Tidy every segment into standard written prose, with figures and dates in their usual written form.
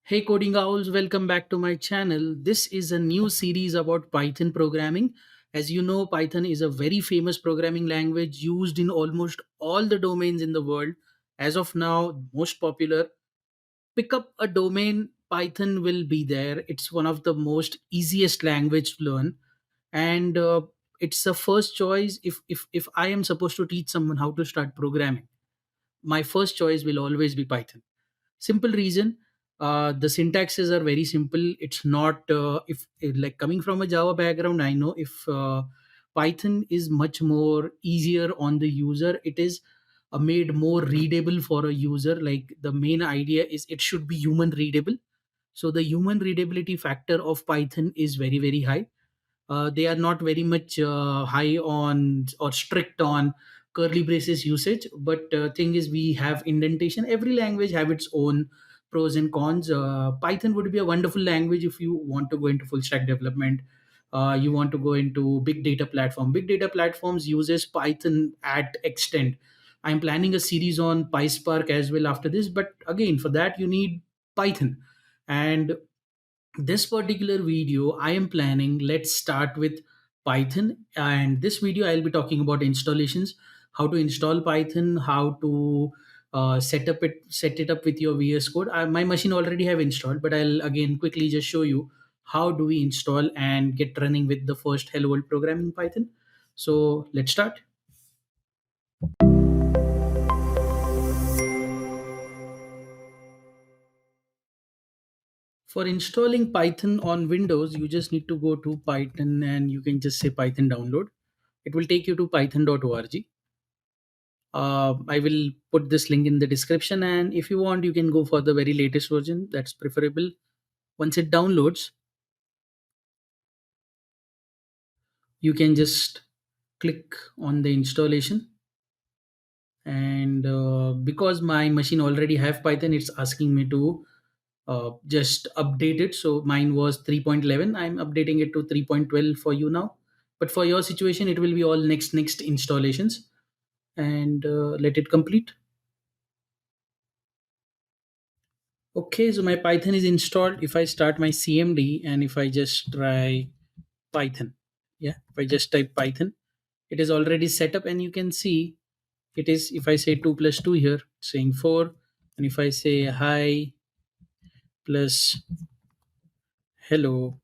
Hey coding owls, welcome back to my channel. This is a new series about Python programming. As you know, Python is a very famous programming language used in almost all the domains in the world. As of now, most popular. Pick up a domain, Python will be there. It's one of the most easiest language to learn, and it's the first choice if I am supposed to teach someone how to start programming. My first choice will always be Python. Simple reason, the syntaxes are very simple. It's not if like coming from a Java background, I know if Python is much more easier on the user. It is made more readable for a user. Like the main idea is it should be human readable, so the human readability factor of Python is very high. They are not very much high on or strict on curly braces usage, but thing is we have indentation. Every language have its own pros and cons. Python would be a wonderful language if you want to go into full stack development. You want to go into big data platforms uses Python at extent. I'm planning a series on PySpark as well after this, but again for that you need Python. And this particular video I am planning, let's start with Python. And this video I'll be talking about installations, how to install Python, how to set it up with your VS Code. My machine already have installed, but I'll again quickly just show you how do we install and get running with the first hello world program in Python. So let's start. For installing Python on Windows, you just need to go to Python and you can just say Python download. It will take you to python.org. I will put this link in the description, and if you want, you can go for the very latest version. That's preferable. Once it downloads, you can just click on the installation. And because my machine already have Python, it's asking me to just update it. So mine was 3.11. I'm updating it to 3.12 for you now. But for your situation, it will be all next installations. And let it complete. Okay, so my Python is installed. If I start my CMD and if I just try Python, yeah, if I just type Python, it is already set up, and you can see it is. If I say 2 plus 2 here, it's saying 4, and if I say hi plus hello,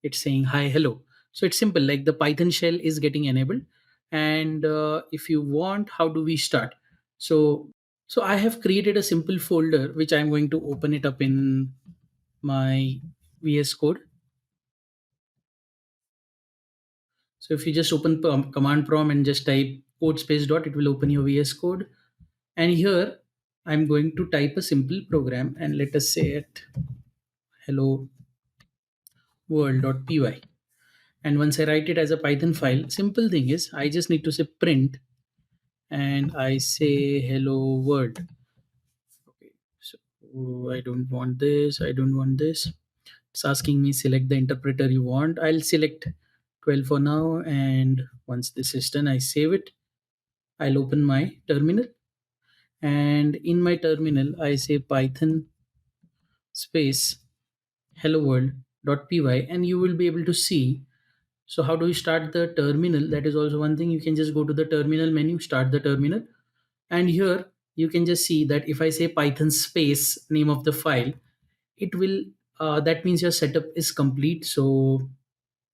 it's saying hi hello. So it's simple. Like the Python shell is getting enabled, and if you want, how do we start? So so I have created a simple folder which I'm going to open it up in my VS Code. So if you just open command prompt and just type code space dot, it will open your VS Code. And here I'm going to type a simple program, and let us say it hello world.py. And once I write it as a Python file, simple thing is I just need to say print and I say hello world. Okay, so I don't want this, I don't want this. It's asking me select the interpreter you want. I'll select 12 for now, and once this is done, I save it. I'll open my terminal, and in my terminal I say Python space hello world dot py, and you will be able to see. So how do you start the terminal? That is also one thing. You can just go to the terminal menu, start the terminal, and here you can just see that if I say Python space name of the file, it will that means your setup is complete. So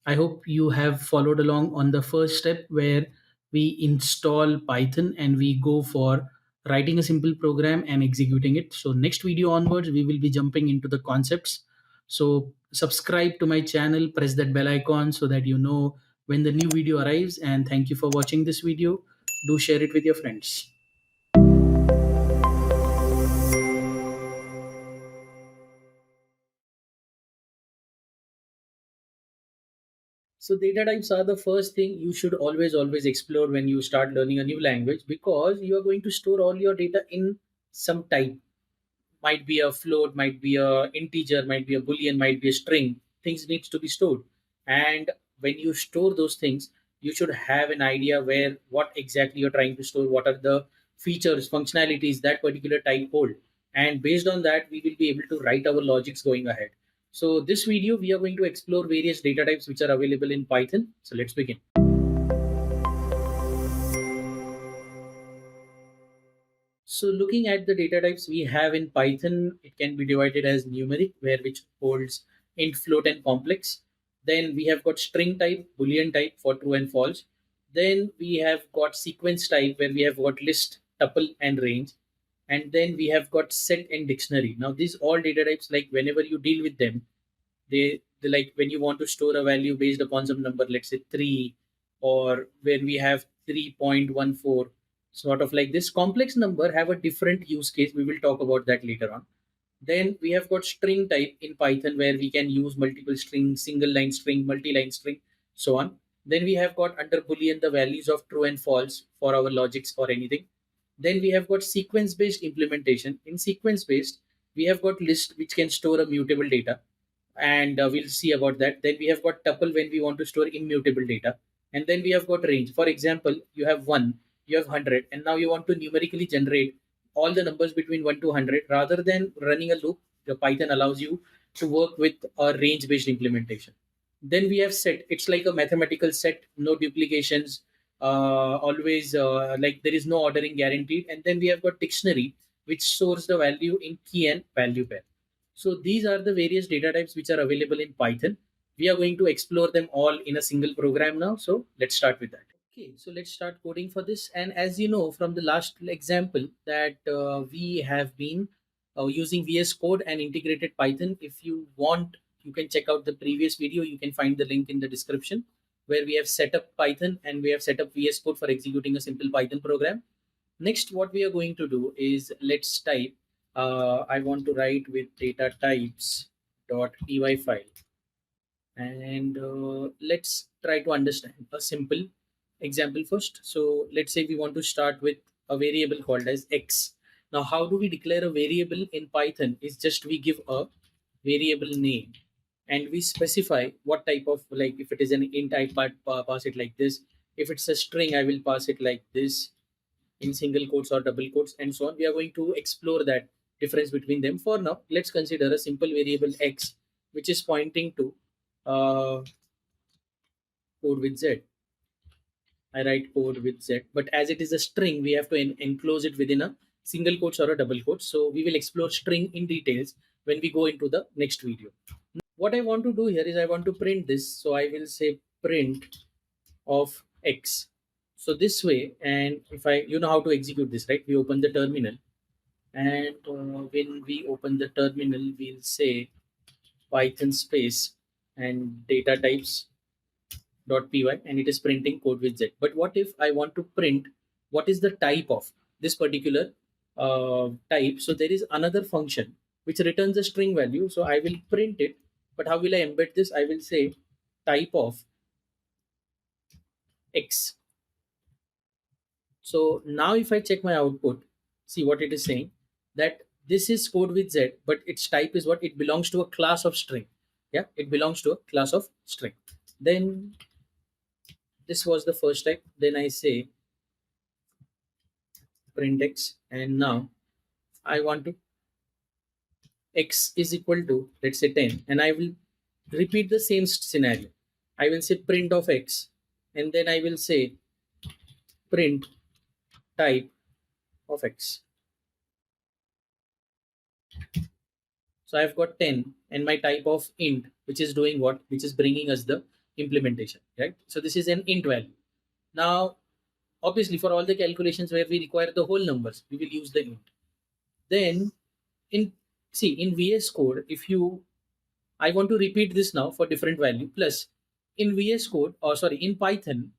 I hope you have followed along on the first step where we install Python and we go for writing a simple program and executing it. So next video onwards, we will be jumping into the concepts. So subscribe to my channel, press that bell icon so that you know when the new video arrives. And thank you for watching this video. Do share it with your friends. So data types are the first thing you should always explore when you start learning a new language, because you are going to store all your data in some type. Might be a float, might be a integer, might be a boolean, might be a string. Things needs to be stored. And when you store those things, you should have an idea what exactly you're trying to store, what are the features, functionalities that particular type hold. and based on that we will be able to write our logics going ahead. So this video we are going to explore various data types which are available in Python. So let's begin. So looking at the data types we have in Python, it can be divided as numeric, where which holds int, float, and complex. Then we have got string type, boolean type for true and false. Then we have got sequence type, where we have got list, tuple, and range. And then we have got set and dictionary. Now these all data types, like whenever you deal with them, they like when you want to store a value based upon some number, let's say 3, or when we have 3.14, sort of like this complex number have a different use case. We will talk about that later on. Then we have got string type in Python, where we can use multiple strings, single line string, multi-line string, so on. Then we have got under boolean the values of true and false for our logics or anything. Then we have got sequence based implementation. In sequence based, we have got list which can store a mutable data, and we'll see about that. Then we have got tuple when we want to store immutable data, and then we have got range. For example, you have 1, you have 100, and now you want to numerically generate all the numbers between 1 to 100. Rather than running a loop, the Python allows you to work with a range based implementation. Then we have set. It's like a mathematical set, no duplications, always like there is no ordering guaranteed. And then we have got dictionary, which stores the value in key and value pair. So these are the various data types which are available in Python. We are going to explore them all in a single program now. So let's start with that. Okay, so let's start coding for this. And as you know from the last example that we have been using VS Code and integrated Python. If you want, you can check out the previous video. You can find the link in the description, where we have set up Python and we have set up VS Code for executing a simple Python program. Next, what we are going to do is let's type, I want to write with data types dot py file, and let's try to understand a simple example first. So let's say we want to start with a variable called as x. Now, how do we declare a variable in Python? Is just we give a variable name and we specify what type of, like if it is an int, I pass it like this. If it's a string, I will pass it like this in single quotes or double quotes, and so on. We are going to explore that difference between them. For now, let's consider a simple variable x, which is pointing to uh, code with z. I write code with z, but as it is a string, we have to enclose it within a single quotes or a double quotes. So we will explore string in details when we go into the next video. What I want to do here is I want to print this. So I will say print of x. So this way, and if I, you know how to execute this, right? We open the terminal, and when we open the terminal, we'll say Python space and data types dot py, and it is printing code with z. But what if I want to print what is the type of this particular type? So there is another function which returns a string value. So I will print it, but how will I embed this? I will say type of x. So now if I check my output, see what it is saying, that this is code with z, but its type is what? It belongs to a class of string. Yeah, it belongs to a class of string. Then this was the first type. Then I say print x, and now I want to x is equal to, let's say 10, and I will repeat the same scenario. I will say print of x, and then I will say print type of x. So I've got 10 and my type of int, which is doing what? Which is bringing us the implementation, right? So this is an int value. Now, obviously, for all the calculations where we require the whole numbers, we will use the int. Then in, see, in VS Code, if you, I want to repeat this now for different value. Plus in VS Code, or sorry, in Python,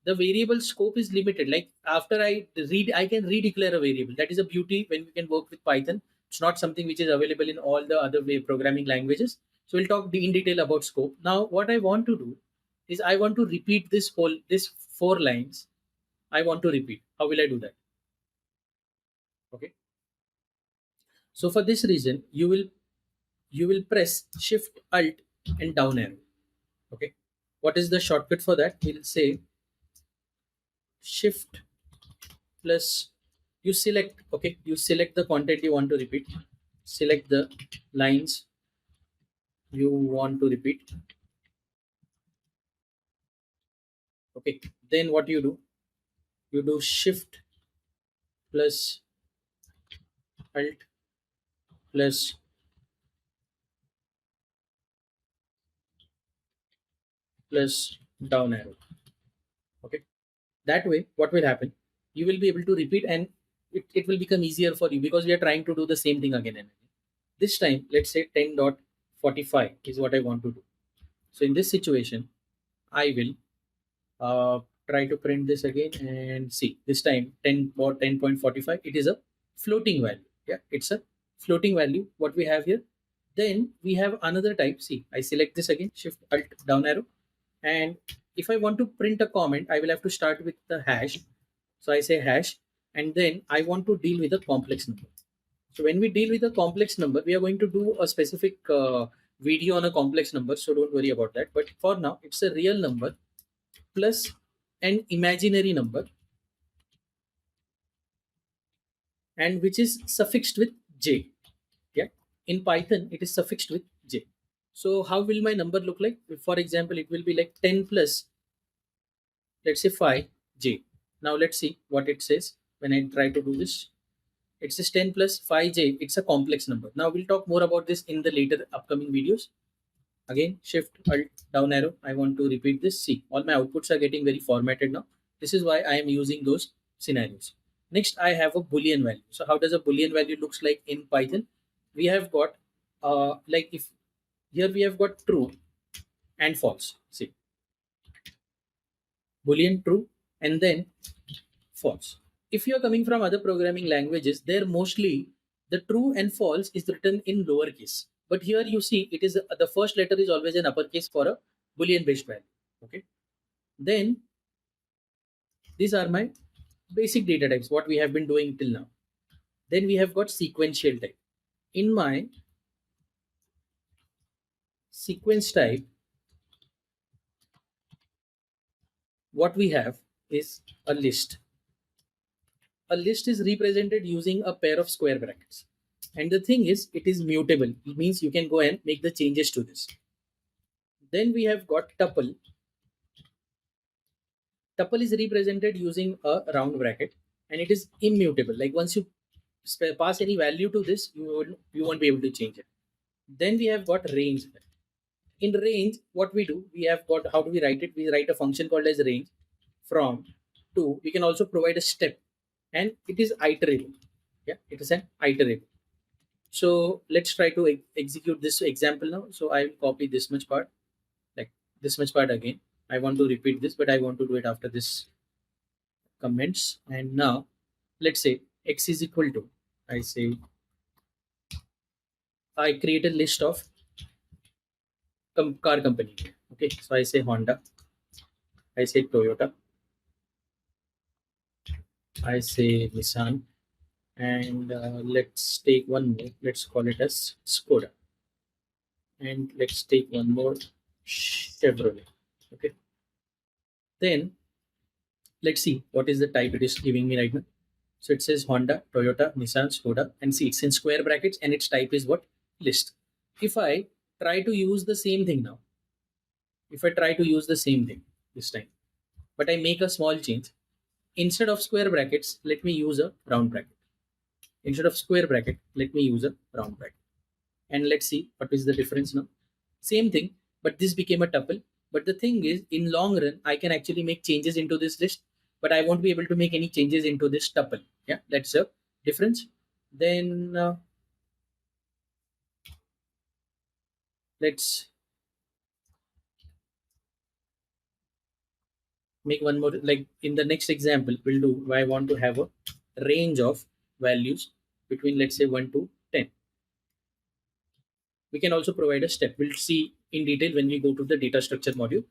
the variable scope is limited. Like after I read, I can redeclare a variable. That is a beauty when we can work with Python. It's not something which is available in all the other way programming languages. So we'll talk in detail about scope. Now, what I want to do is I want to repeat this 4 lines. I want to repeat. How will I do that? Okay. So for this reason, you will press Shift Alt and down arrow. Okay. What is the shortcut for that? We'll say Shift plus You select, okay, you select the content you want to repeat, select the lines you want to repeat. Okay, then what you do shift plus alt plus plus down arrow. Okay, that way what will happen, you will be able to repeat, and it will become easier for you because we are trying to do the same thing again and again. This time let's say 10.45 is what I want to do. So in this situation I will uh, try to print this again, and see this time 10 or 10.45, it is a floating value. Yeah, it's a floating value what we have here. Then we have another type. See, I select this again, shift alt down arrow, and if I want to print a comment, I will have to start with the hash. So I say hash, and then I want to deal with a complex number. So when we deal with a complex number, we are going to do a specific video on a complex number, so don't worry about that. But for now it's a real number plus an imaginary number, and which is suffixed with j. Yeah, in Python it is suffixed with j. So how will my number look like? For example, it will be like 10 plus, let's say 5j. Now let's see what it says when I try to do this. It says 10 plus 5j. It's a complex number. Now we'll talk more about this in the later upcoming videos. Again, shift alt down arrow. I want to repeat this. See, all my outputs are getting very formatted now. This is why I am using those scenarios. Next, I have a Boolean value. So how does a Boolean value looks like in Python? We have got like if here we have got true and false. See, Boolean true and then false. If you are coming from other programming languages, there mostly the true and false is written in lowercase. But here you see it is the first letter is always an uppercase for a Boolean based value. Okay. Then these are my basic data types, what we have been doing till now. Then we have got sequential type. In my sequence type, what we have is a list. A list is represented using a pair of square brackets. And the thing is, it is mutable. It means you can go and make the changes to this. Then we have got tuple. Tuple is represented using a round bracket, and it is immutable. Like once you pass any value to this, you won't be able to change it. Then we have got range. In range, what we do, we have got, how do we write it? We write a function called as range from to. We can also provide a step, and it is iterable. Yeah, it is an iterable. So let's try to execute this example now. So I will copy this much part, like this much part again. I want to repeat this, but I want to do it after this comments. And now let's say x is equal to, I say, I create a list of car company. Okay, so I say Honda, I say Toyota, I say Nissan, and let's take one more. Let's call it as Skoda, and let's take one more, Chevrolet. Okay, then let's see what is the type it is giving me right now. So it says Honda, Toyota, Nissan, Skoda, and see it's in square brackets, and its type is what? List. If I try to use the same thing now, if I try to use the same thing this time, but I make a small change, instead of square brackets, let me use a round bracket. Instead of square bracket, let me use a round bracket. And let's see what is the difference now. Same thing, but this became a tuple. But the thing is, in long run, I can actually make changes into this list, but I won't be able to make any changes into this tuple. Yeah, that's a difference. Then let's make one more. Like in the next example, we'll do. I want to have a range of values between, let's say, 1 to 10. We can also provide a step. We'll see in detail when we go to the data structure module.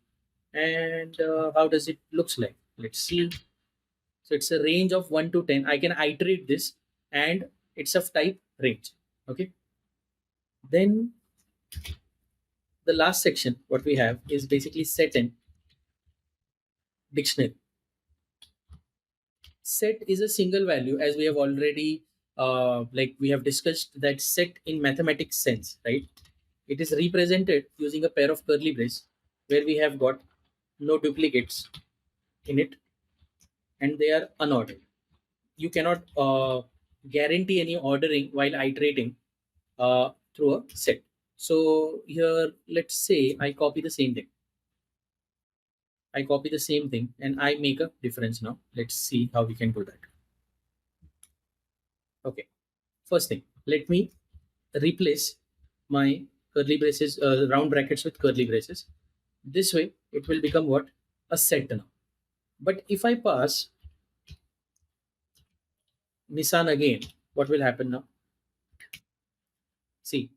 And how does it looks like? Let's see. So it's a range of 1 to 10. I can iterate this, and it's of type range. Okay. Then the last section, what we have is basically set and dictionary. Set is a single value, as we have already like we have discussed that set in mathematics sense, right? It is represented using a pair of curly braces where we have got no duplicates in it and they are unordered. You cannot guarantee any ordering while iterating through a set. So here, let's say I copy the same thing and I make a difference now. Let's see how we can do that. Okay. First thing, let me replace my curly braces, round brackets with curly braces. This way, it will become what? A set now. But if I pass Nissan again, what will happen now? See,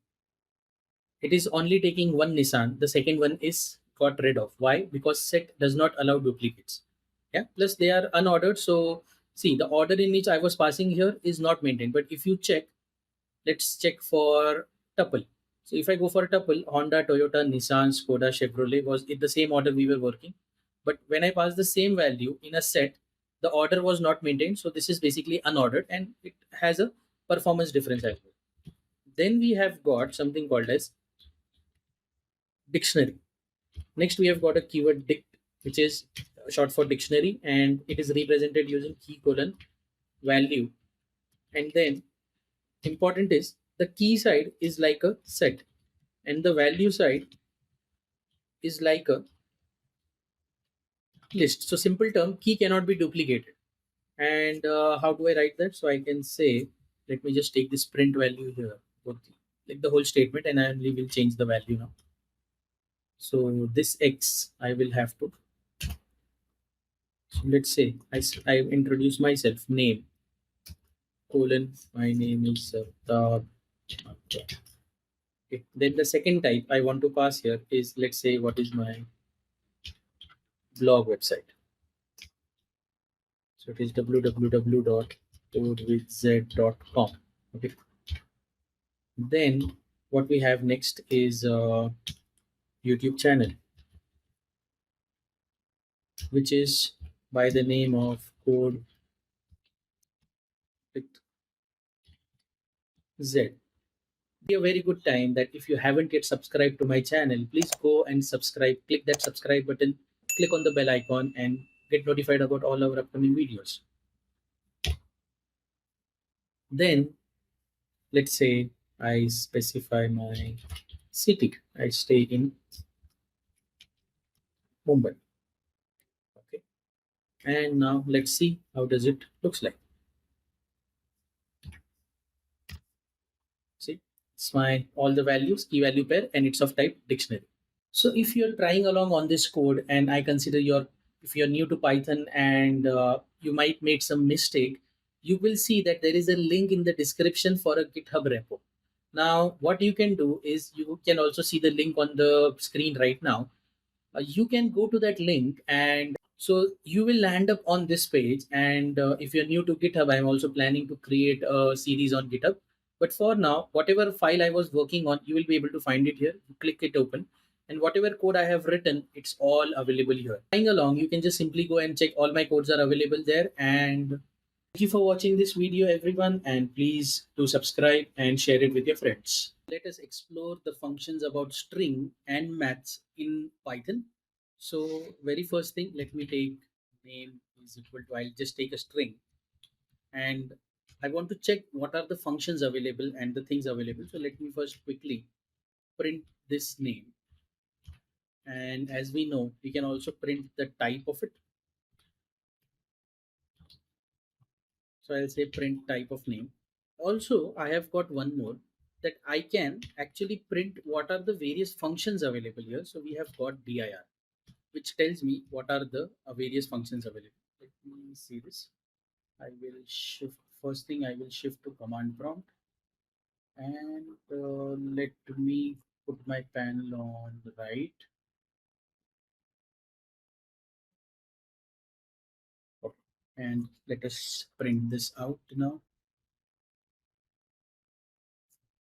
it is only taking one Nissan. The second one is got rid of. Why? Because set does not allow duplicates. Yeah. Plus they are unordered. So see, the order in which I was passing here is not maintained. But if you check, let's check for tuple. So if I go for a tuple, Honda, Toyota, Nissan, Skoda, Chevrolet was in the same order we were working. But when I pass the same value in a set, the order was not maintained. So this is basically unordered and it has a performance difference as well. Then we have got something called as dictionary. Next, we have got a keyword dict, which is short for dictionary, and it is represented using key colon value. And then important is the key side is like a set, and the value side is like a list. So simple term, key cannot be duplicated. And how do I write that? So I can say, let me just take this print value here, like the whole statement, and I only will change the value now. So this X, I will have to. So let's say I introduce myself, name, colon, my name is okay. Then the second type I want to pass here is, let's say, what is my blog website. So it is www.codewithz.com. Okay. Then what we have next is YouTube channel, which is by the name of Code with Z. Be a very good time that if you haven't yet subscribed to my channel, please go and subscribe. Click that subscribe button, click on the bell icon, and get notified about all our upcoming videos. Then let's say I specify my city. I stay in Mumbai. Okay. And now let's see how does it looks like. See, it's my all the values, key value pair, and it's of type dictionary. So if you're trying along on this code, and I consider if you're new to Python and you might make some mistake, you will see that there is a link in the description for a GitHub repo. Now, what you can do is you can also see the link on the screen right now. You can go to that link and so you will land up on this page. And if you're new to GitHub, I'm also planning to create a series on GitHub. But for now, whatever file I was working on, you will be able to find it here. You click it open, and whatever code I have written, it's all available here. Going along, you can just simply go and check all my codes are available there. And thank you for watching this video, everyone, and please do subscribe and share it with your friends. Let us explore the functions about string and maths in Python. So very first thing, let me take name is equal to, I'll just take a string and I want to check what are the functions available and the things available. So let me first quickly print this name. And as we know, we can also print the type of it. So I'll say print type of name. Also, I have got one more that I can actually print what are the various functions available here. So we have got dir, which tells me what are the various functions available. Let me see this. I will shift, first thing I will shift to command prompt and let me put my panel on the right. Okay. And let us print this out now.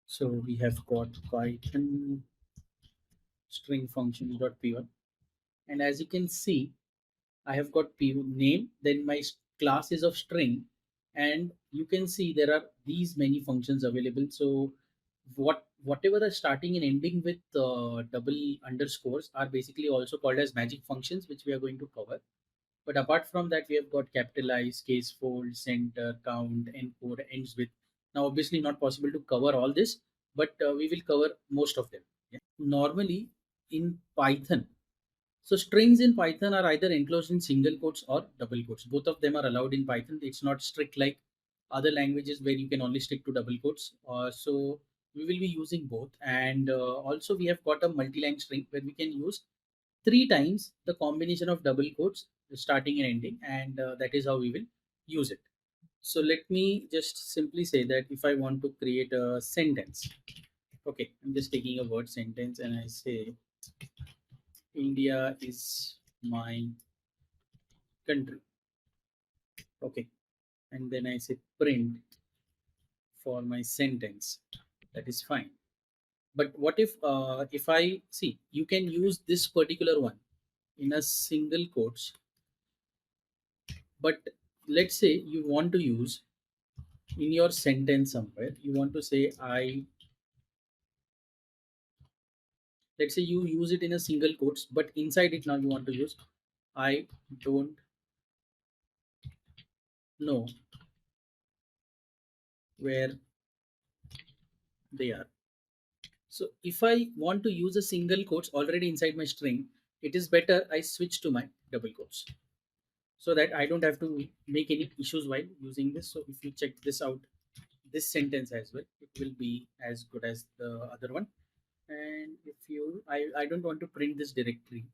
So we have got Python string functions.py. And as you can see, I have got p name, then my classes of string, and you can see there are these many functions available. So whatever the starting and ending with double underscores are basically also called as magic functions, which we are going to cover. But apart from that, we have got capitalize, case fold, center, count, encode, ends with. Now, obviously, not possible to cover all this, but we will cover most of them. Yeah. Normally, in Python, so strings in Python are either enclosed in single quotes or double quotes. Both of them are allowed in Python. It's not strict like other languages where you can only stick to double quotes. So we will be using both. And also we have got a multi-line string where we can use three times the combination of double quotes starting and ending, and that is how we will use it. So let me just simply say that if I want to create a sentence, okay, I'm just taking a word sentence and I say India is my country. Okay, and then I say print for my sentence. That is fine. But what if I see you can use this particular one in a single quotes, but let's say you want to use in your sentence somewhere you want to say I, let's say you use it in a single quotes, but inside it now you want to use I don't know where they are. So if I want to use a single quotes already inside my string, it is better I switch to my double quotes so that I don't have to make any issues while using this. So if you check this out, this sentence as well, it will be as good as the other one. And if you, I don't want to print this directory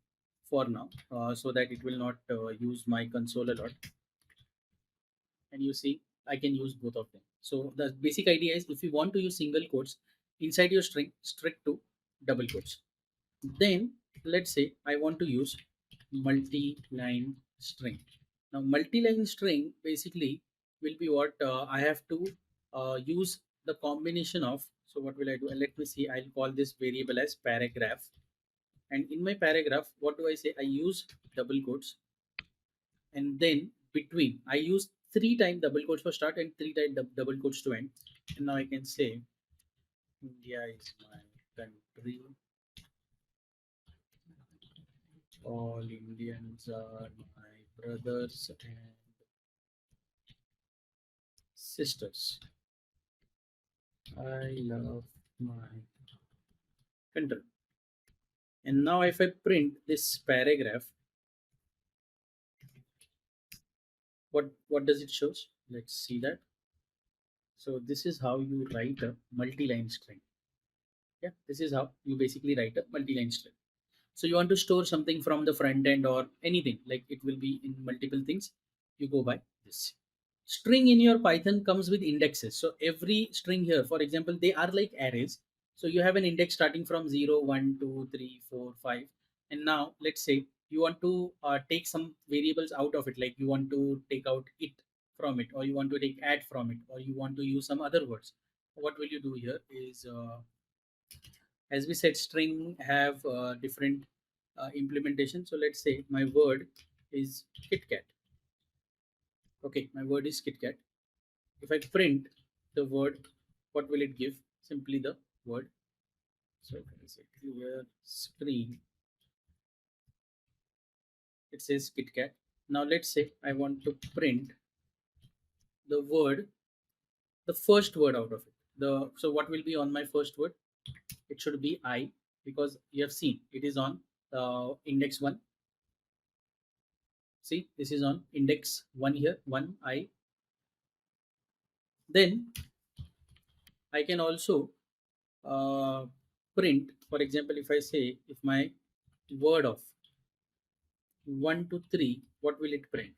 for now, so that it will not use my console a lot. And you see, I can use both of them. So the basic idea is if you want to use single quotes inside your string, strict to double quotes. Then let's say I want to use multi-line string. Now multi-line string basically will be what I have to use the combination of. So what will I do? Let me see. I'll call this variable as paragraph. And in my paragraph, what do I say? I use double quotes, and then between I use three times double quotes for start and three times double quotes to end. And now I can say India is my country. All Indians are my brothers and sisters. I love my country. And now if I print this paragraph, what does it shows? Let's see that. So this is how you write a multi-line string. Yeah, this is how you basically write a multi-line string. So you want to store something from the front end or anything, like it will be in multiple things, you go by this. String in your Python comes with indexes. So every string here, for example, they are like arrays. So you have an index starting from 0, 1, 2, 3, 4, 5. And now let's say you want to take some variables out of it, like you want to take out it from it, or you want to take add from it, or you want to use some other words. What will you do here is, as we said, string have different implementation. So let's say my word is KitKat. Okay, my word is KitKat. If I print the word, what will it give? Simply the word. So if I say clear screen, it says KitKat. Now let's say I want to print the word, the first word out of it. So what will be on my first word? It should be I, because you have seen it is on index one. See, this is on index one here, one I. Then I can also uh, print, for example, if I say if my word of 1 to 3, what will it print?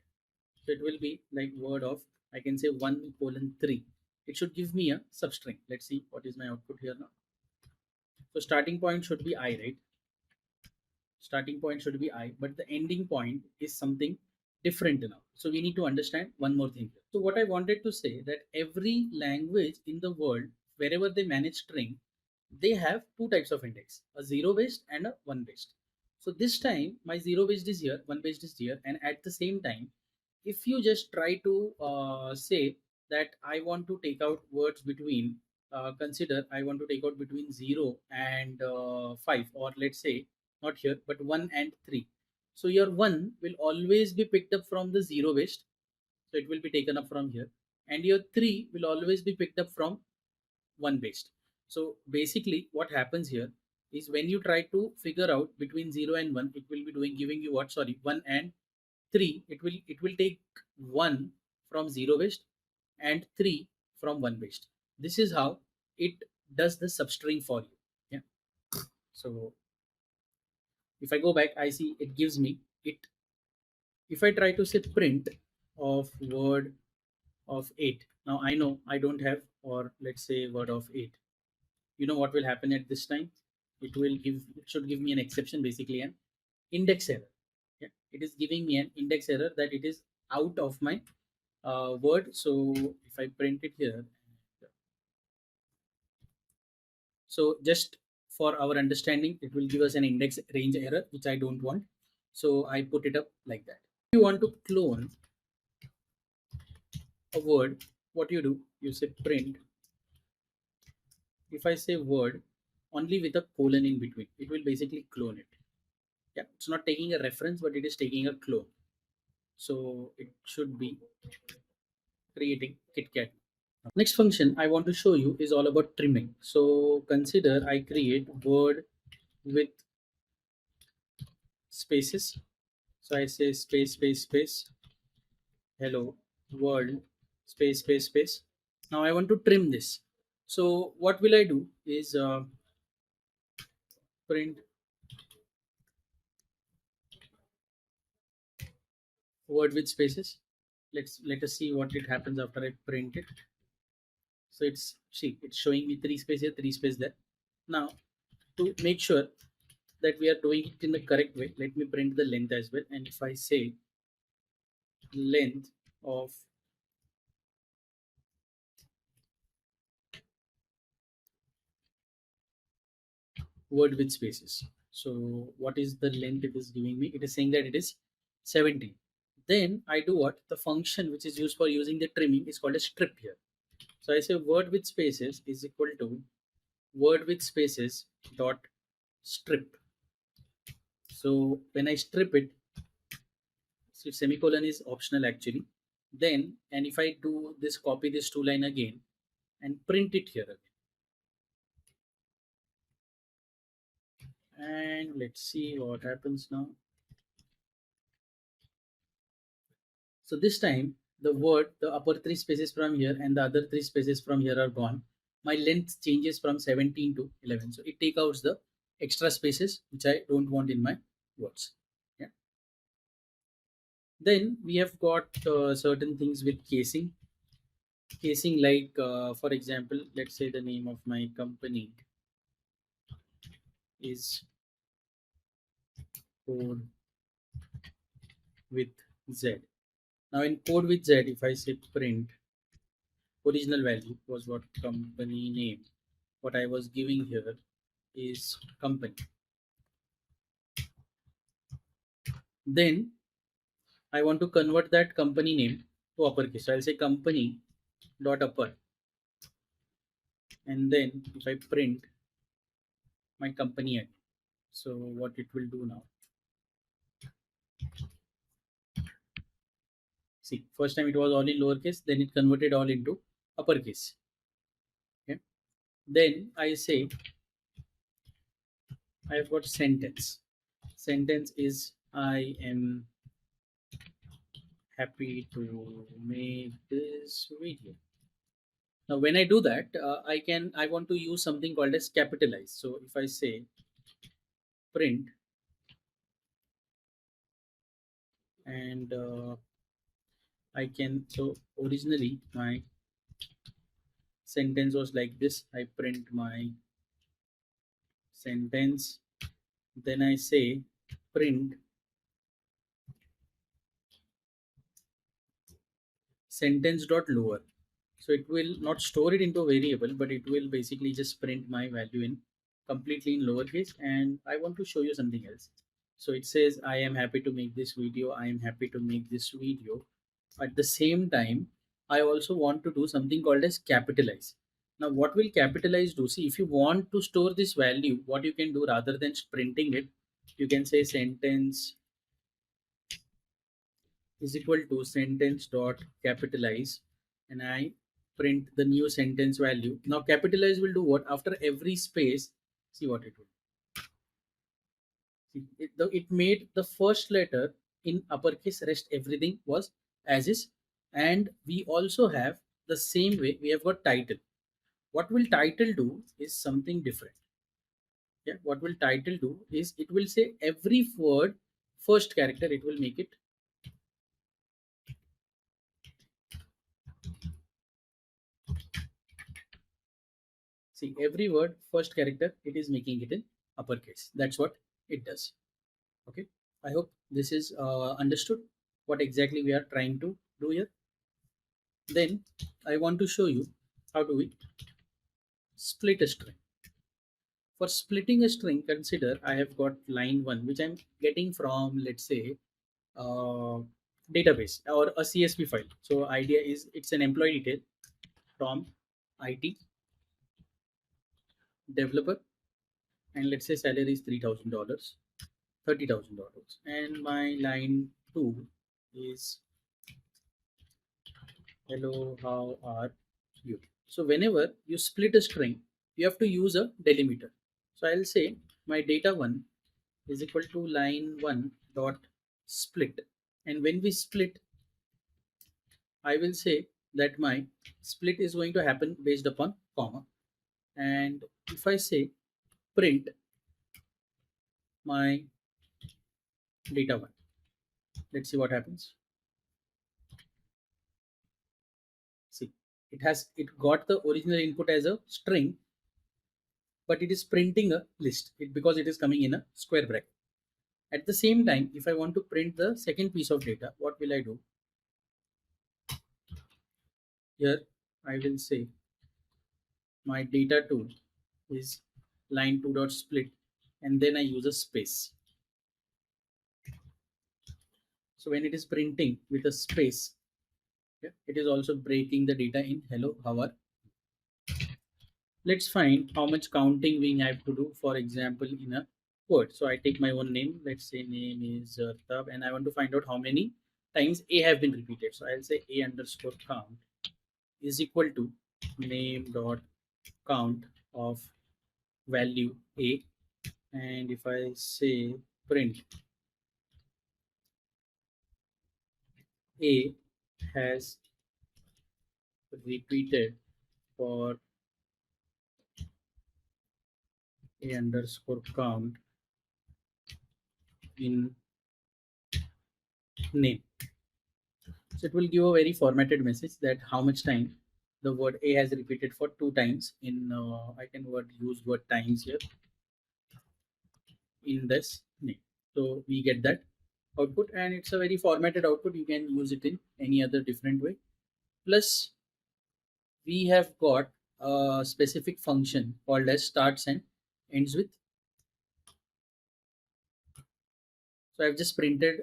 So it will be like word of, I can say 1 colon 3. It should give me a substring. Let's see what is my output here now. So starting point should be I, right? Starting point should be I, but the ending point is something different now. So we need to understand one more thing here. So what I wanted to say that every language in the world, wherever they manage string, they have two types of index, a zero based and a one based. So this time my zero based is here, one based is here, and at the same time if you just try to say that I want to take out words between, consider I want to take out between 0 and 5, or let's say not here but 1 and 3. So your 1 will always be picked up from the 0 waste, so it will be taken up from here, and your 3 will always be picked up from 1 waste. So basically what happens here is when you try to figure out between 0 and 1, it will be doing giving you what, sorry, 1 and 3. It will take 1 from 0 waste and 3 from 1 waste. This is how it does the substring for you. Yeah. So if I go back, I see it gives me it. If I try to say print of word of 8, now I know I don't have, or let's say word of 8, you know what will happen at this time? It should give me an exception, basically an index error. Yeah, it is giving me an index error that it is out of my word. So if I print it here, so just for our understanding, it will give us an index range error, which I don't want. So I put it up like that. If you want to clone a word, what you do, you say print. If I say word only with a colon in between, it will basically clone it. Yeah, it's not taking a reference, but it is taking a clone. So it should be creating KitKat. Next function I want to show you is all about trimming. So consider I create word with spaces. So I say space, space, space, hello world, space, space, space. Now I want to trim this. So what will I do is print word with spaces. Let us see what it happens after I print it. So it's showing me three space here, three space there. Now to make sure that we are doing it in the correct way, let me print the length as well. And if I say length of word with spaces, so what is the length it is giving me? It is saying that it is 17. Then I do what? The function which is used for using the trimming is called a strip here. So I say word with spaces is equal to word with spaces dot strip. So when I strip it, so semicolon is optional actually. Then, and if I do this, copy this two line again and print it here again. And let's see what happens now. So this time the word, the upper three spaces from here and the other three spaces from here are gone. My length changes from 17 to 11. So it takes out the extra spaces which I don't want in my words. Yeah. Then we have got certain things with casing. Casing like, for example, let's say the name of my company is code with Z. Now in code with Z, if I say print, original value was what company name. What I was giving here is company. Then I want to convert that company name to uppercase. So I'll say company dot upper, and then if I print my company ID. So what it will do now? See, first time it was all in lowercase, then it converted all into uppercase. Okay. Then I say I've got sentence. Sentence is I am happy to make this video. Now when I do that, I want to use something called as capitalize. So if I say print and I can, so originally my sentence was like this. I print my sentence, then I say print sentence dot lower. So it will not store it into a variable, but it will basically just print my value in completely in lowercase. And I want to show you something else. So it says I am happy to make this video. I am happy to make this video. At the same time, I also want to do something called as capitalize. Now, what will capitalize do? See, if you want to store this value, what you can do rather than printing it, you can say sentence is equal to sentence dot capitalize, and I print the new sentence value. Now, capitalize will do what? After every space, see what it will. See, it made the first letter in uppercase, rest everything was as is. And we also have the same way, we have got title. What will title do is something different. Yeah, what will title do is it will say every word first character, it will make it. See, every word first character, it is making it in uppercase. That's what it does. Okay. I hope this is understood what exactly we are trying to do here. Then I want to show you how do we split a string. For splitting a string, consider I have got line one, which I'm getting from, let's say, uh, database or a CSV file. So idea is it's an employee detail from IT developer, and let's say salary is $3,000, $30,000, and my line two is hello, how are you? So whenever you split a string, you have to use a delimiter. So I'll say my data one is equal to line one dot split. And when we split, I will say that my split is going to happen based upon comma. And if I say print my data one, let's see what happens. See, it got the original input as a string, but it is printing a list because it is coming in a square bracket. At the same time, if I want to print the second piece of data, what will I do? Here, I will say my data 2 is line 2 dot split, and then I use a space. So when it is printing with a space, yeah, it is also breaking the data in hello, how are. Let's find how much counting we have to do, for example, in a word. So I take my own name, let's say name is Tab, and I want to find out how many times A have been repeated. So I'll say A underscore count is equal to name dot count of value A. And if I say print A has repeated for A underscore count in name. So it will give a very formatted message that how much time the word A has repeated for two times in I can use word times here in this name. So we get that output, and it's a very formatted output. You can use it in any other different way. Plus we have got a specific function called as starts and ends with. So I've just printed.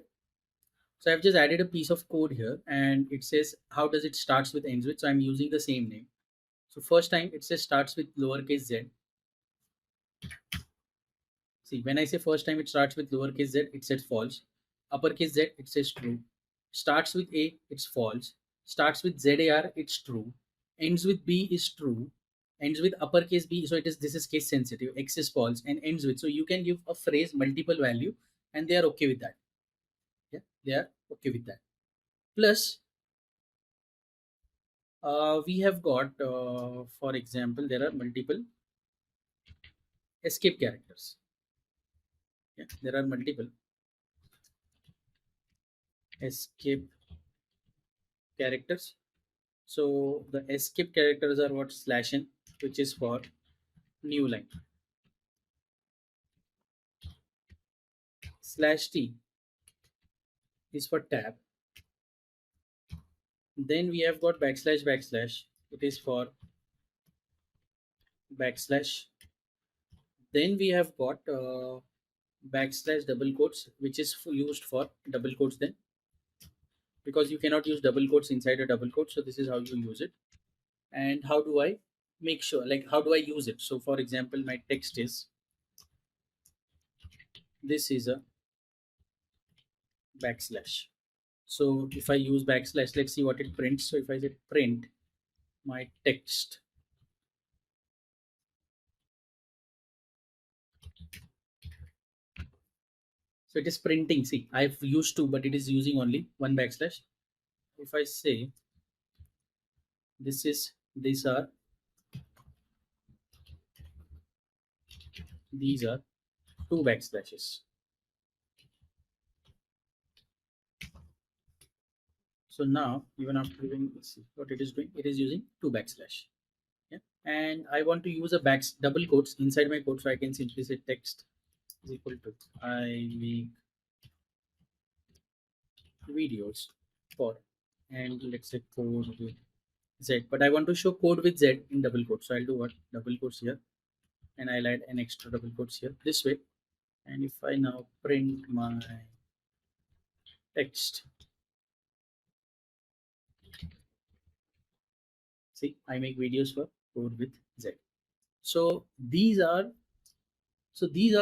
So I've just added a piece of code here, and it says how does it starts with ends with. So I'm using the same name. So first time it says starts with lowercase z. See, when I say first time it starts with lowercase z, it says false. Uppercase z, it says true. Starts with A, it's false. Starts with ZAR, it's true. Ends with B is true. Ends with uppercase B, so this is case sensitive. X is false and ends with. So you can give a phrase multiple value, and they are okay with that. Yeah, they are okay with that. Plus, we have got, for example, there are multiple escape characters. Yeah, there are multiple escape characters. So the escape characters are what slash n, which is for new line. Slash t is for tab. Then we have got backslash backslash. It is for backslash. Then we have got backslash double quotes, which is used for double quotes. Then because you cannot use double quotes inside a double quote. So this is how you use it. And how do I make sure, like how do I use it? So for example, my text is, this is a backslash. So if I use backslash, let's see what it prints. So if I say print my text, so it is printing. See, I've used two, but it is using only one backslash. If I say this is, these are two backslashes. So now even after doing, let's see what it is doing. It is using two backslash. Yeah. And I want to use a double quotes inside my quote, so I can simply say text is equal to I make videos for, and let's say code with Z, but I want to show code with Z in double quotes. So I'll do what? Double quotes here, and I'll add an extra double quotes here this way. And if I now print my text, see, I make videos for code with Z. So these are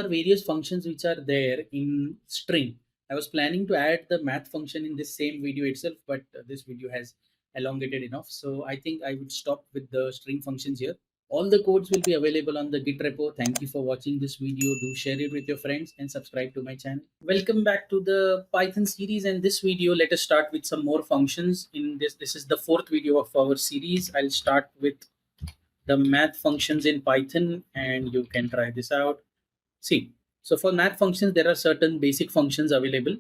various functions which are there in string. I was planning to add the math function in this same video itself, but this video has elongated enough. So I think I would stop with the string functions here. All the codes will be available on the Git repo. Thank you for watching this video. Do share it with your friends and subscribe to my channel. Welcome back to the Python series. And this video, let us start with some more functions. In this is the fourth video of our series. I'll start with the math functions in Python, and you can try this out. See, so for math functions, there are certain basic functions available.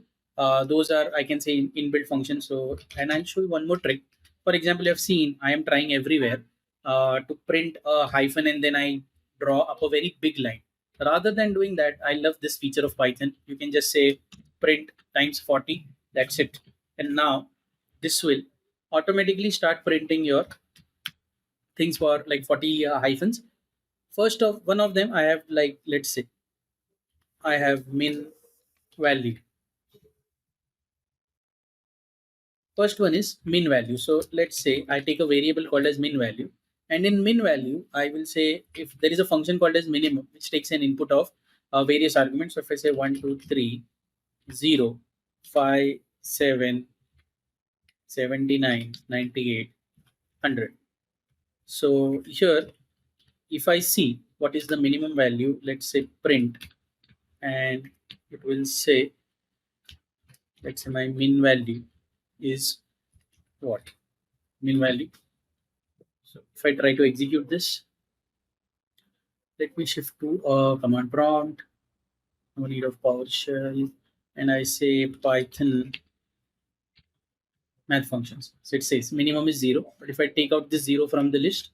Those are, I can say, inbuilt functions. So, and I'll show you one more trick. For example, you have seen I am trying everywhere to print a hyphen and then I draw up a very big line. Rather than doing that, I love this feature of Python. You can just say print times 40. That's it. And now this will automatically start printing your things for like 40 hyphens. First of one of them, I have, like, let's say I have min value. First one is min value. So let's say I take a variable called as min value. And in min value, I will say if there is a function called as minimum, which takes an input of various arguments. So if I say 1, 2, 3, 0, 5, 7, 79, 98, 100. So here, if I see what is the minimum value, let's say print, and it will say, let's say my min value is what? Min value. So if I try to execute this, let me shift to a command prompt, no need of PowerShell, and I say Python math functions. So it says minimum is 0, but if I take out this 0 from the list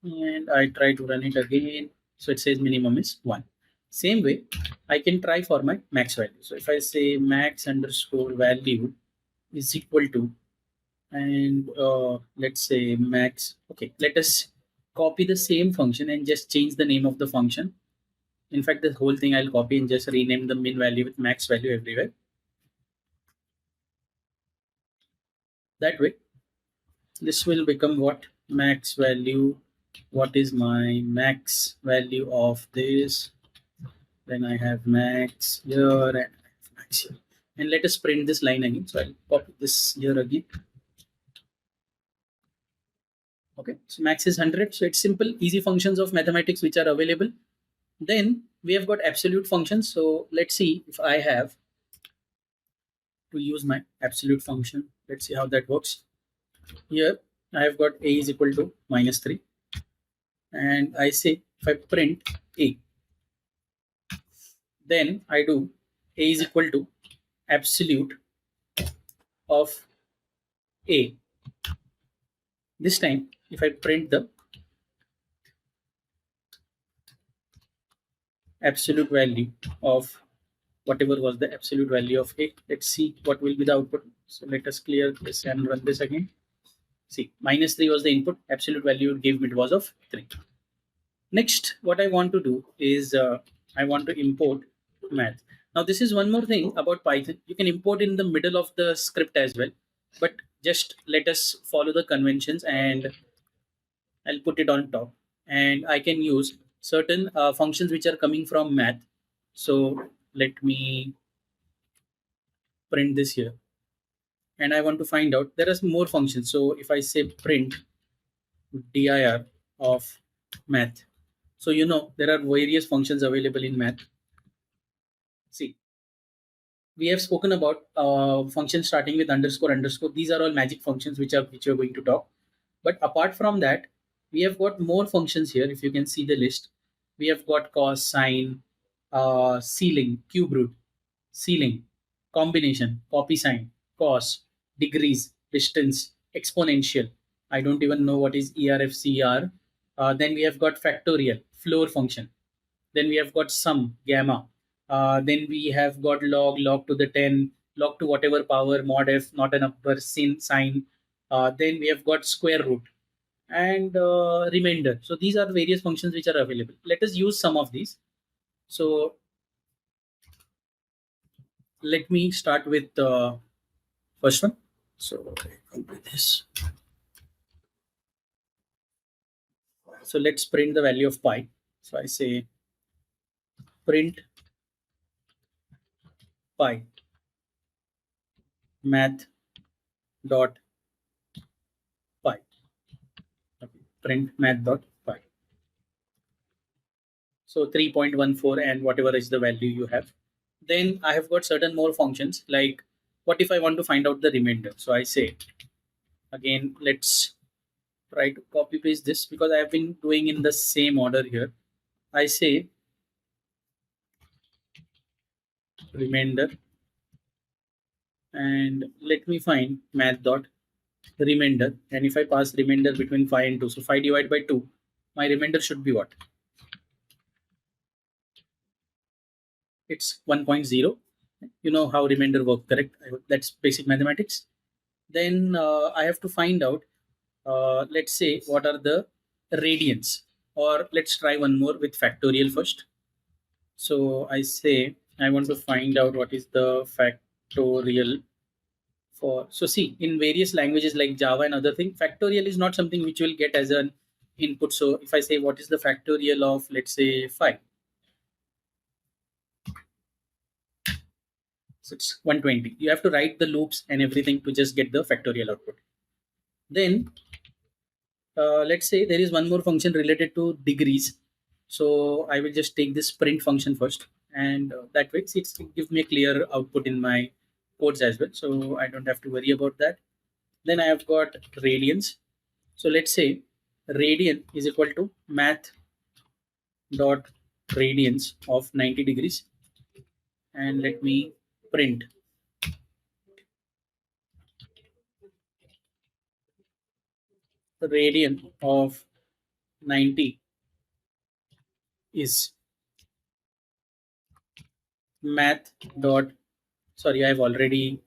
and I try to run it again, so it says minimum is 1. Same way, I can try for my max value. So if I say max underscore value is equal to, and let's say max, okay, let us copy the same function and just change the name of the function. In fact, the whole thing I'll copy and just rename the min value with max value everywhere. That way, this will become what? Max value. What is my max value of this? Then I have max here and max here. And let us print this line again. So I'll copy this here again. Okay, so max is 100. So it's simple, easy functions of mathematics which are available. Then we have got absolute functions. So let's see if I have to use my absolute function. Let's see how that works. Here I have got a is equal to -3. And I say if I print a, then I do a is equal to absolute of a. This time, if I print the absolute value of whatever was the absolute value of a, let's see what will be the output. So let us clear this and run this again. See, -3 was the input, absolute value it gave me was of 3. Next, what I want to do is I want to import math. Now, this is one more thing about Python. You can import in the middle of the script as well. but just let us follow the conventions, and I'll put it on top. And I can use certain functions which are coming from math. So let me print this here. And I want to find out there are more functions. So if I say print dir of math, so there are various functions available in math. See, we have spoken about functions starting with underscore underscore. These are all magic functions which we're going to talk. But apart from that, we have got more functions here. If you can see the list, we have got cos, sine, ceiling, cube root, ceiling, combination, copy sign, cos, degrees, distance, exponential. I don't even know what is ERFCR. Then we have got factorial, floor function. Then we have got sum, gamma. Then we have got log, log to the 10, log to whatever power, mod f, not a number, sin, sine. Then we have got square root and remainder. So these are various functions which are available. Let us use some of these. So let me start with the first one. So I complete this. So let's print the value of pi. So I say print pi math dot pi. Okay. Print math dot pi. So 3.14 and whatever is the value you have. Then I have got certain more functions like what if I want to find out the remainder. So I say again, let's try to copy paste this because I have been doing in the same order here. I say remainder and let me find math dot remainder. And if I pass remainder between 5 and 2, so 5 divided by 2, my remainder should be what? It's 1.0. You know how remainder work, correct? That's basic mathematics. Then I have to find out, let's say, what are the radians. Or let's try one more with factorial first. So I say I want to find out what is the factorial for. So see, in various languages like Java and other thing, factorial is not something which you will get as an input. So if I say what is the factorial of, let's say, 5, so it's 120. You have to write the loops and everything to just get the factorial output. Then let's say there is one more function related to degrees. So I will just take this print function first, and that way it gives me a clear output in my codes as well. So I don't have to worry about that. Then I have got radians. So let's say radian is equal to math dot radians of 90 degrees, and let me print the radian of 90 is math dot, sorry, I've already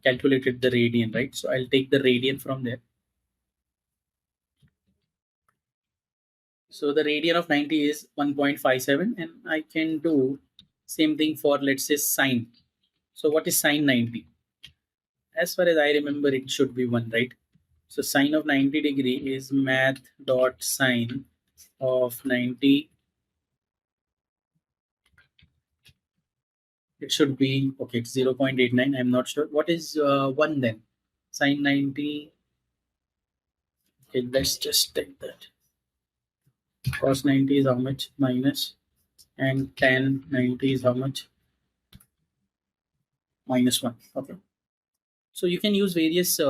calculated the radian, right? So I'll take the radian from there. So the radian of 90 is 1.57, and I can do same thing for, let's say, sine. So what is sine 90? As far as I remember, it should be 1, right? So sine of 90 degree is math dot sine of 90. It should be, okay, it's 0.89. I'm not sure. What is 1 then? Sine 90. Okay, let's just take that. Cos 90 is how much? Minus. And tan 90 is how much? Minus 1. Okay. So you can use various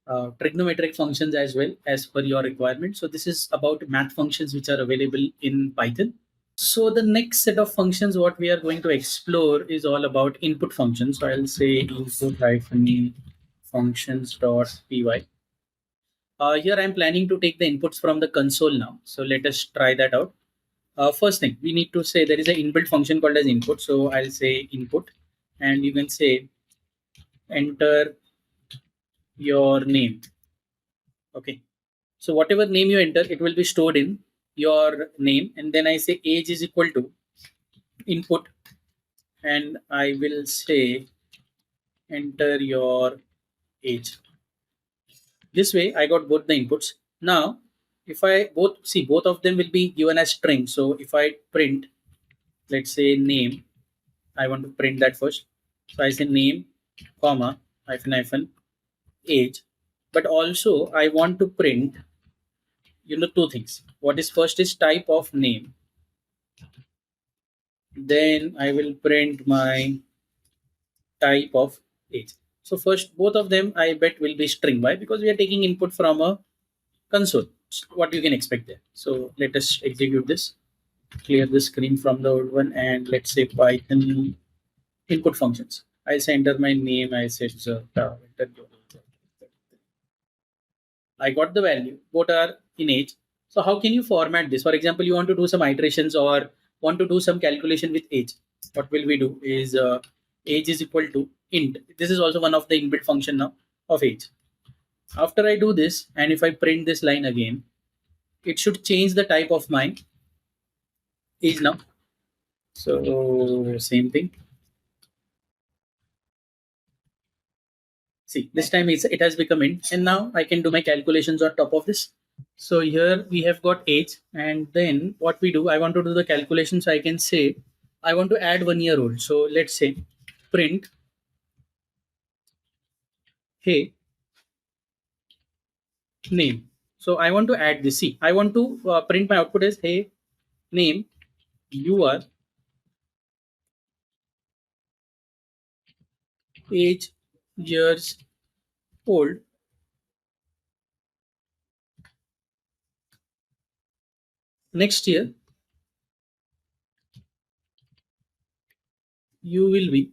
trigonometric functions as well as per your requirement. So this is about math functions which are available in Python. So the next set of functions what we are going to explore is all about input functions. So I'll say input hyphen functions dot py. Here I'm planning to take the inputs from the console now. So let us try that out. First thing, we need to say there is an inbuilt function called as input. So I'll say input, and you can say enter your name. Okay. So whatever name you enter, it will be stored in your name. And then I say age is equal to input, and I will say enter your age. This way I got both the inputs. Now, if I both see, both of them will be given as string. So if I print, let's say name, I want to print that first. So I say name, comma, hyphen hyphen, age. But also I want to print, two things. What is first is type of name. Then I will print my type of age. So first, both of them I bet will be string. Why? Because we are taking input from a console. What you can expect there. So let us execute this. Clear the screen from the old one, and let's say Python input functions. I say enter my name. I say enter your I got the value. Both are in age. So how can you format this? For example, you want to do some iterations or want to do some calculation with age. What will we do is age is equal to int. This is also one of the inbuilt function now of age. After I do this, and if I print this line again, it should change the type of my age now. So same thing. See, this time it has become int, and now I can do my calculations on top of this. So here we have got age, and then what we do, I want to do the calculations. I can say I want to add 1 year old. So let's say print hey name. So I want to add this. See, I want to print my output as hey name. You are age years old. Next year you will be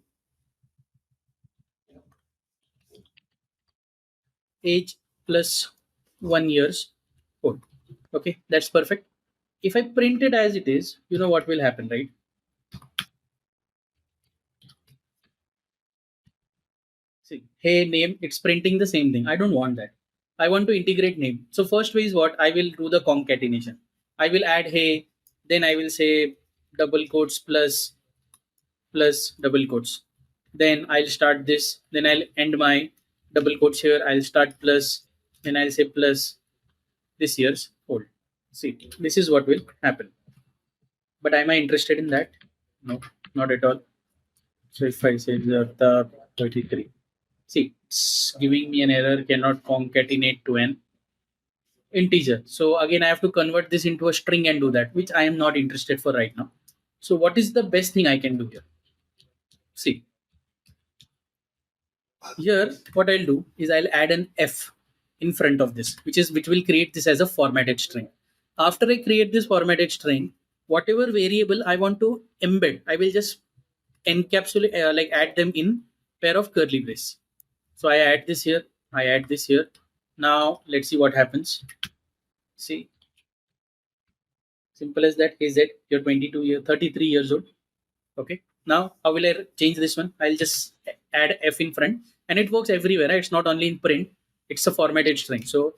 age plus 1 years old. Okay, that's perfect. If I print it as it is, you know what will happen, right? See, hey name, it's printing the same thing. I don't want that. I want to integrate name. So first way is what? I will do the concatenation. I will add hey, then I will say double quotes plus double quotes. Then I'll start this. Then I'll end my double quotes here. I'll start plus. Then I'll say plus this year's old. See, this is what will happen. But am I interested in that? No, not at all. So if I say the 33. See, it's giving me an error, cannot concatenate to an integer. So again, I have to convert this into a string and do that, which I am not interested for right now. So what is the best thing I can do here? See, here what I'll do is I'll add an F in front of this, which will create this as a formatted string. After I create this formatted string, whatever variable I want to embed, I will just encapsulate, like add them in pair of curly brace. So I add this here, I add this here. Now let's see what happens. See, simple as that. Is it you're 33 years old? Okay. Now how will I change this one? I'll just add F in front, and it works everywhere. Right? It's not only in print. It's a formatted string. So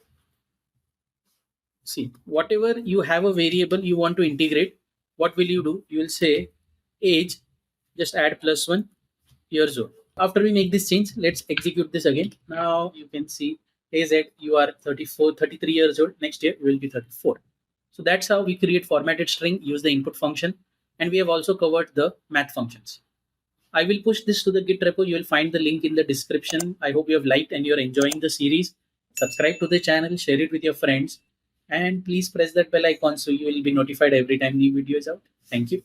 see, whatever you have a variable you want to integrate, what will you do? You will say age, just add plus 1 years old. After we make this change, let's execute this again. Now you can see AZ, you are 33 years old. Next year, you will be 34. So that's how we create formatted string, use the input function, and we have also covered the math functions. I will push this to the Git repo. You will find the link in the description. I hope you have liked and you're enjoying the series. Subscribe to the channel, share it with your friends, and please press that bell icon so you will be notified every time new video is out. Thank you.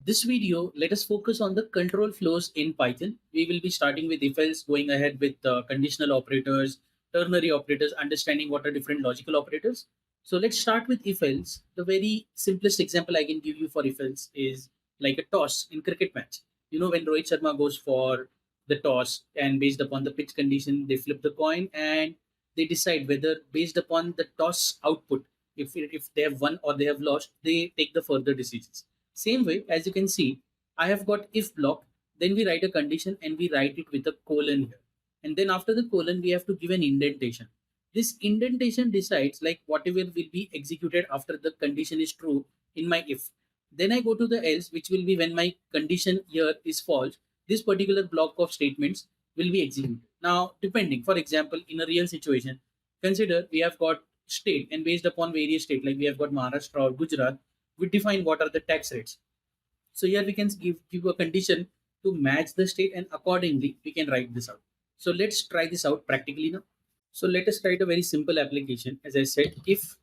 This video, let us focus on the control flows in Python. We will be starting with if else, going ahead with conditional operators, ternary operators, understanding what are different logical operators. So let's start with if else. The very simplest example I can give you for if else is like a toss in cricket match. You know, when Rohit Sharma goes for the toss, and based upon the pitch condition, they flip the coin and they decide whether, based upon the toss output, if they have won or they have lost, they take the further decisions. Same way, as you can see, I have got if block, then we write a condition and we write it with a colon here. And then after the colon, we have to give an indentation. This indentation decides like whatever will be executed after the condition is true in my if. Then I go to the else, which will be when my condition here is false. This particular block of statements will be executed. Now, depending, for example, in a real situation, consider we have got state, and based upon various state, like we have got Maharashtra or Gujarat, we define what are the tax rates. So here we can give a condition to match the state, and accordingly we can write this out. So let's try this out practically now. So let us write a very simple application. As I said, if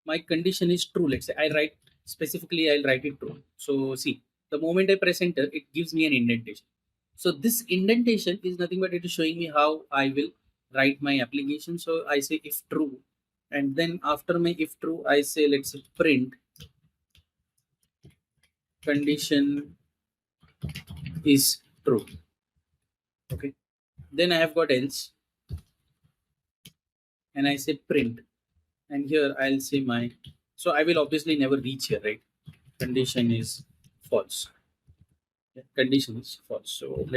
my condition is true, let's say I write specifically, I'll write it true. So see, the moment I press enter, it gives me an indentation. So this indentation is nothing but it is showing me how I will write my application. So I say if true, and then after my if true, I say, let's say, print condition is true. Okay, then I have got else, and I say print, and here I'll say my, so I will obviously never reach here, right? Condition is false. Yeah, condition is false. So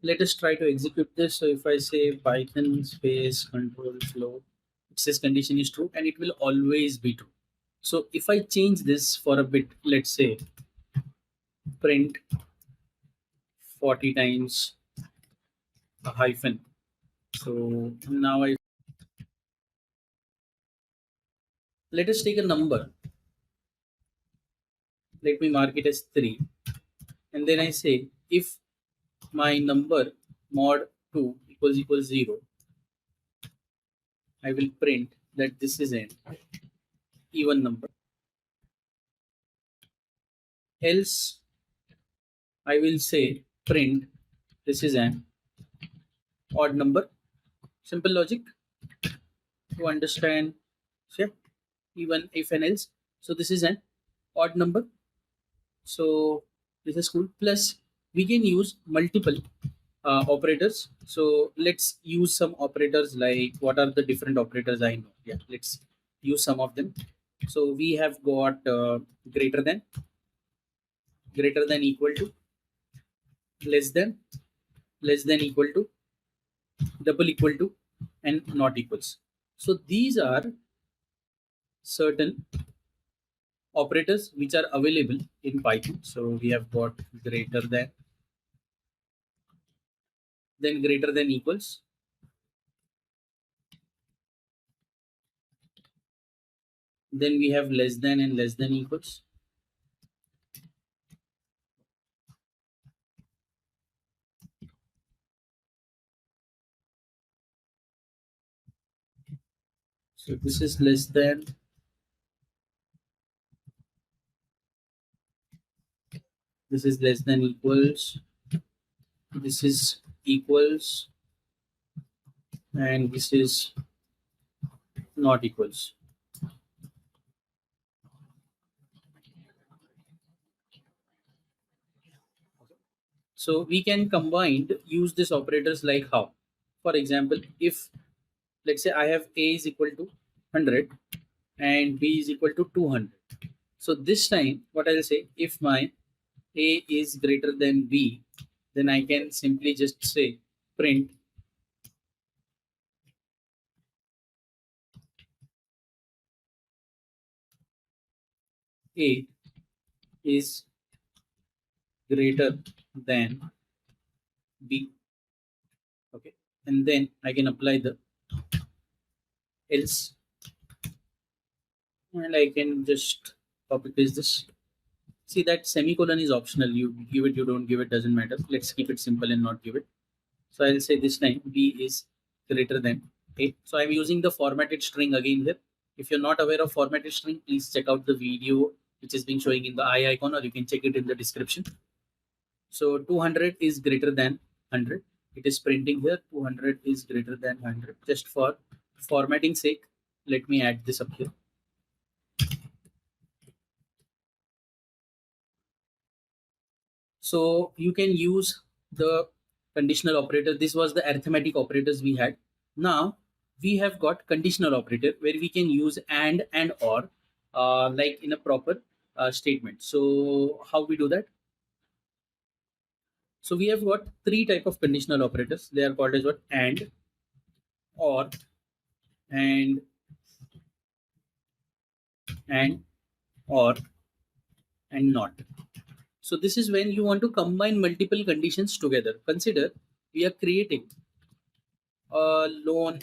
let us try to execute this. So if I say Python space control flow, it says condition is true, and it will always be true. So if I change this for a bit, let's say print 40 times a hyphen. So now I, let us take a number. Let me mark it as 3. And then I say if my number mod 2 equals 0, I will print that this is an even number. Else I will say print this is an odd number. Simple logic to understand. Sure. Even if and else. So this is an odd number. So this is cool. Plus we can use multiple operators. So let's use some operators, like what are the different operators I know. Yeah, let's use some of them. So we have got greater than equal to, less than, less than equal to, double equal to, and not equals. So these are certain operators which are available in Python. So we have got greater than, then greater than equals, then we have less than and less than equals. So this is less than, this is less than equals, this is equals, and this is not equals. So we can combine use these operators like how. For example, if let's say I have a is equal to 100 and b is equal to 200. So this time what I'll say, if my a is greater than b, then I can simply just say print a is greater than b. Okay, and then I can apply the else, and I can just copy paste this. See, that semicolon is optional. You give it, you don't give it, doesn't matter. Let's keep it simple and not give it. So I'll say this time b is greater than a. So I'm using the formatted string again here. If you're not aware of formatted string, please check out the video which is being showing in the eye icon, or you can check it in the description. So 200 is greater than 100. It is printing here 200 is greater than 100. Just for formatting sake, let me add this up here. So you can use the conditional operator. This was the arithmetic operators we had. Now we have got conditional operator where we can use and or, like in a proper statement. So how we do that? So we have got three type of conditional operators. They are called as what? And, or, and and or and not. So this is when you want to combine multiple conditions together. Consider we are creating a loan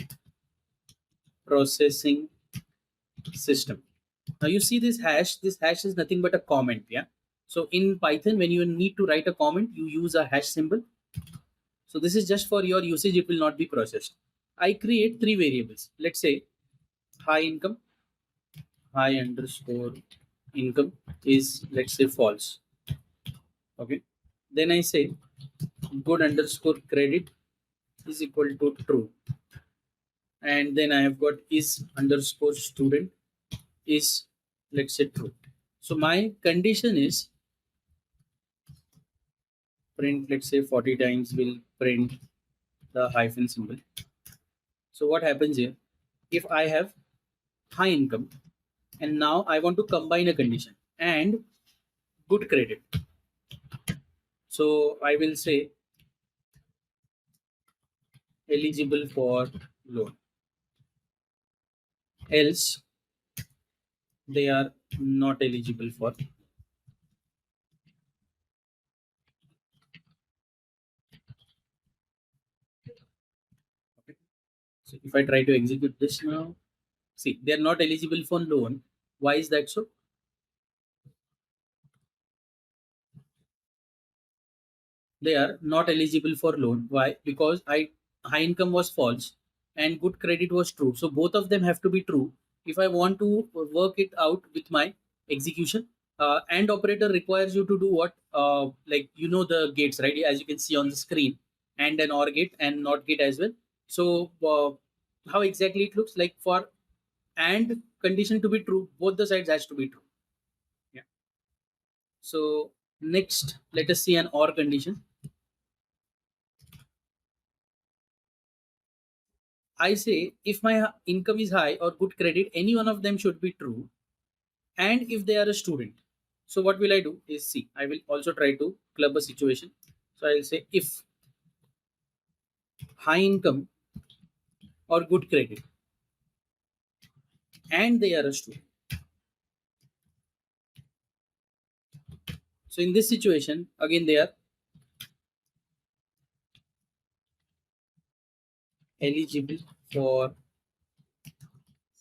processing system. Now you see this hash is nothing but a comment, yeah. So in Python, when you need to write a comment, you use a hash symbol. So this is just for your usage, it will not be processed. I create three variables. Let's say high income, high underscore income is, let's say, false. Okay. Then I say good underscore credit is equal to true. And then I have got is underscore student is, let's say, true. So my condition is print, let's say 40 times will print the hyphen symbol. So what happens here? If I have high income and now I want to combine a condition and good credit. So I will say eligible for loan. Else they are not eligible for. Okay. So if I try to execute this now, see they are not eligible for loan. Why is that so? They are not eligible for loan. Why? Because I high income was false and good credit was true. So both of them have to be true. If I want to work it out with my execution, and operator requires you to do what? Like you know the gates, right? As you can see on the screen, and an OR gate and NOT gate as well. So how exactly it looks like for and condition to be true, both the sides has to be true. Yeah. So next, let us see an OR condition. I say if my income is high or good credit, any one of them should be true. And if they are a student, so what will I do is see, I will also try to club a situation. So I'll say if high income or good credit and they are a student. So in this situation, again they are eligible for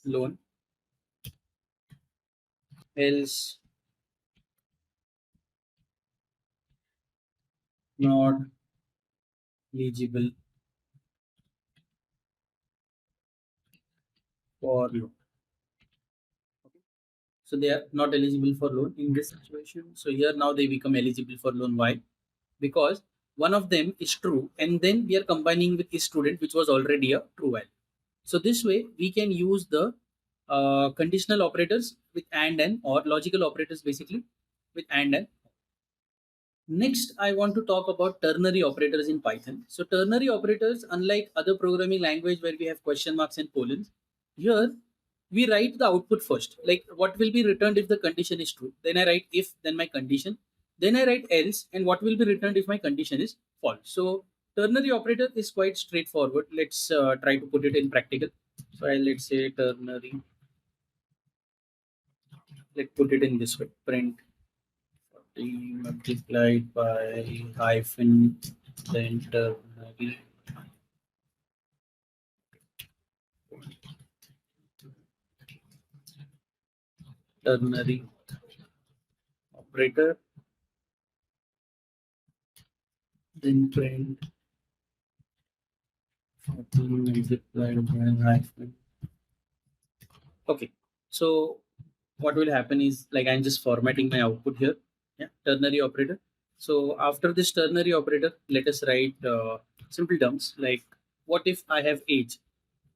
loan, else not eligible for loan. So they are not eligible for loan in this situation. So here now they become eligible for loan. Why? Because one of them is true and then we are combining with his student which was already a true value. So this way we can use the conditional operators with and or logical operators basically with and. Next, I want to talk about ternary operators in Python. So ternary operators, unlike other programming language where we have question marks and colons, here we write the output first. Like what will be returned if the condition is true. Then I write if, then my condition. Then I write else, and what will be returned if my condition is false. So ternary operator is quite straightforward. Let's try to put it in practical. So let's say ternary. Let's put it in this way. Print 40 multiplied by hyphen then ternary operator, then print 40 multiplied by hyphen. Okay, so what will happen is like I'm just formatting my output here. Yeah, ternary operator. So after this ternary operator, let us write simple terms like what if I have age.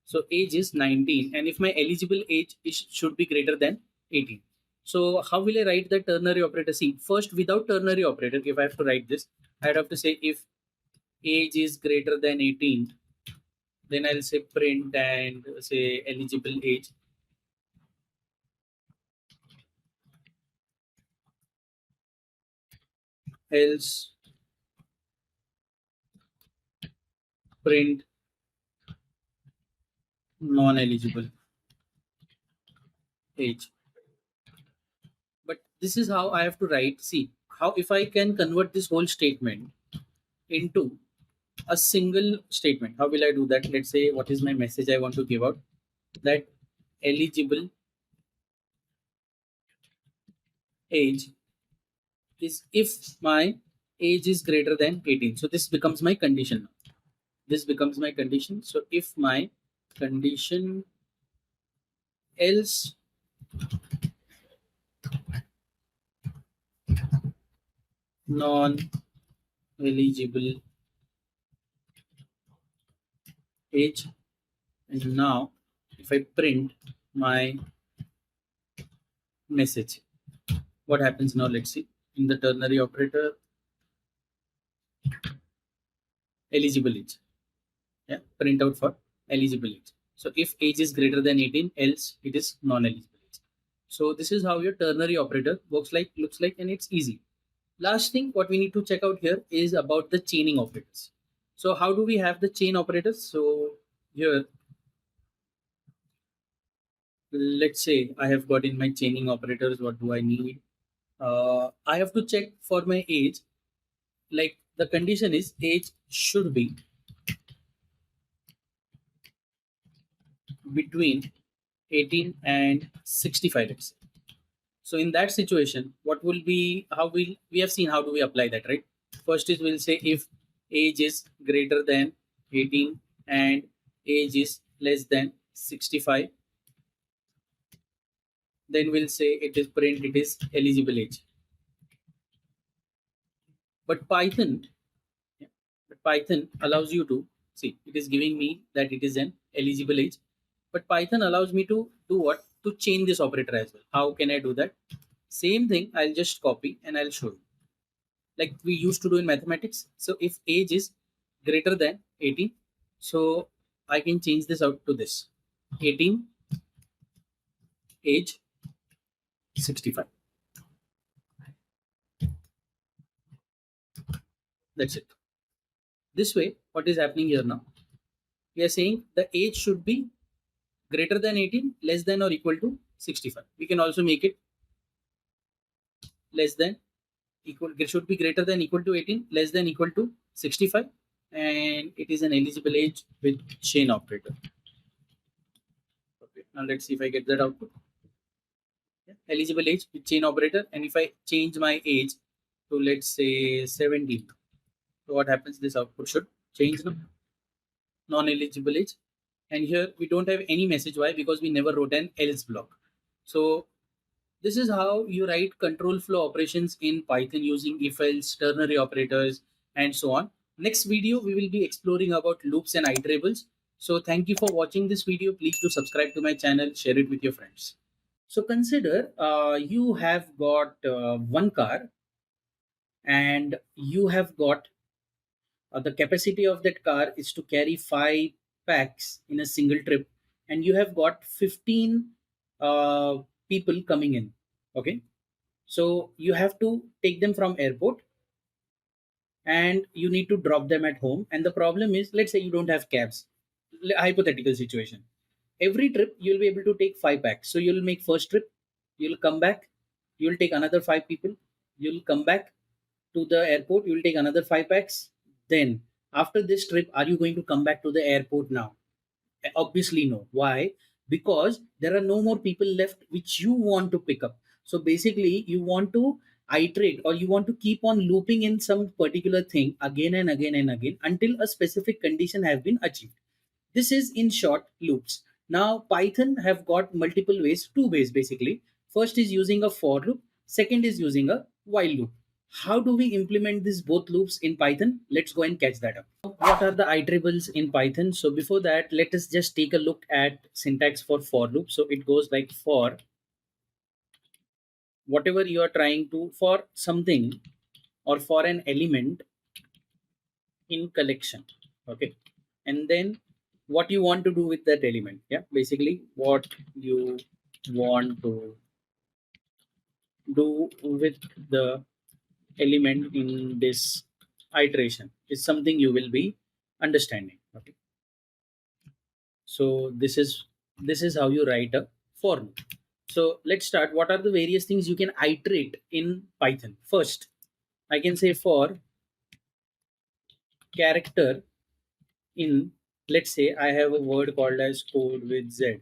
So age is 19, and if my eligible age is should be greater than 18. So how will I write the ternary operator? See, first without ternary operator, if I have to write this, I'd have to say if age is greater than 18, then I'll say print and say eligible age. Else print non-eligible age. But this is how I have to write. See how if I can convert this whole statement into a single statement. How will I do that? Let's say what is my message I want to give out. That eligible age is if my age is greater than 18. So this becomes my condition. This becomes my condition. So if my condition else non-eligible age, and now if I print my message, what happens now? Let's see. In the ternary operator, eligible age. Yeah, print out for eligible age. So if age is greater than 18, else it is non-eligible age. So this is how your ternary operator works like, looks like, and it's easy. Last thing, what we need to check out here is about the chaining operators. So how do we have the chain operators? So here, let's say I have got in my chaining operators. What do I need? I have to check for my age. Like the condition is age should be between 18 and 65. Let's say. So in that situation, what will be how we have seen how do we apply that, right? First is we'll say if age is greater than 18 and age is less than 65, then we'll say it is print it is eligible age. But Python, yeah, but Python allows you to see it is giving me that it is an eligible age. But Python allows me to do what? To change this operator as well. How can I do that? Same thing, I'll just copy and I'll show you. Like we used to do in mathematics. So if age is greater than 18, so I can change this out to this 18 age 65. That's it. This way, what is happening here now? We are saying the age should be greater than 18, less than or equal to 65. We can also make it less than equal, it should be greater than equal to 18, less than equal to 65, and it is an eligible age with chain operator. Okay, now let's see if I get that output. Yeah, eligible age with chain operator, and if I change my age to let's say 17, so what happens? This output should change now. Non-eligible age, and here we don't have any message. Why? Because we never wrote an else block. So this is how you write control flow operations in Python using if else, ternary operators, and so on. Next video, we will be exploring about loops and iterables. So thank you for watching this video. Please do subscribe to my channel, share it with your friends. So consider you have got one car and you have got the capacity of that car is to carry 5 packs in a single trip, and you have got 15 uh, people coming in. Okay, so you have to take them from airport and you need to drop them at home. And the problem is, let's say you don't have cabs. Hypothetical situation. Every trip you'll be able to take 5 packs. So you'll make first trip, you'll come back, you'll take another 5 people, you'll come back to the airport, you'll take another 5 packs. Then after this trip, are you going to come back to the airport now? Obviously no. Why? Because there are no more people left which you want to pick up. So basically you want to iterate or you want to keep on looping in some particular thing again and again and again until a specific condition has been achieved. This is in short loops. Now Python have got multiple ways, 2 ways basically. First is using a for loop, second is using a while loop. How do we implement these both loops in Python? Let's go and catch that up. What are the iterables in Python? So before that, let us just take a look at syntax for loop. So it goes like for whatever you are trying to, for something or for an element in collection. Okay. And then what you want to do with that element. Yeah. Basically what you want to do with the element in this iteration is something you will be understanding. Okay. So this is how you write a for loop. So let's start. What are the various things you can iterate in Python? First, I can say for character in, let's say I have a word called as code with Z,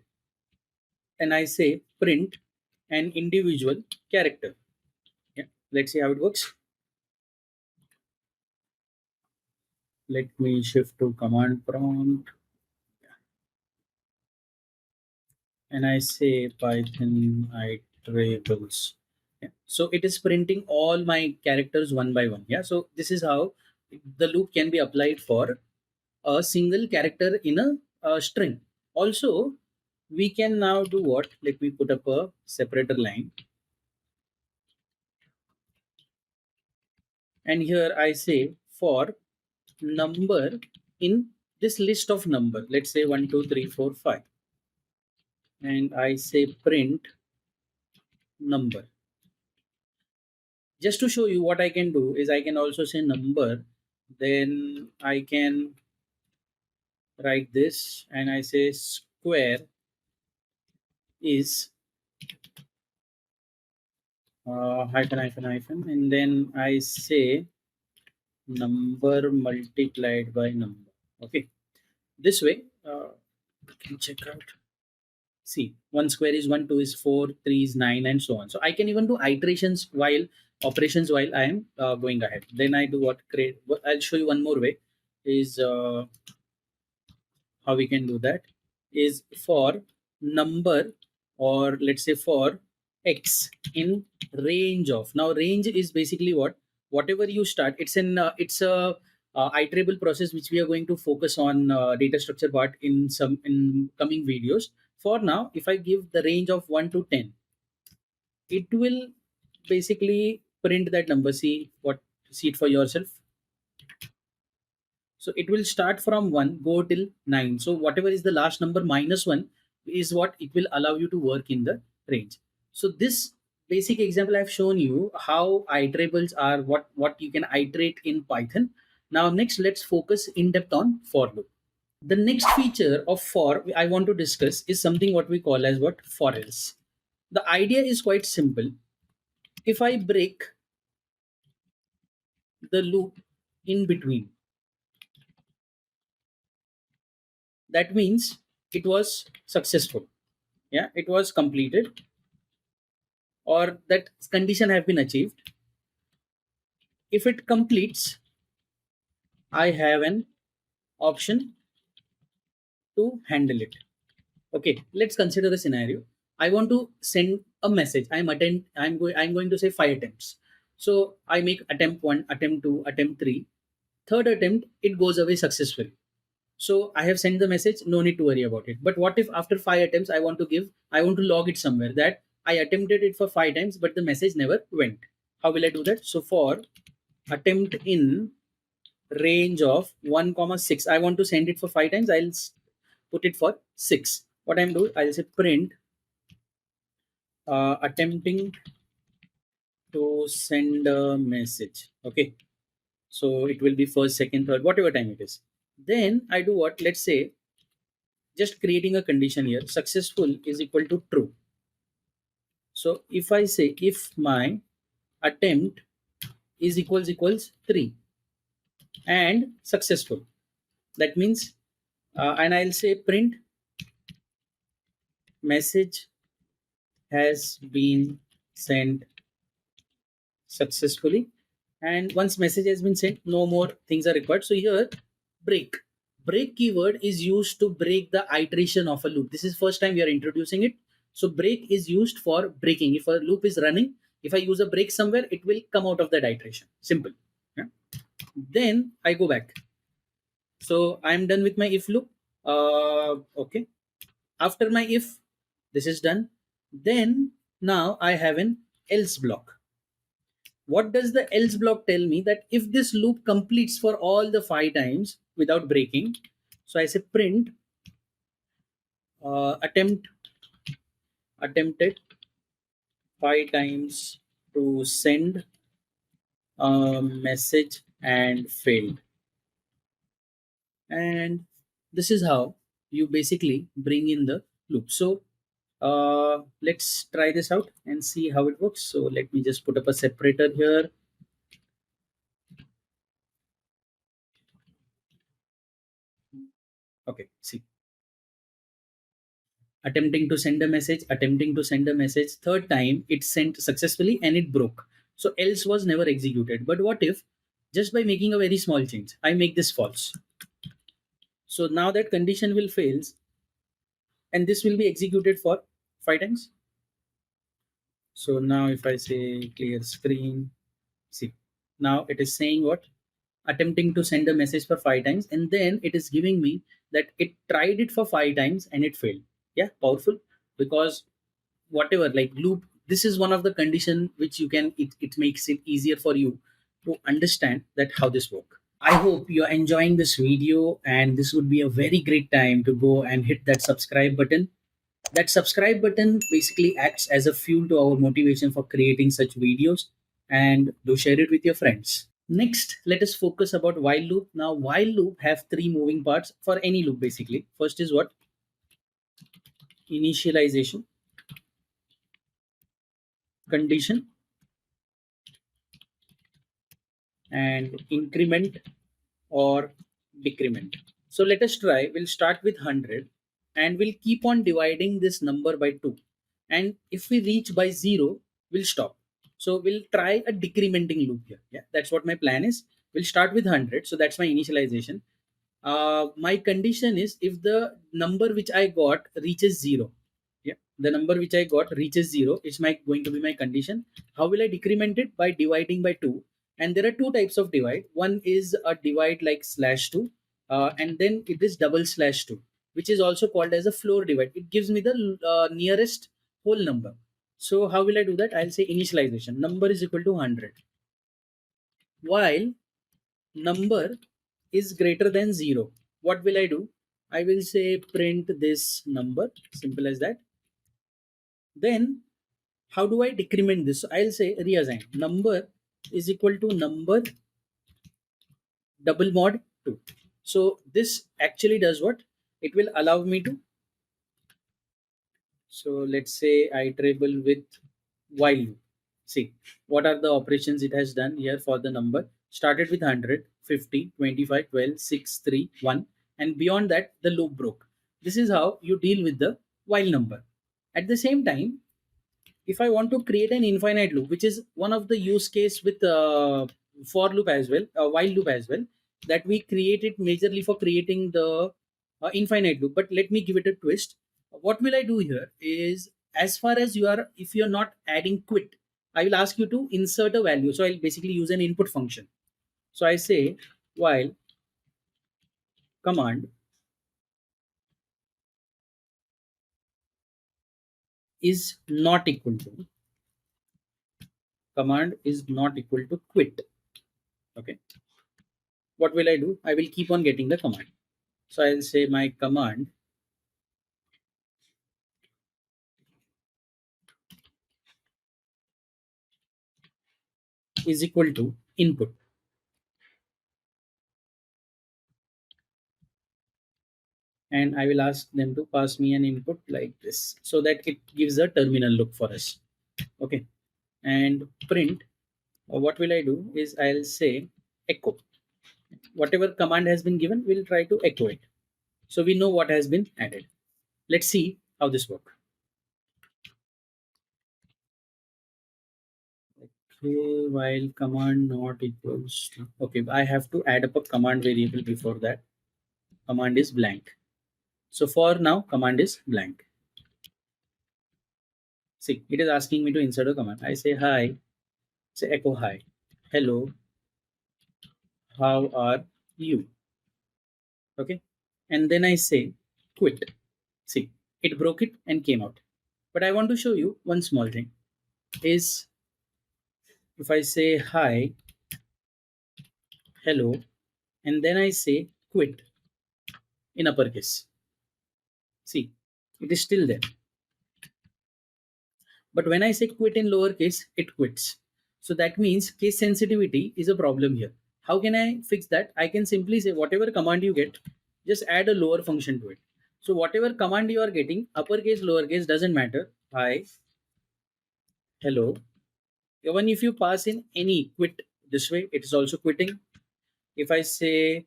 and I say print an individual character. Yeah, let's see how it works. Let me shift to command prompt, and I say Python iterables. Yeah. So it is printing all my characters one by one. Yeah. So this is how the loop can be applied for a single character in a string. Also, we can now do what? Let me put up a separator line, and here I say for number in this list of number. Let's say 1, 2, 3, 4, 5, and I say print number. Just to show you what I can do is I can also say number, then I can write this and I say square is hyphen hyphen hyphen, and then I say number multiplied by number. Okay, this way you can check out. See, one square is one, two is four, three is nine, and so on. So I can even do iterations while operations while I am going ahead. Then I do what? Create. I'll show you one more way. Is how we can do that is for number, or let's say for x in range of. Now range is basically what, whatever you start, it's a iterable process which we are going to focus on data structure part in some in coming videos. For now, if I give the range of 1 to 10, it will basically print that number. See it for yourself. So it will start from 1, go till 9. So whatever is the last number minus 1 is what it will allow you to work in the range. So this basic example I've shown you how iterables are, what you can iterate in Python. Now next, let's focus in depth on for loop. The next feature of for I want to discuss is something what we call as what, for else. The idea is quite simple. If I break the loop in between, that means it was successful. Yeah, it was completed, or that condition have been achieved. If it completes, I have an option to handle it. Okay, let's consider the scenario. I want to send a message. I'm going to say 5 attempts. So I make attempt 1, attempt 2, attempt 3. Third attempt, it goes away successfully. So I have sent the message, no need to worry about it. But what if after 5 attempts I want to log it somewhere that I attempted it for 5 times, but the message never went. How will I do that? So for attempt in range of 1 comma 6, I want to send it for 5 times. Put it for 6. What I'm doing, I'll say print attempting to send a message. Okay. So it will be first, second, third, whatever time it is. Then I do what? Let's say just creating a condition here, successful is equal to true. So if I say if my attempt is equals 3 and successful, that means and I'll say print message has been sent successfully, and once message has been sent, no more things are required. So here break keyword is used to break the iteration of a loop. This is first time we are introducing it. So break is used for breaking. If a loop is running, if I use a break somewhere, it will come out of that iteration. Simple. Yeah. Then I go back. So I'm done with my if loop. Okay. After my if, this is done. Then now I have an else block. What does the else block tell me? That if this loop completes for all the 5 times without breaking, so I say print attempted 5 times to send a message and failed. And this is how you basically bring in the loop. So let's try this out and see how it works. So let me just put up a separator here. Okay, see, attempting to send a message. Third time it sent successfully and it broke. So else was never executed. But what if just by making a very small change, I make this false? So now that condition will fails and this will be executed for 5 times. So now if I say clear screen, see, now it is saying what? Attempting to send a message for 5 times, and then it is giving me that it tried it for 5 times and it failed. Yeah, powerful. Because whatever, like loop, this is one of the condition which you can, it makes it easier for you to understand that how this work. I hope you're enjoying this video, and this would be a very great time to go and hit that subscribe button. That subscribe button basically acts as a fuel to our motivation for creating such videos, and do share it with your friends. Next, let us focus about while loop. Now, while loop have three moving parts for any loop basically. First is what? Initialization, condition, and increment or decrement. So let us try. We'll start with 100 and we'll keep on dividing this number by 2. And if we reach by 0, we'll stop. So we'll try a decrementing loop here. Yeah, that's what my plan is. We'll start with 100. So that's my initialization. My condition is if the number which I got reaches 0. Yeah, the number which I got reaches 0. It's my going to be my condition. How will I decrement it? By dividing by 2. And there are two types of divide. One is a divide like slash 2, and then it is double slash 2, which is also called as a floor divide. It gives me the nearest whole number. So how will I do that? I'll say initialization. Number is equal to 100. While number is greater than 0, what will I do? I will say print this number, simple as that. Then how do I decrement this? So I'll say reassign number is equal to number double mod 2. So this actually does what? It will allow me to, so let's say iterable with while loop. See, what are the operations it has done here for the number? Started with 100, 50, 25, 12, 6, 3, 1, and beyond that, the loop broke. This is how you deal with the while number. At the same time, if I want to create an infinite loop, which is one of the use case with for loop as well, while loop as well, that we create it majorly for creating the infinite loop. But let me give it a twist. What will I do here is, as far as you are, if you're not adding quit, I will ask you to insert a value. So I'll basically use an input function. So I say while command is not equal to, command is not equal to quit. Okay. What will I do? I will keep on getting the command. So I'll say my command is equal to input, and I will ask them to pass me an input like this so that it gives a terminal look for us. Okay. And print, what will I do is I'll say echo. Whatever command has been given, we'll try to echo it. So we know what has been added. Let's see how this works. Okay, while command not equals to, okay, I have to add up a command variable before that. Command is blank. So for now, command is blank. See, it is asking me to insert a command. I say hi, say echo hi, hello, how are you? Okay. And then I say quit. See, it broke it and came out. But I want to show you one small thing is if I say hi, hello, and then I say quit in uppercase. See, it is still there. But when I say quit in lowercase, it quits. So that means case sensitivity is a problem here. How can I fix that? I can simply say whatever command you get, just add a lower function to it. So whatever command you are getting, uppercase, lowercase, doesn't matter. Hi, hello. Even if you pass in any quit this way, it is also quitting. If I say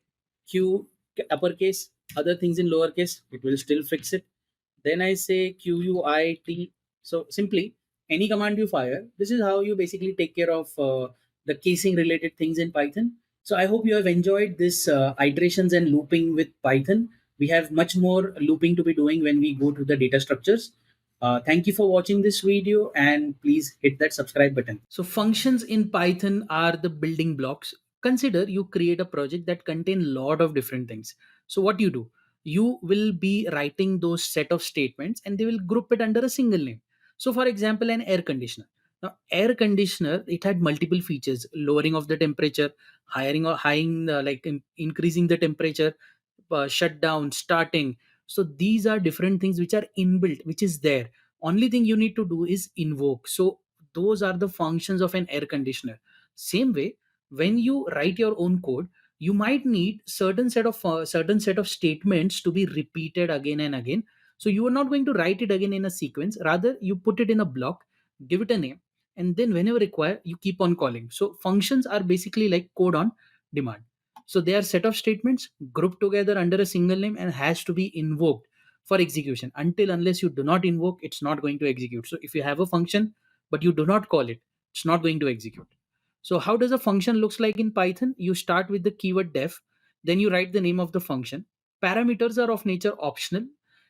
Q uppercase, other things in lowercase, it will still fix it. Then I say QUIT. So simply any command you fire, this is how you basically take care of the casing related things in Python. So I hope you have enjoyed this iterations and looping with Python. We have much more looping to be doing when we go to the data structures. Thank you for watching this video and please hit that subscribe button. So functions in Python are the building blocks. Consider you create a project that contain lot of different things. So what you do? You will be writing those set of statements and they will group it under a single name. So for example, an air conditioner. Now air conditioner, it had multiple features: lowering of the temperature, hiring or hiring increasing the temperature, shutdown, starting. So these are different things which are inbuilt, which is there. Only thing you need to do is invoke. So those are the functions of an air conditioner. Same way, when you write your own code, you might need certain set of statements to be repeated again and again. So you are not going to write it again in a sequence, rather you put it in a block, give it a name, and then whenever required you keep on calling. So functions are basically like code on demand. So they are set of statements grouped together under a single name and has to be invoked for execution. Until unless you do not invoke, it's not going to execute. So if you have a function but you do not call it, it's not going to execute. So how does a function looks like in Python? You start with the keyword def, then you write the name of the function. Parameters are of nature optional,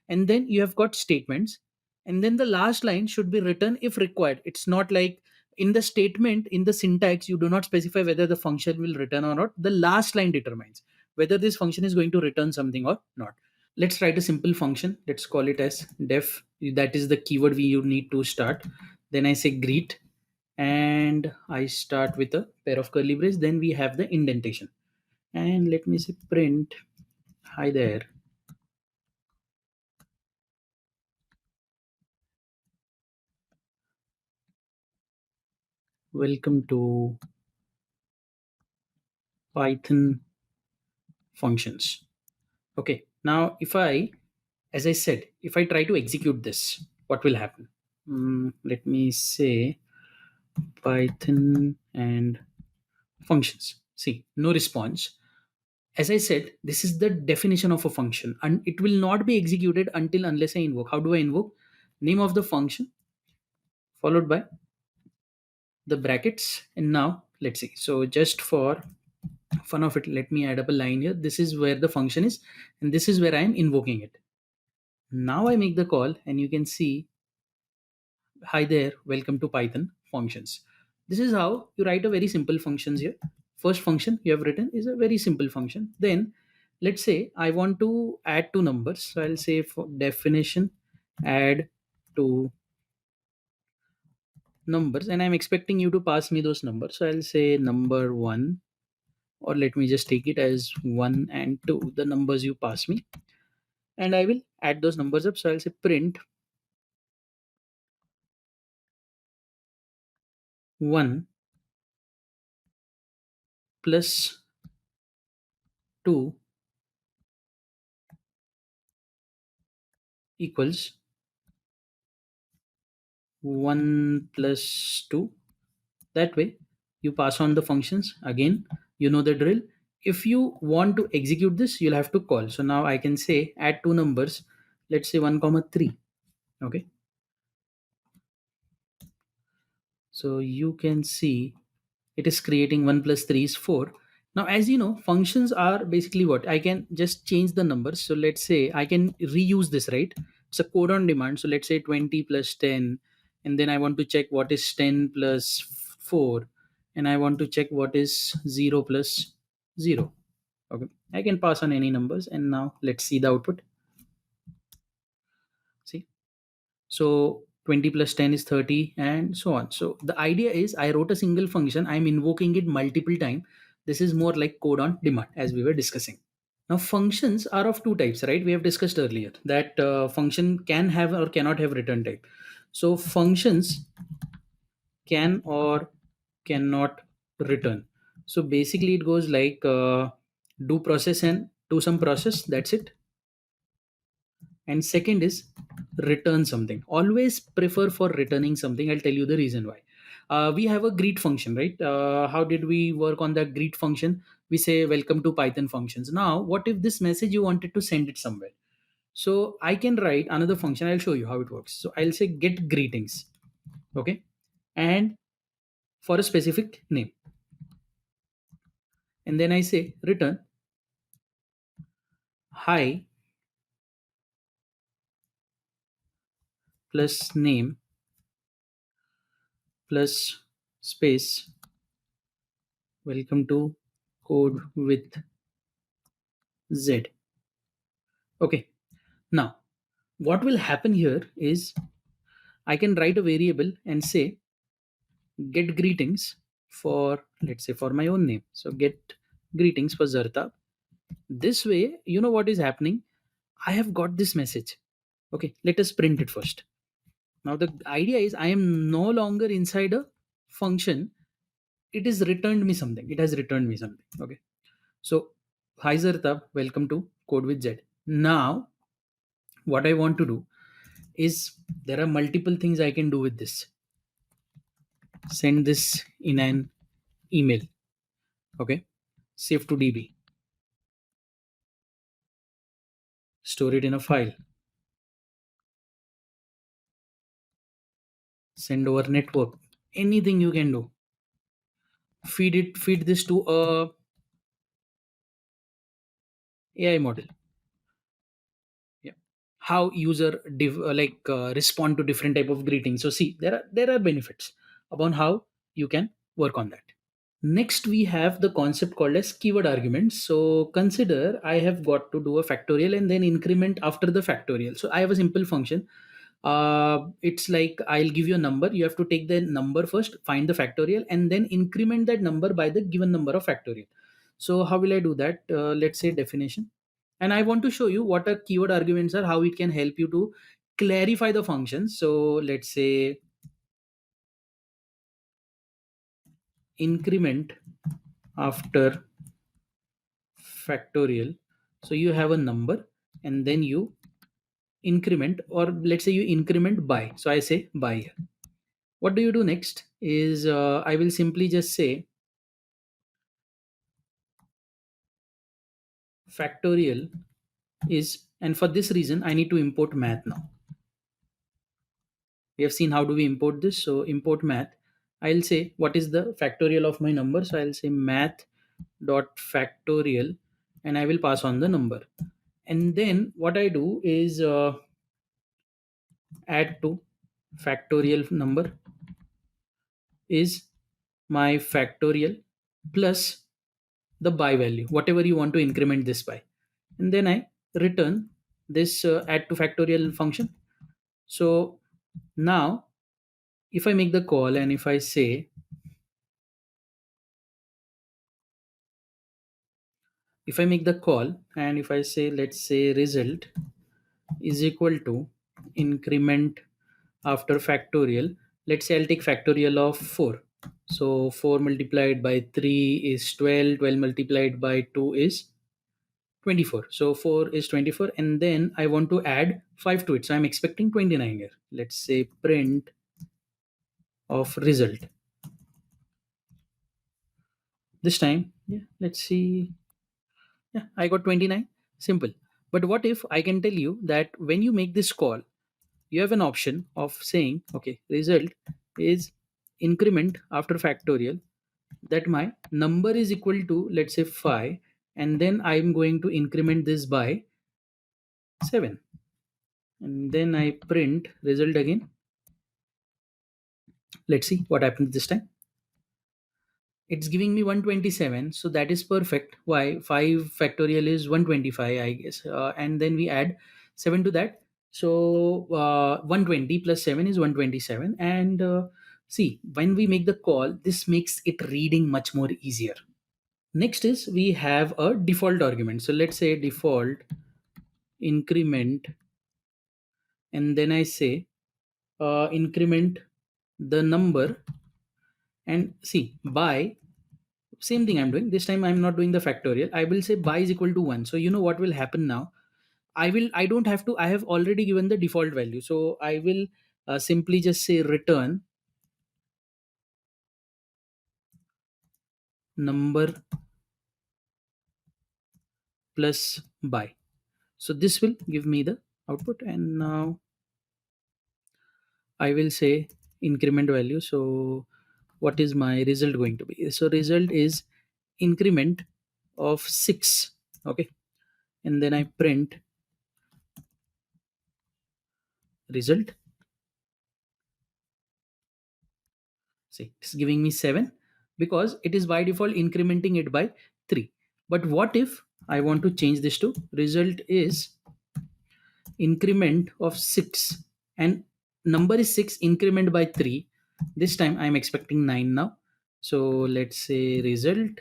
and then you have got statements, and then the last line should be written if required. It's not like in the statement, in the syntax, you do not specify whether the function will return or not. The last line determines whether this function is going to return something or not. Let's write a simple function. Let's call it as def. That is the keyword we you need to start. Then I say greet, and I start with a pair of curly braces. Then we have the indentation, and let me say print hi there, welcome to Python functions. Okay, now if I, as I said, if I try to execute this, what will happen? Let me say Python and functions. See, no response. As I said, this is the definition of a function and it will not be executed until unless I invoke. How do I invoke? Name of the function followed by the brackets. And now let's see. So just for fun of it, let me add up a line here. This is where the function is and this is where I am invoking it. Now I make the call and you can see, hi there, welcome to Python functions. This is how you write a very simple functions here. First function you have written is a very simple function. Then let's say I want to add two numbers. So I'll say for definition add two numbers and I'm expecting you to pass me those numbers. So I'll say number one, or let me just take it as one and two, the numbers you pass me, and I will add those numbers up. So I'll say print one plus two equals 1 plus 2. That way you pass on the functions again. You know the drill. If you want to execute this, you'll have to call. So now I can say add two numbers, let's say 1 comma 3. Okay, so you can see it is creating 1 plus 3 is 4. Now as you know, functions are basically what I can just change the numbers. So let's say I can reuse this, right? It's a code on demand. So let's say 20 plus 10, and then I want to check what is 10 plus 4, and I want to check what is 0 plus 0. Okay, I can pass on any numbers, and now let's see the output. See, so 20 plus 10 is 30 and so on. So the idea is I wrote a single function, I'm invoking it multiple time. This is more like code on demand as we were discussing. Now functions are of two types, right? We have discussed earlier that function can have or cannot have return type. So functions can or cannot return. So basically it goes like do process and do some process, that's it. and second is return something. Always prefer for returning something. I'll tell you the reason why. We have a greet function, right? How did we work on that greet function? We say welcome to Python functions. Now what if this message you wanted to send it somewhere? So I can write another function. I'll show you how it works. So I'll say get greetings, okay, and for a specific name, and then I say return hi plus name plus space welcome to code with Z. Okay. Now, what will happen here is I can write a variable and say get greetings for, let's say, for my own name. So get greetings for Zartab. This way, you know what is happening? I have got this message. Okay, let us print it first. Now the idea is I am no longer inside a function. It is returned me something. It has returned me something. Okay. So hi Zartab, welcome to Code with Z. Now what I want to do is there are multiple things I can do with this. Send this in an email. Okay. Save to DB. Store it in a file. Send over network. Anything you can do. Feed this to a AI model. Yeah. How user respond to different type of greetings. So see, there are benefits upon how you can work on that. Next, we have the concept called as keyword arguments. So consider I have got to do a factorial and then increment after the factorial. So I have a simple function. It's like I'll give you a number. You have to take the number first, find the factorial, and then increment that number by the given number of factorial. So how will I do that? Let's say definition. And I want to show you what are keyword arguments are, how it can help you to clarify the function. So let's say increment after factorial. So you have a number and then you increment, or let's say you increment by. So I say by here. What do you do next is I will simply just say factorial is, and for this reason I need to import math. Now we have seen how do we import this. So import math. I'll say what is the factorial of my number. So I'll say math dot factorial and I will pass on the number. And then what I do is add to factorial number is my factorial plus the by value, whatever you want to increment this by. And then I return this add to factorial function. So now if I make the call and if I say, if I make the call and if I say, let's say result is equal to increment after factorial, let's say I'll take factorial of 4. So 4 multiplied by 3 is 12, 12 multiplied by 2 is 24. So 4 is 24 and then I want to add 5 to it. So I'm expecting 29 here. Let's say print of result. This time, yeah, let's see. Yeah, I got 29. Simple. But what if I can tell you that when you make this call, you have an option of saying, okay, result is increment after factorial, that my number is equal to, let's say 5, and then I'm going to increment this by 7. And then I print result again. Let's see what happens this time. It's giving me 127, so that is perfect. Why? 5 factorial is 125, I guess. And then we add 7 to that. So 120 plus 7 is 127. And see, when we make the call, this makes it reading much more easier. Next is we have a default argument. So let's say default increment, and then I say increment the number, and see by, same thing I'm doing. This time I'm not doing the factorial. I will say by is equal to 1. So you know what will happen now? I don't have to, I have already given the default value, so I will simply just say return number plus by. So this will give me the output, and now I will say increment value. So what is my result going to be? So result is increment of 6. Okay, and then I print result. See, it's giving me 7 because it is by default incrementing it by 3. But what if I want to change this to result is increment of 6, and number is 6 increment by 3. This time I'm expecting 9 now. So let's say result,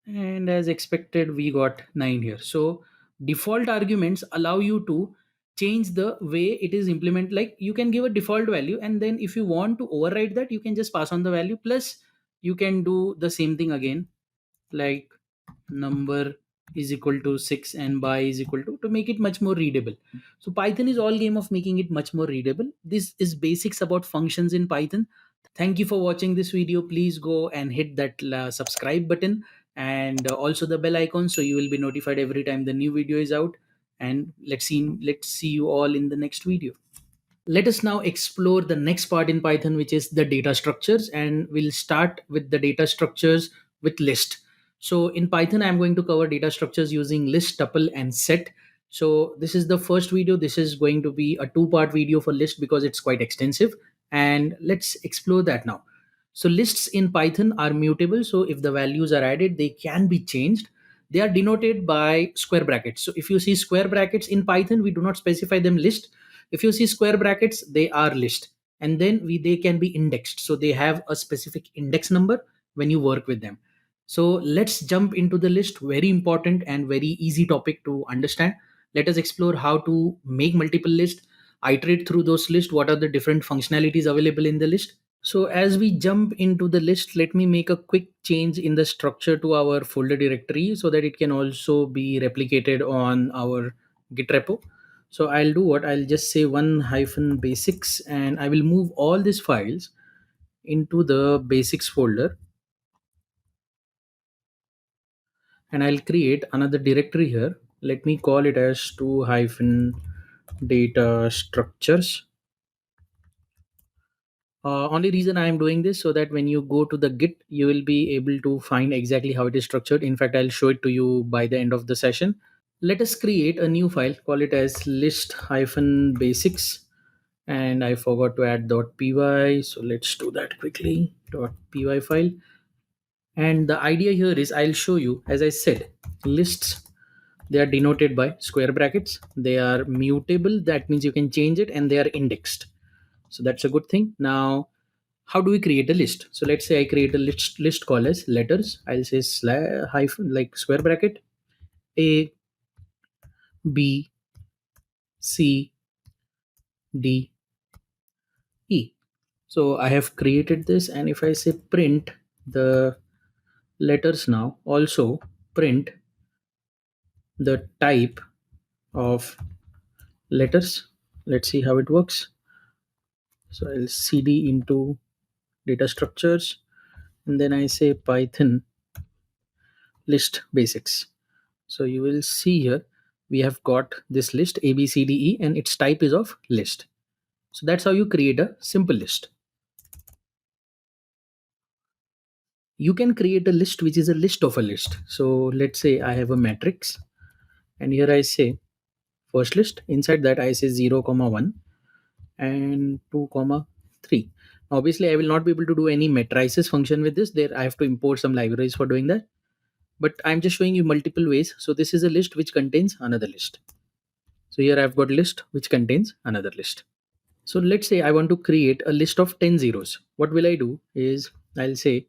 and as expected we got 9 here. So default arguments allow you to change the way it is implement. Like, you can give a default value, and then if you want to override that, you can just pass on the value, plus you can do the same thing again, like number is equal to 6 and by is equal to make it much more readable. So Python is all game of making it much more readable. This is basics about functions in Python. Thank you for watching this video. Please go and hit that subscribe button, and also the bell icon, so you will be notified every time the new video is out. And let's see you all in the next video. Let us now explore the next part in Python, which is the data structures, and we'll start with the data structures with list. So in Python, I'm going to cover data structures using list, tuple, and set. So this is the first video. This is going to be a two-part video for list because it's quite extensive, and let's explore that now. So lists in Python are mutable. So if the values are added, they can be changed. They are denoted by square brackets. So if you see square brackets in Python, we do not specify them list. If you see square brackets, they are list, and then they can be indexed, so they have a specific index number when you work with them. So let's jump into the list. Very important and very easy topic to understand. Let us explore how to make multiple lists, iterate through those lists, what are the different functionalities available in the list. So as we jump into the list, let me make a quick change in the structure to our folder directory so that it can also be replicated on our Git repo. So I'll do what, I'll just say one hyphen basics, and I will move all these files into the basics folder, and I'll create another directory here. Let me call it as 2 hyphen data structures. Only reason I am doing this so that when you go to the Git, you will be able to find exactly how it is structured. In fact, I'll show it to you by the end of the session. Let us create a new file, call it as list hyphen basics, and I forgot to add .py, so let's do that quickly. .py file, and the idea here is I'll show you, as I said, lists, they are denoted by square brackets, they are mutable, that means you can change it, and they are indexed, so that's a good thing. Now how do we create a list? So let's say I create a list called as letters. I'll say hyphen, like square bracket, A, B, C, D, E. So I have created this, and if I say print the letters now, also print the type of letters. Let's see how it works. So I'll cd into data structures, and then I say Python list basics. So you will see here we have got this list A, B, C, D, E, and its type is of list. So that's how you create a simple list. You can create a list which is a list of a list. So let's say I have a matrix, and here I say first list. Inside that I say 0 comma 1 and 2 comma 3. Obviously I will not be able to do any matrices function with this. There I have to import some libraries for doing that, but I'm just showing you multiple ways. So this is a list which contains another list. So here I've got list which contains another list. So let's say I want to create a list of 10 zeros. What will I do is I'll say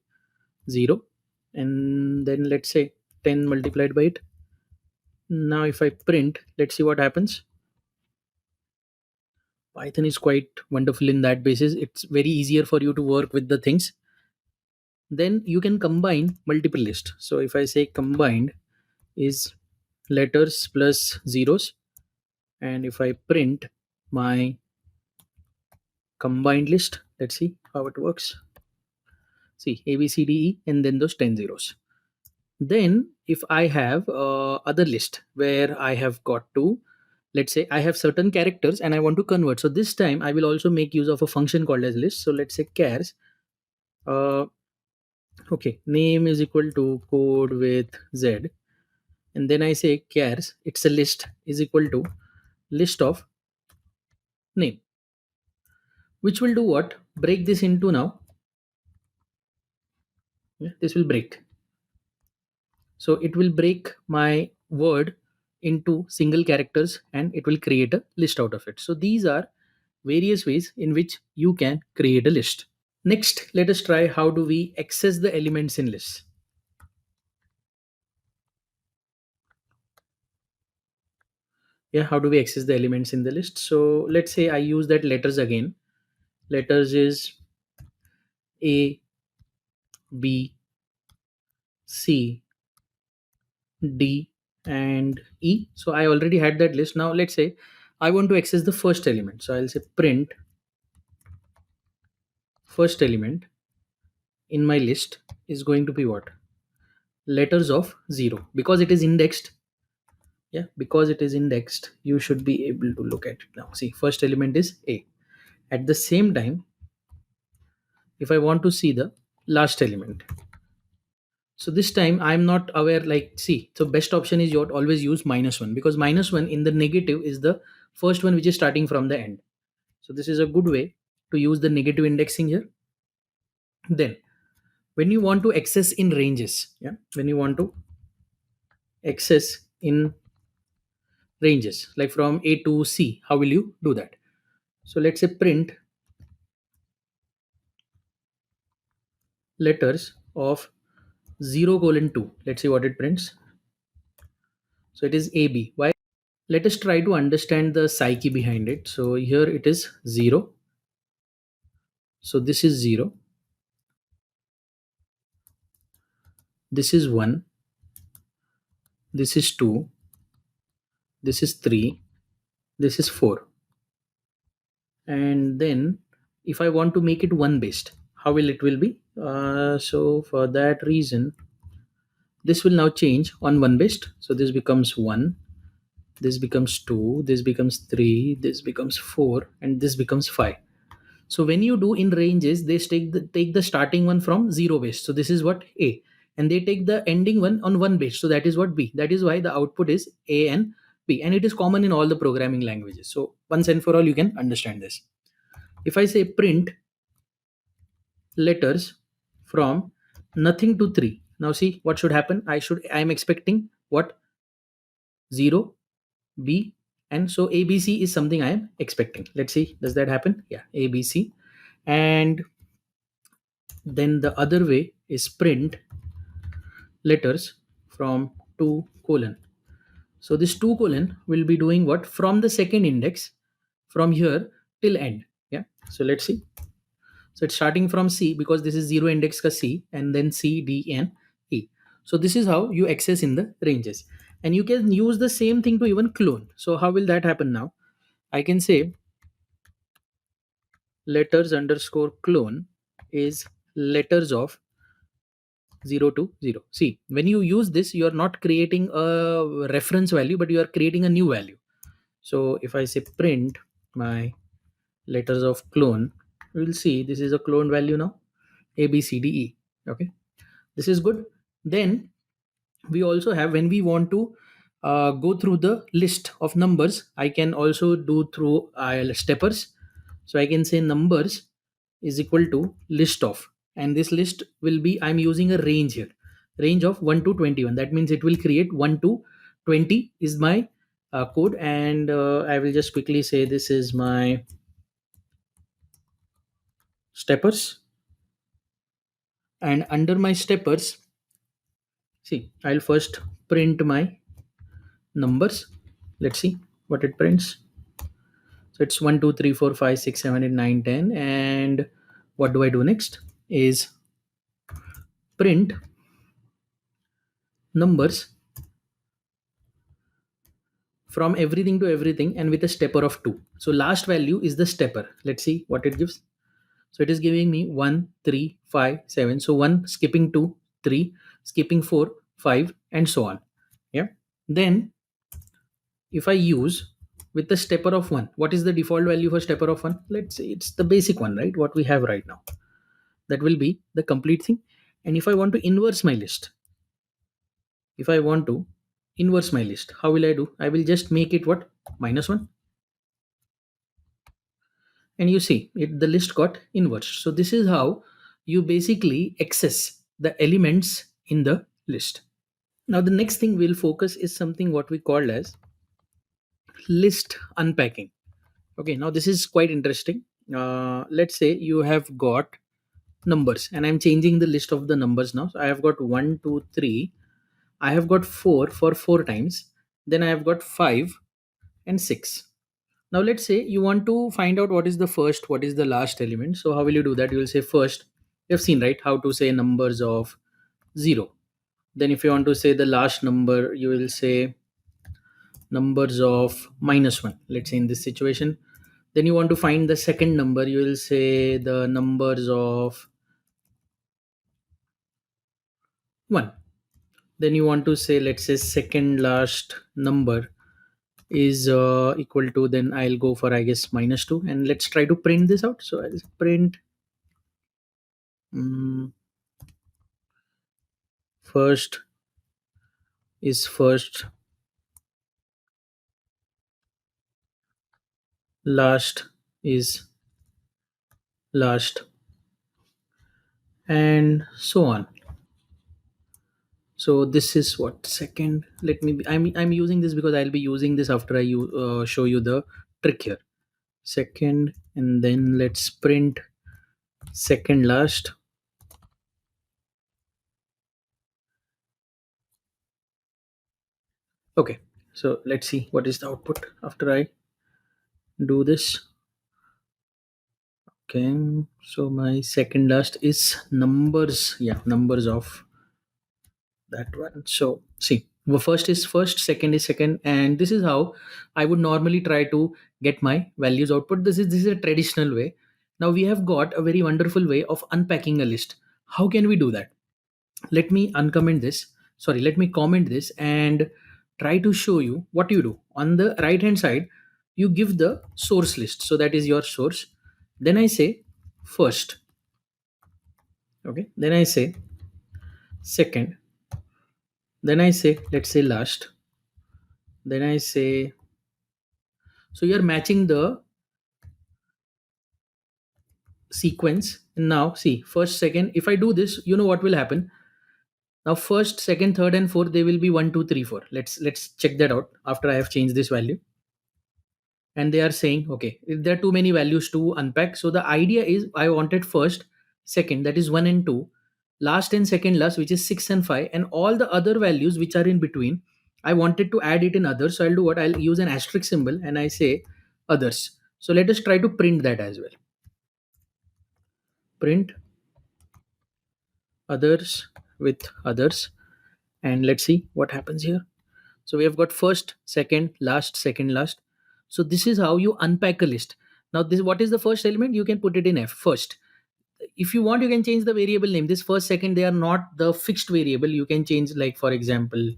0, and then let's say 10 multiplied by it. Now if I print, let's see what happens. Python is quite wonderful in that basis. It's very easier for you to work with the things. Then you can combine multiple lists. So if I say combined is letters plus zeros. And if I print my combined list, let's see how it works. See, A, B, C, D, E, and then those 10 zeros. Then if I have other list where I have got to, let's say I have certain characters and I want to convert. So this time I will also make use of a function called as list. So let's say chars. Uh, okay, name is equal to code with Z, and then I say chars. It's a list is equal to list of name, which will do what? Break this into now. Yeah, this will break. So it will break my word into single characters and it will create a list out of it. So these are various ways in which you can create a list. Next, let us try how do we access the elements in lists. Yeah, how do we access the elements in the list? So let's say I use that letters again. Letters is A, B, C, D, and E. So I already had that list. Now let's say I want to access the first element. So I'll say print first element in my list is going to be what? Letters of 0, because it is indexed. Yeah, because it is indexed, you should be able to look at it now. See, first element is A. At the same time, if I want to see the last element, so this time I'm not aware, like, see, so best option is you always use -1, because -1 in the negative is the first one which is starting from the end. So this is a good way to use the negative indexing here. Then when you want to access in ranges, yeah, when you want to access in ranges like from A to C, how will you do that? So let's say print letters of 0:2. Let's see what it prints. So it is AB. Why? Let us try to understand the psyche behind it. So here it is 0. So this is 0. This is 1. This is 2. This is 3. This is 4. And then if I want to make it 1 based, how will it will be? So for that reason, this will now change on 1 based. So this becomes 1. This becomes 2. This becomes 3. This becomes 4. And this becomes 5. So when you do in ranges, they take the starting one from 0 base. So this is what A. And they take the ending one on 1 base. So that is what B. That is why the output is A and B. And it is common in all the programming languages. So once and for all, you can understand this. If I say print letters from nothing to 3. Now see what should happen. I am expecting what? 0, B, and so ABC is something I am expecting. Let's see, does that happen? Yeah, ABC. And then the other way is print letters from 2 colon. So this 2 colon will be doing what? From the second index, from here till end. Yeah, so let's see. So it's starting from C, because this is 0 index ka C, and then C, D, and E. So this is how you access in the ranges. And you can use the same thing to even clone. So how will that happen now? I can say letters underscore clone is letters of 0 to 0. See, when you use this, you are not creating a reference value, but you are creating a new value. So if I say print my letters of clone, we will see this is a clone value now, A, B, C, D, E. Okay, this is good. Then we also have, when we want to go through the list of numbers, I can also do through steppers. So I can say numbers is equal to list of, and this list will be, I'm using a range here, range of 1 to 21. That means it will create 1 to 20 is my code. And I will just quickly say this is my steppers. And under my steppers, see, I'll first print my numbers. Let's see what it prints. So it's 1, 2, 3, 4, 5, 6, 7, 8, 9, 10. And what do I do next is print numbers from everything to everything and with a stepper of 2. So last value is the stepper. Let's see what it gives. So it is giving me 1, 3, 5, 7. So 1 skipping 2, 3, skipping 4, 5, and so on. Yeah. Then if I use with the stepper of 1, what is the default value for stepper of 1? Let's say it's the basic one, right? What we have right now. That will be the complete thing. And if I want to inverse my list, if I want to inverse my list, how will I do? I will just make it what? -1. And you see it, the list got inverse. So this is how you basically access the elements in the list. Now the next thing we'll focus is something what we call as list unpacking. Okay, now this is quite interesting. Let's say you have got numbers and I'm changing the list of the numbers now. So I have got 1, 2, 3. I have got 4 for 4 times. Then I have got 5 and 6. Now let's say you want to find out what is the first, what is the last element. So how will you do that? You will say first. You have seen, right, how to say numbers of 0. Then if you want to say the last number, you will say numbers of -1. Let's say in this situation. Then you want to find the second number, you will say the numbers of 1. Then you want to say, let's say second last number is equal to, then I'll go for, I guess, -2. And let's try to print this out. So I'll print mm, first is first, last is last, and so on. So this is what second. Let me be, I'm using this because I'll be using this after I show you the trick here. Second, and then let's print second last. Okay, so let's see what is the output after I do this. Okay, so my second last is numbers. Yeah, numbers of that one. So see, the first is first, second is second, and this is how I would normally try to get my values output. This is a traditional way. Now we have got a very wonderful way of unpacking a list. How can we do that? Let me uncomment this. Sorry, let me comment this and try to show you what you do. On the right hand side, you give the source list. So that is your source. Then I say first. Okay. Then I say second. Then I say, let's say last. Then I say, so you're matching the sequence. And now see, first, second. If I do this, you know what will happen. Now first, second, third, and fourth, they will be 1, 2, 3, 4. Let's check that out after I have changed this value. And they are saying, okay, if there are too many values to unpack. So the idea is I wanted first, second, that is 1 and 2, last and second last, which is 6 and 5, and all the other values which are in between, I wanted to add it in others. So I'll do what? I'll use an asterisk symbol and I say others. So let us try to print that as well. Print others with others, and let's see what happens here. So we have got first, second, last, second, last. So this is how you unpack a list. Now this, what is the first element? You can put it in F first. If you want, you can change the variable name. This first, second, they are not the fixed variable. You can change, like for example,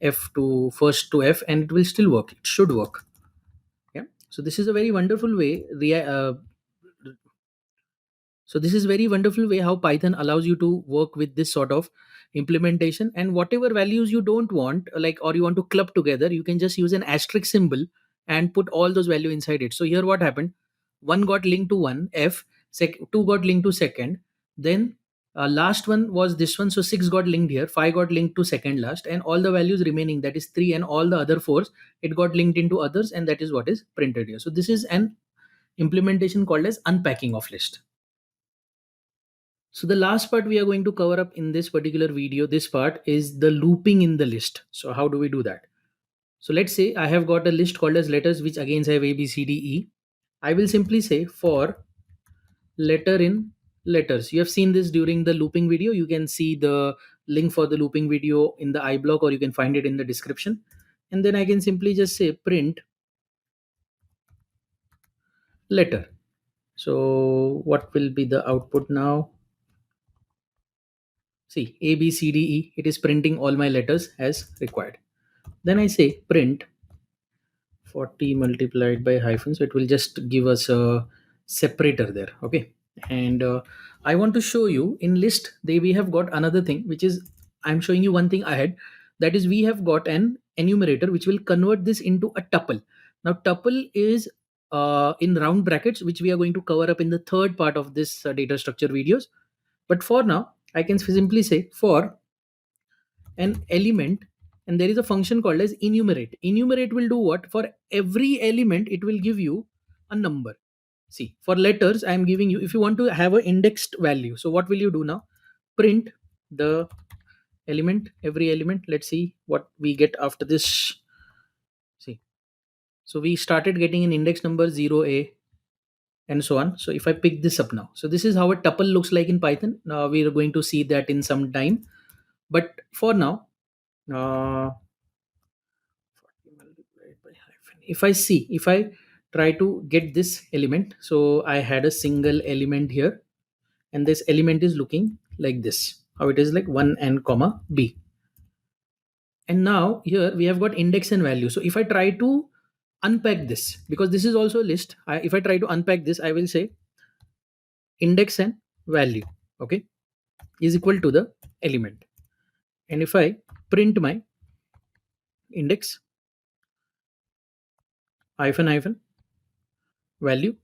F to first to F, and it will still work. It should work. Yeah. So this is a very wonderful way. So this is very wonderful way how Python allows you to work with this sort of implementation, and whatever values you don't want, like, or you want to club together, you can just use an asterisk symbol and put all those value inside it. So here what happened? One got linked to one F, two got linked to second, then last one was this one. So 6 got linked here, 5 got linked to second last, and all the values remaining, that is 3 and all the other fours, it got linked into others, and that is what is printed here. So this is an implementation called as unpacking of list. So the last part we are going to cover up in this particular video, this part is the looping in the list. So how do we do that? So let's say I have got a list called as letters, which again have A, B, C, D, E. I will simply say for letter in letters. You have seen this during the looping video. You can see the link for the looping video in the iBlock, or you can find it in the description. and then I can simply just say print letter. So what will be the output now? See, A, B, C, D, E, it is printing all my letters as required. Then I say print 40 multiplied by hyphen. So it will just give us a separator there. Okay. And I want to show you in list, we have got another thing, which is I'm showing you one thing ahead. That is, we have got an enumerator which will convert this into a tuple. Now, tuple is in round brackets, which we are going to cover up in the third part of this data structure videos. But for now, I can simply say for an element, and there is a function called as enumerate will do what? For every element it will give you a number. See, for letters I am giving you, if you want to have an indexed value, so what will you do now? Print the element, every element. Let's see what we get after this. See, so we started getting an index number 0a and so on. So if I pick this up now, so this is how a tuple looks like in Python. Now we are going to see that in some time, but for now, uh, if I see, if I try to get this element, so I had a single element here, and this element is looking like this, how it is like 1 and comma b. And now here we have got index and value. So if I try to unpack this, because this is also a list, if I try to unpack this, I will say index and value, okay, is equal to the element. And if I print my index hyphen hyphen value,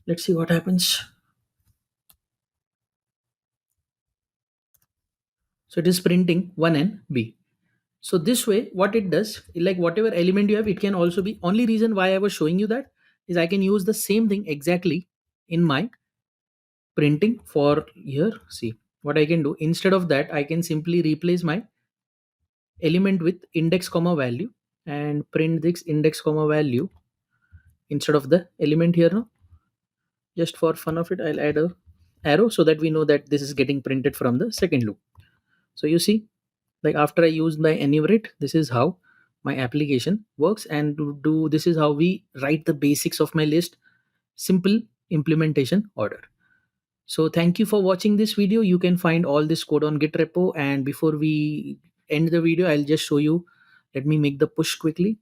let's see what happens. So it is printing 1 and b. So this way, what it does, like whatever element you have, it can also be. Only reason why I was showing you that is I can use the same thing exactly in my printing for here. See what I can do. Instead of that, I can simply replace my element with index comma value and print this index comma value instead of the element here now. Just for fun of it, I'll add a arrow so that we know that this is getting printed from the second loop. So you see, like after I use my enumerate, this is how my application works. And to do this is how we write the basics of my list, simple implementation order. So thank you for watching this video. You can find all this code on git repo, and before we end the video, I'll just show you. Let me make the push quickly.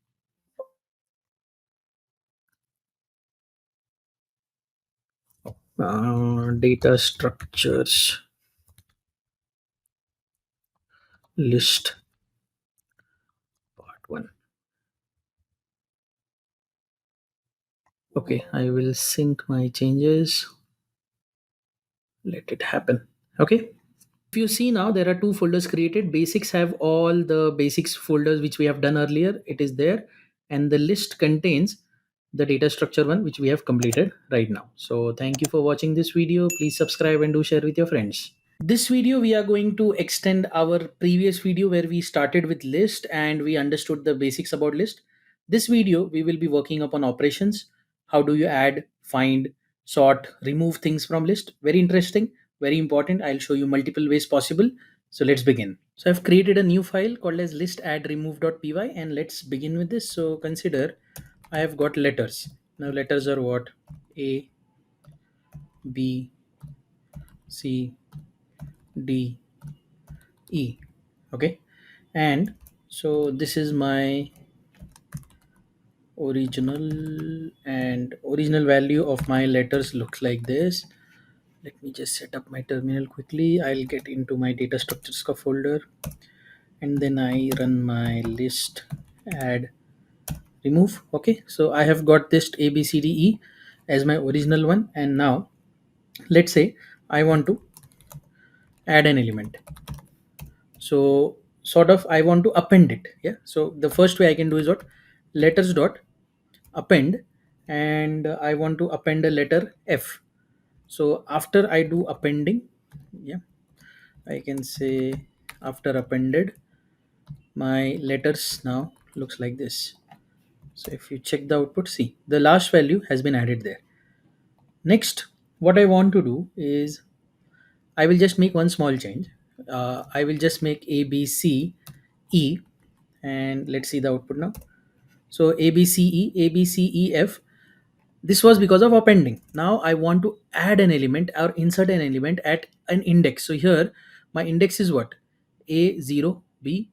Data structures list part 1. Okay, I will sync my changes. Let it happen. Okay. If you see now, there are two folders created. Basics have all the basics folders which we have done earlier. It is there, and the list contains the data structure one which we have completed right now. So thank you for watching this video. Please subscribe and do share with your friends. This video we are going to extend our previous video where we started with list and we understood the basics about list. This video we will be working upon operations. How do you add, find, sort, remove things from list? Very interesting, very important. I'll show you multiple ways possible. So let's begin. So I've created a new file called as list add remove.py, and let's begin with this. So consider I have got letters. Now letters are what? A, B, C, D, E. Okay. And so this is my original, and original value of my letters looks like this. Let me just set up my terminal quickly. I'll get into my data structures folder, and then I run my list add remove. Okay, so I have got this A B C D E as my original one, and now let's say I want to add an element. So sort of I want to append it. Yeah, so the first way I can do is what? Letters dot append, and I want to append a letter F. So after I do appending, yeah, I can say after appended, my letters now looks like this. So if you check the output, see the last value has been added there. Next, what I want to do is I will just make one small change. I will just make A B C E and let's see the output now. So ABCE, this was because of appending. Now I want to add an element or insert an element at an index. So here my index is what? A0, B,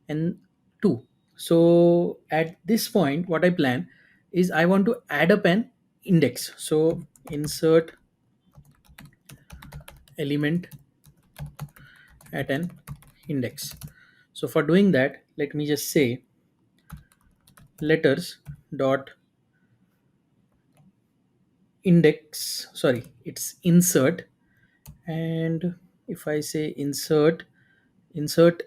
and 2. So at this point, what I plan is I want to add up an index. So insert element at an index. So for doing that, let me just say letters dot index, sorry, it's insert. And if I say insert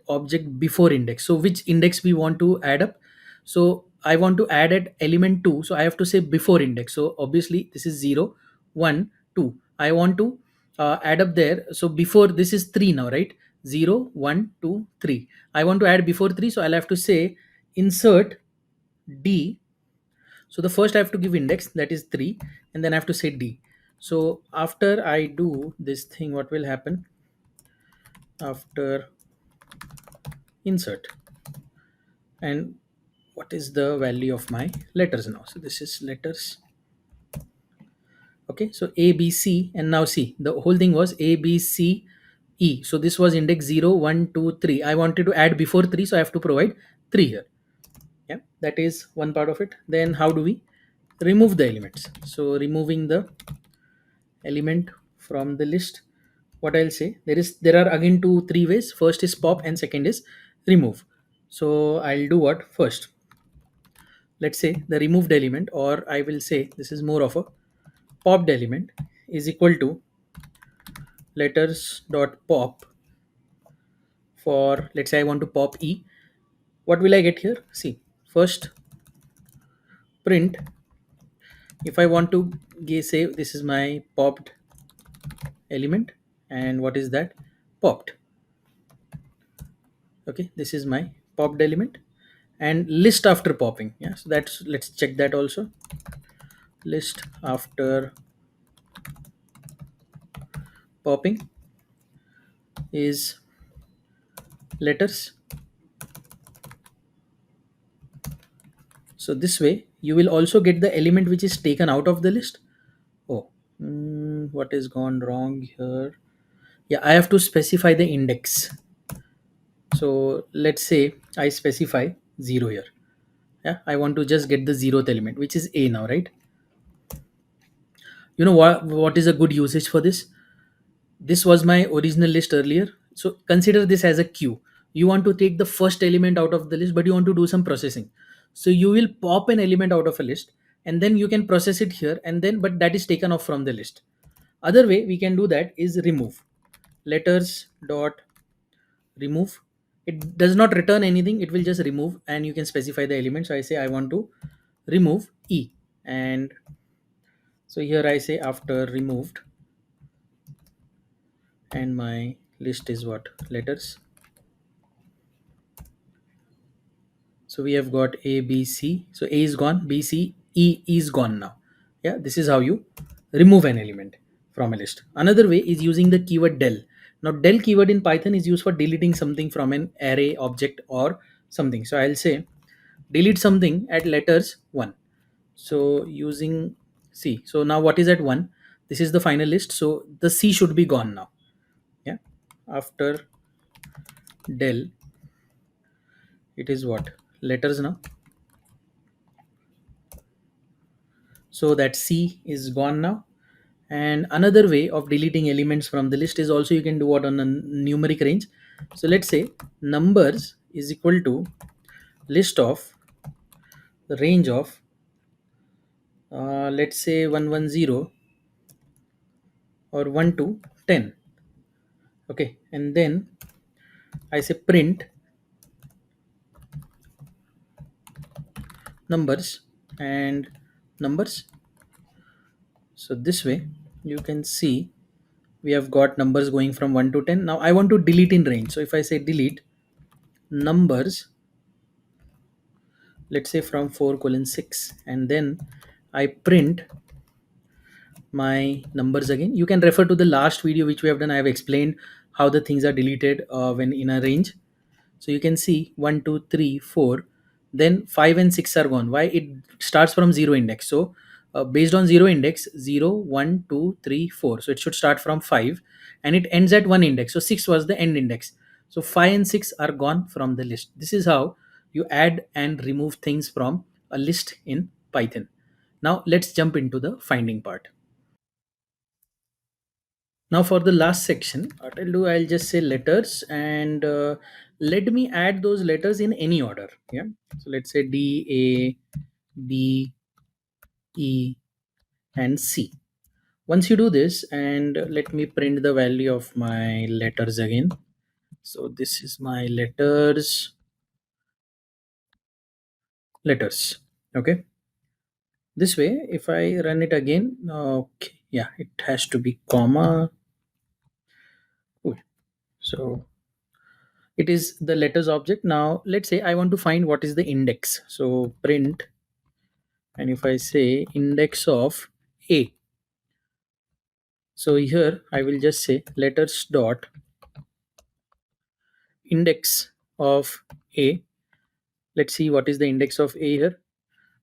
object before index, so which index we want to add up? So I want to add at element 2, so I have to say before index. So obviously this is 0, 1, 2. I want to add up there. So before, this is 3 now, right? 0, 1, 2, 3. I want to add before 3, so I'll have to say insert d. So the first I have to give index, that is 3, and then I have to say d. So after I do this thing, what will happen? After insert, and what is the value of my letters now? So this is letters. Okay, so A B C, and now see, the whole thing was A B C E. So this was index 0, 1, 2, 3. I wanted to add before 3, so I have to provide 3 here. Yeah, that is one part of it. Then how do we remove the elements? So removing the element from the list, what I'll say, there are again two three ways. First is pop and second is remove. So I'll do what first? Let's say the removed element, or I will say this is more of a popped element, is equal to letters dot pop. For, let's say I want to pop E, what will I get here? See, first print, if I want to say this is my popped element, and what is that? Popped. Okay, this is my popped element, and list after popping. Yeah, so that's, let's check that also. List after popping is letters. So this way you will also get the element which is taken out of the list. Oh, what is gone wrong here? Yeah, I have to specify the index. So let's say I specify 0 here. Yeah, I want to just get the 0th element, which is A now, right? You know what is a good usage for this? This was my original list earlier. So consider this as a queue. You want to take the first element out of the list, but you want to do some processing. So you will pop an element out of a list, and then you can process it here, and then, but that is taken off from the list. Other way we can do that is remove. Letters dot remove. It does not return anything, it will just remove, and you can specify the element. So I say I want to remove E, and so here I say after removed, and my list is what? Letters. So we have got A, B, C. So A is gone, B, C, E is gone now. Yeah, this is how you remove an element from a list. Another way is using the keyword del. Now del keyword in Python is used for deleting something from an array, object, or something. So I'll say delete something at letters 1. So using C. So now what is at 1? This is the final list. So the C should be gone now. Yeah. After del, it is what? Letters now. So that C is gone now. And another way of deleting elements from the list is also you can do what on a numeric range. So let's say numbers is equal to list of the range of let's say 110 or 1 to 10. Okay, and then I say print numbers and numbers. So this way you can see we have got numbers going from 1 to 10. Now I want to delete in range. So if I say delete numbers, let's say from 4 colon 6, and then I print my numbers again. You can refer to the last video which we have done. I have explained how the things are deleted when in a range. So you can see 1, 2, 3, 4. Then 5 and 6 are gone. Why? It starts from 0 index. So based on 0 index, 0, 1, 2, 3, 4. So it should start from 5 and it ends at 1 index. So 6 was the end index. So 5 and 6 are gone from the list. This is how you add and remove things from a list in Python. Now let's jump into the finding part. Now for the last section, what I'll do, I'll just say letters and let me add those letters in any order. Yeah. So let's say D, A, B, E, and C. Once you do this, and let me print the value of my letters again. So this is my letters. Okay. This way, if I run it again, okay, yeah, it has to be comma. Cool. So it is the letters object. Now let's say I want to find what is the index. So print, and if I say index of A, so here I will just say letters dot index of A. Let's see what is the index of A here.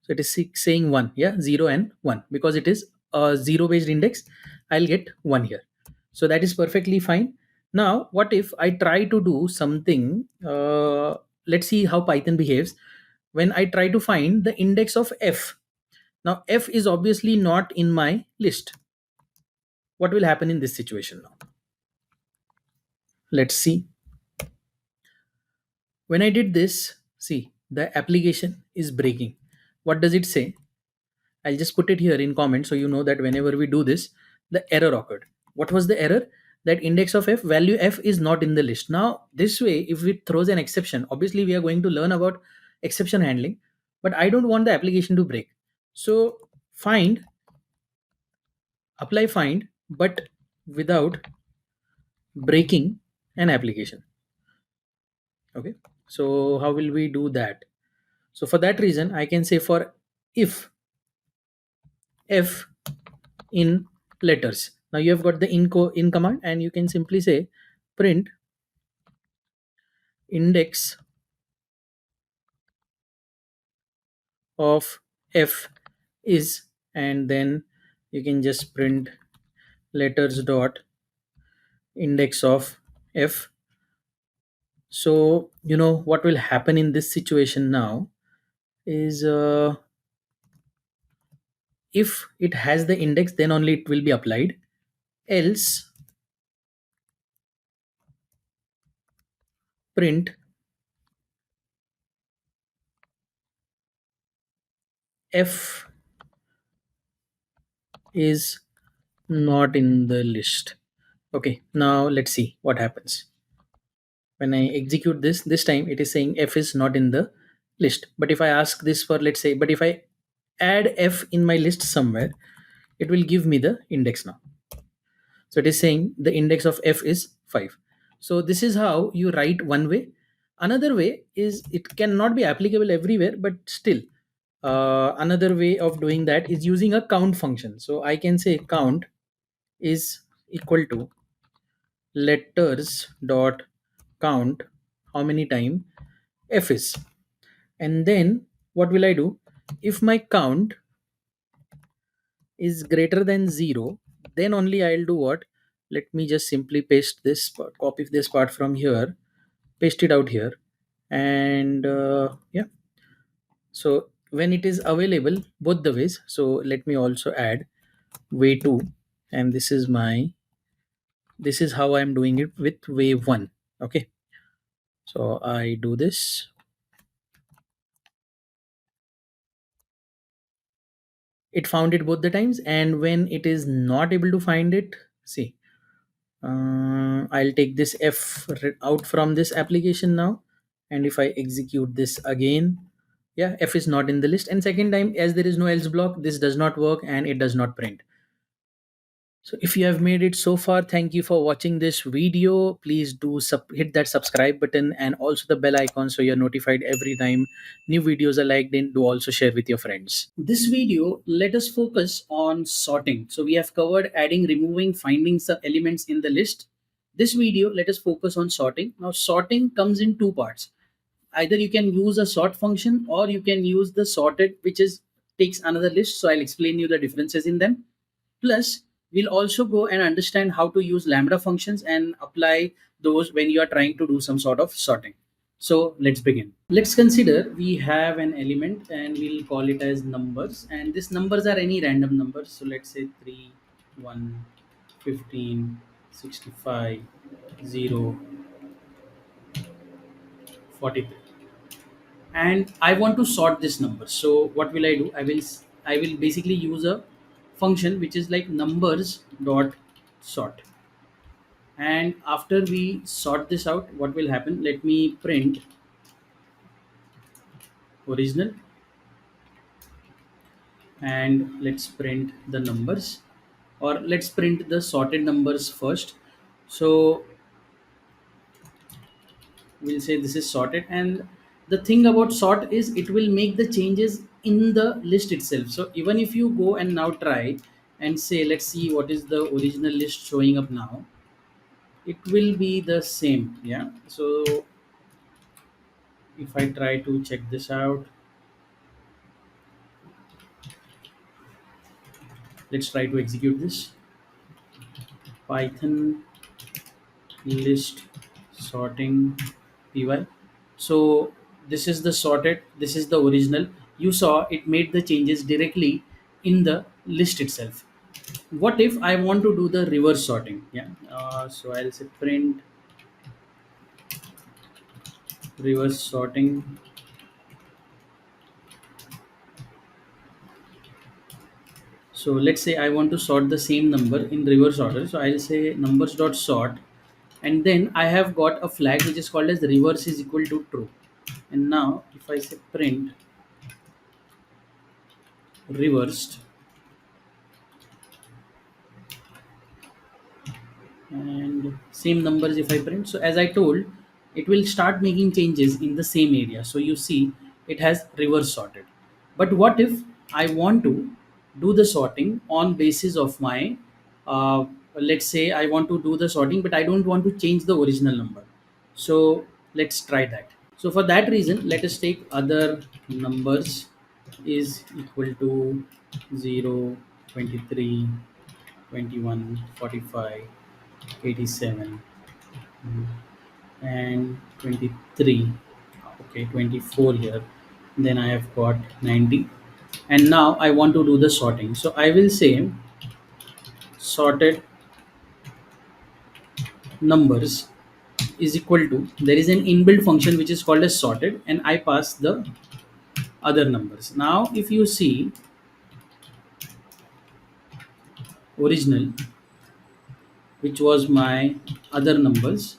So it is saying 1, yeah, 0 and 1, because it is a 0 based index. I'll get 1 here. So that is perfectly fine. Now what if I try to do something, let's see how Python behaves when I try to find the index of F. Now F is obviously not in my list. What will happen in this situation now? Let's see. When I did this, see, the application is breaking. What does it say? I'll just put it here in comment so you know that whenever we do this, the error occurred. What was the error? That index of F, value F is not in the list. Now, this way, if it throws an exception, obviously we are going to learn about exception handling, but I don't want the application to break. So find, apply find, but without breaking an application. Okay. So how will we do that? So for that reason, I can say for if F in letters. Now you have got the in command, and you can simply say print index of F is, and then you can just print letters dot index of F. So you know what will happen in this situation now is if it has the index, then only it will be applied. Else print F is not in the list. Okay, now let's see what happens. When I execute this time it is saying F is not in the list. But if I ask this for, let's say, but if I add F in my list somewhere, it will give me the index now. So it is saying the index of F is 5. So this is how you write one way. Another way is, it cannot be applicable everywhere, but still another way of doing that is using a count function. So I can say count is equal to letters dot count how many time F is. And then what will I do? If my count is greater than 0, then only I'll do what? Let me just simply paste this part, copy this part from here, paste it out here, and yeah. So when it is available both the ways, so let me also add way 2, and this is how I'm doing it with way 1. Okay, so I do this. It found it both the times, and when it is not able to find it, see, I'll take this F out from this application now, and if I execute this again, yeah, F is not in the list. And second time, as there is no else block, this does not work and it does not print. So if you have made it so far, thank you for watching this video. Please do hit that subscribe button and also the bell icon so you're notified every time new videos are liked, and do also share with your friends. This video, let us focus on sorting. So we have covered adding, removing, finding some elements in the list. This video, let us focus on sorting. Now, sorting comes in two parts. Either you can use a sort function or you can use the sorted, which is takes another list. So I'll explain you the differences in them. Plus, we'll also go and understand how to use lambda functions and apply those when you are trying to do some sort of sorting. So let's begin. Let's consider we have an element and we'll call it as numbers, and these numbers are any random numbers. So let's say 3, 1, 15, 65, 0, 43, and I want to sort this number. So what will I do? I will basically use a function which is like numbers dot sort. And after we sort this out, what will happen? Let me print original, and let's print the numbers, or let's print the sorted numbers first. So we'll say this is sorted, and the thing about sort is it will make the changes in the list itself. So even if you go and now try and say, let's see what is the original list showing up now, it will be the same. Yeah, so if I try to check this out, let's try to execute this. Python list sorting py. So this is the sorted, this is the original. You saw it made the changes directly in the list itself. What if I want to do the reverse sorting? Yeah, so I'll say print reverse sorting. So let's say I want to sort the same number in reverse order. So I'll say numbers dot sort, and then I have got a flag which is called as reverse is equal to true. And now if I say print reversed, and same numbers if I print, so as I told, it will start making changes in the same area. So you see it has reverse sorted. But what if I want to do the sorting on basis of my let's say I want to do the sorting but I don't want to change the original number. So let's try that. So for that reason, let us take other numbers is equal to 0, 23, 21, 45, 87, and 23. Okay, 24 here. Then I have got 90. And now I want to do the sorting. So I will say sorted numbers is equal to, there is an inbuilt function which is called as sorted, and I pass the other numbers. Now if you see original, which was my other numbers,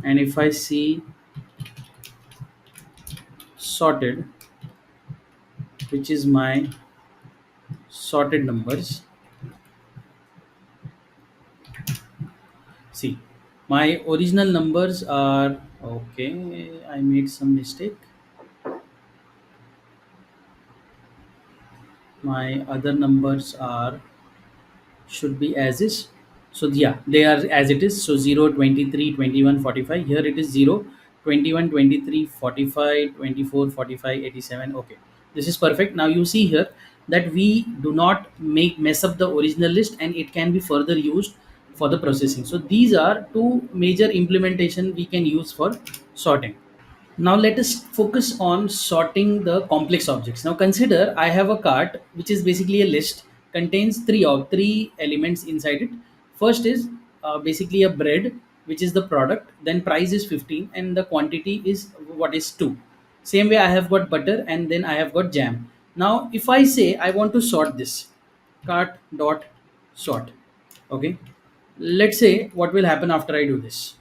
and if I see sorted, which is my sorted numbers, see my original numbers are okay. I made some mistake. My other numbers are should be as is. So yeah, they are as it is. So 0, 23, 21, 45. Here it is 0, 21, 23, 45, 24, 45, 87. Okay, this is perfect. Now you see here that we do not make mess up the original list, and it can be further used for the processing. So these are two major implementation we can use for sorting. Now let us focus on sorting the complex objects. Now consider I have a cart which is basically a list, contains three elements inside it. First is basically a bread which is the product, then price is 15 and the quantity is what is 2. Same way I have got butter and then I have got jam. Now if I say I want to sort this, cart dot sort. Okay. Let's say what will happen after I do this.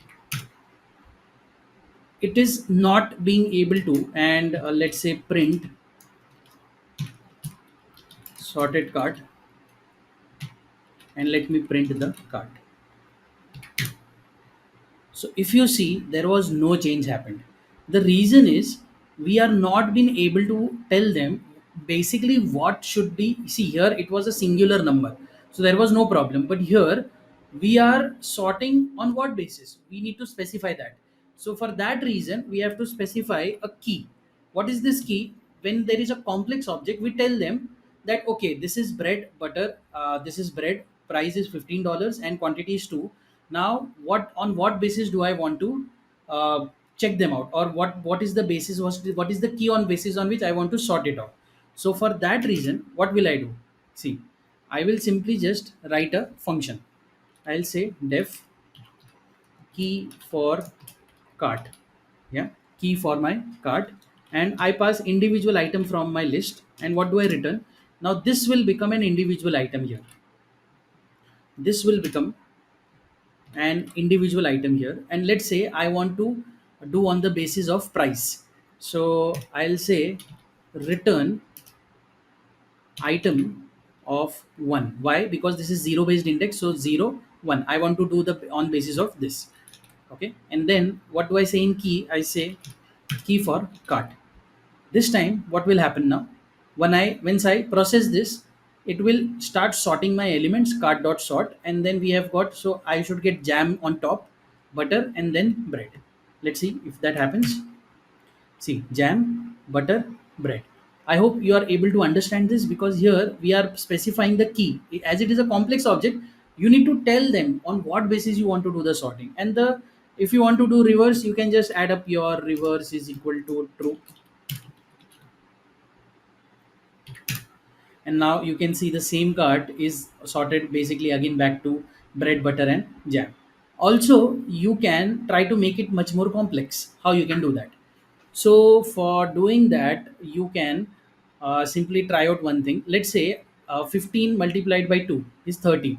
It is not being able to, and let's say print sorted cart, and let me print the cart. So if you see, there was no change happened. The reason is we are not being able to tell them basically what should be. See here it was a singular number, so there was no problem. But here we are sorting on what basis? We need to specify that. So for that reason, we have to specify a key. What is this key? When there is a complex object, we tell them that okay, this is bread butter, this is bread, price is $15 and quantity is 2. Now what basis do I want to uh, check them out, or what is the basis, what is the key on basis on which I want to sort it out? So for that reason, what will I do? See, I will simply just write a function. I'll say def key for cart. Yeah, key for my cart, and I pass individual item from my list. And what do I return? Now this will become an individual item here. This will become an individual item here. And let's say I want to do on the basis of price. So I'll say return item of 1. Why? Because this is zero based index. So 0 1, I want to do the on basis of this. Okay, and then what do I say in key? I say key for cart. This time what will happen now? Once I process this, it will start sorting my elements, cart dot sort, and then we have got, so I should get jam on top, butter, and then bread. Let's see if that happens. See, jam, butter, bread. I hope you are able to understand this, because here we are specifying the key. As it is a complex object, you need to tell them on what basis you want to do the sorting. And the if you want to do reverse, you can just add up your reverse is equal to true. And now you can see the same cart is sorted basically again back to bread, butter, and jam. Also, you can try to make it much more complex. How you can do that? So for doing that, you can simply try out one thing. Let's say 15 multiplied by 2 is 30.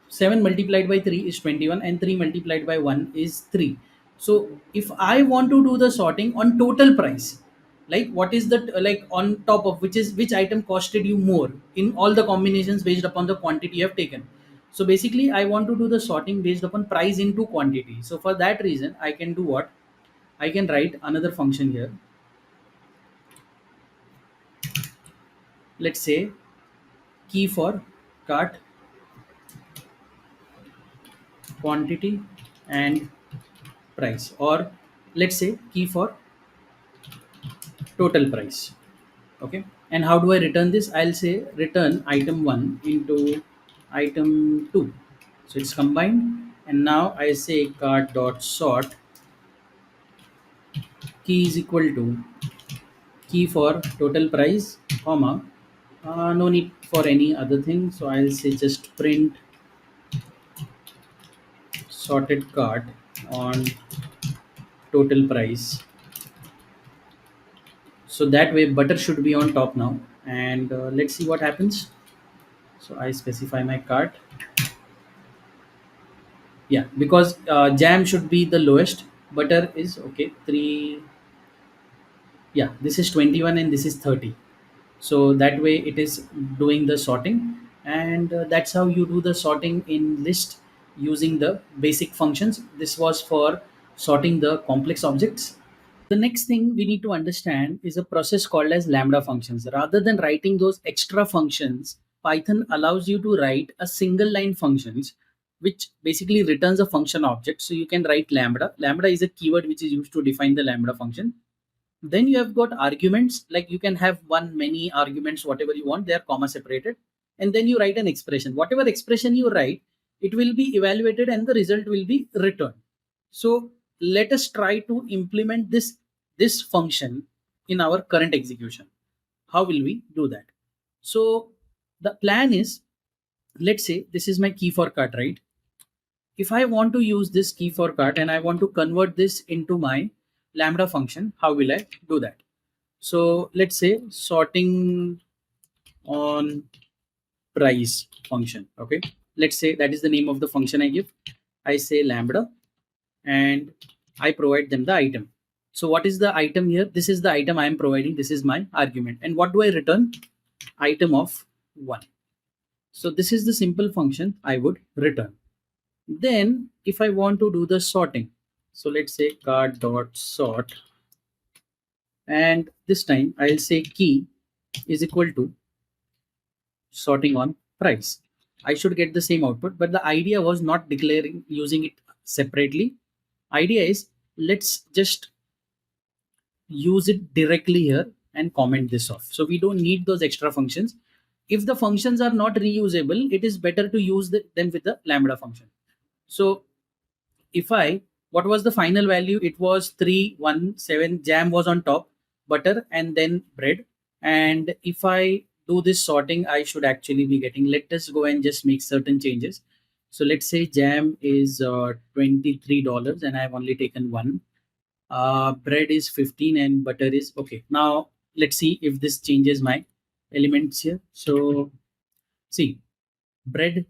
7 multiplied by 3 is 21, and 3 multiplied by 1 is 3. So if I want to do the sorting on total price, like what is the like on top of which item costed you more in all the combinations based upon the quantity you have taken. So basically I want to do the sorting based upon price into quantity. So for that reason, I can do what? I can write another function here. Let's say key for cart, quantity, and price, or let's say key for total price. Okay, and how do I return this? I'll say return item 1 into item 2. So it's combined, and now I say cart dot sort key is equal to key for total price, comma, no need for any other thing, so I'll say just print sorted cart on total price. So that way butter should be on top now. And let's see what happens. So I specify my cart. Yeah, because jam should be the lowest, butter is okay 3. Yeah, this is 21 and this is 30. So that way it is doing the sorting. And that's how you do the sorting in list using the basic functions. This was for sorting the complex objects. The next thing we need to understand is a process called as lambda functions. Rather than writing those extra functions, Python allows you to write a single line functions which basically returns a function object. So you can write lambda. Lambda is a keyword which is used to define the lambda function. Then you have got arguments, like you can have one, many arguments, whatever you want, they are comma separated. And then you write an expression. Whatever expression you write, it will be evaluated and the result will be returned. So let us try to implement this function in our current execution. How will we do that? So the plan is, let's say this is my key for cart, right? If I want to use this key for cart and I want to convert this into my lambda function, how will I do that? So let's say sorting on price function. Okay, let's say that is the name of the function I give. I say lambda, and I provide them the item. So what is the item here? This is the item I am providing. This is my argument. And what do I return? Item of 1. So this is the simple function I would return. Then if I want to do the sorting, so let's say cart dot sort, and this time I'll say key is equal to sorting on price. I should get the same output. But the idea was not declaring using it separately. Idea is, let's just use it directly here and comment this off. So we don't need those extra functions. If the functions are not reusable, it is better to use them with the lambda function. So if I, what was the final value? It was 317. Jam was on top, butter, and then bread. And if I do this sorting, I should actually be getting, let us go and just make certain changes. So let's say jam is $23 and I've only taken one. Bread is 15 and butter is okay. Now let's see if this changes my elements here. So see, bread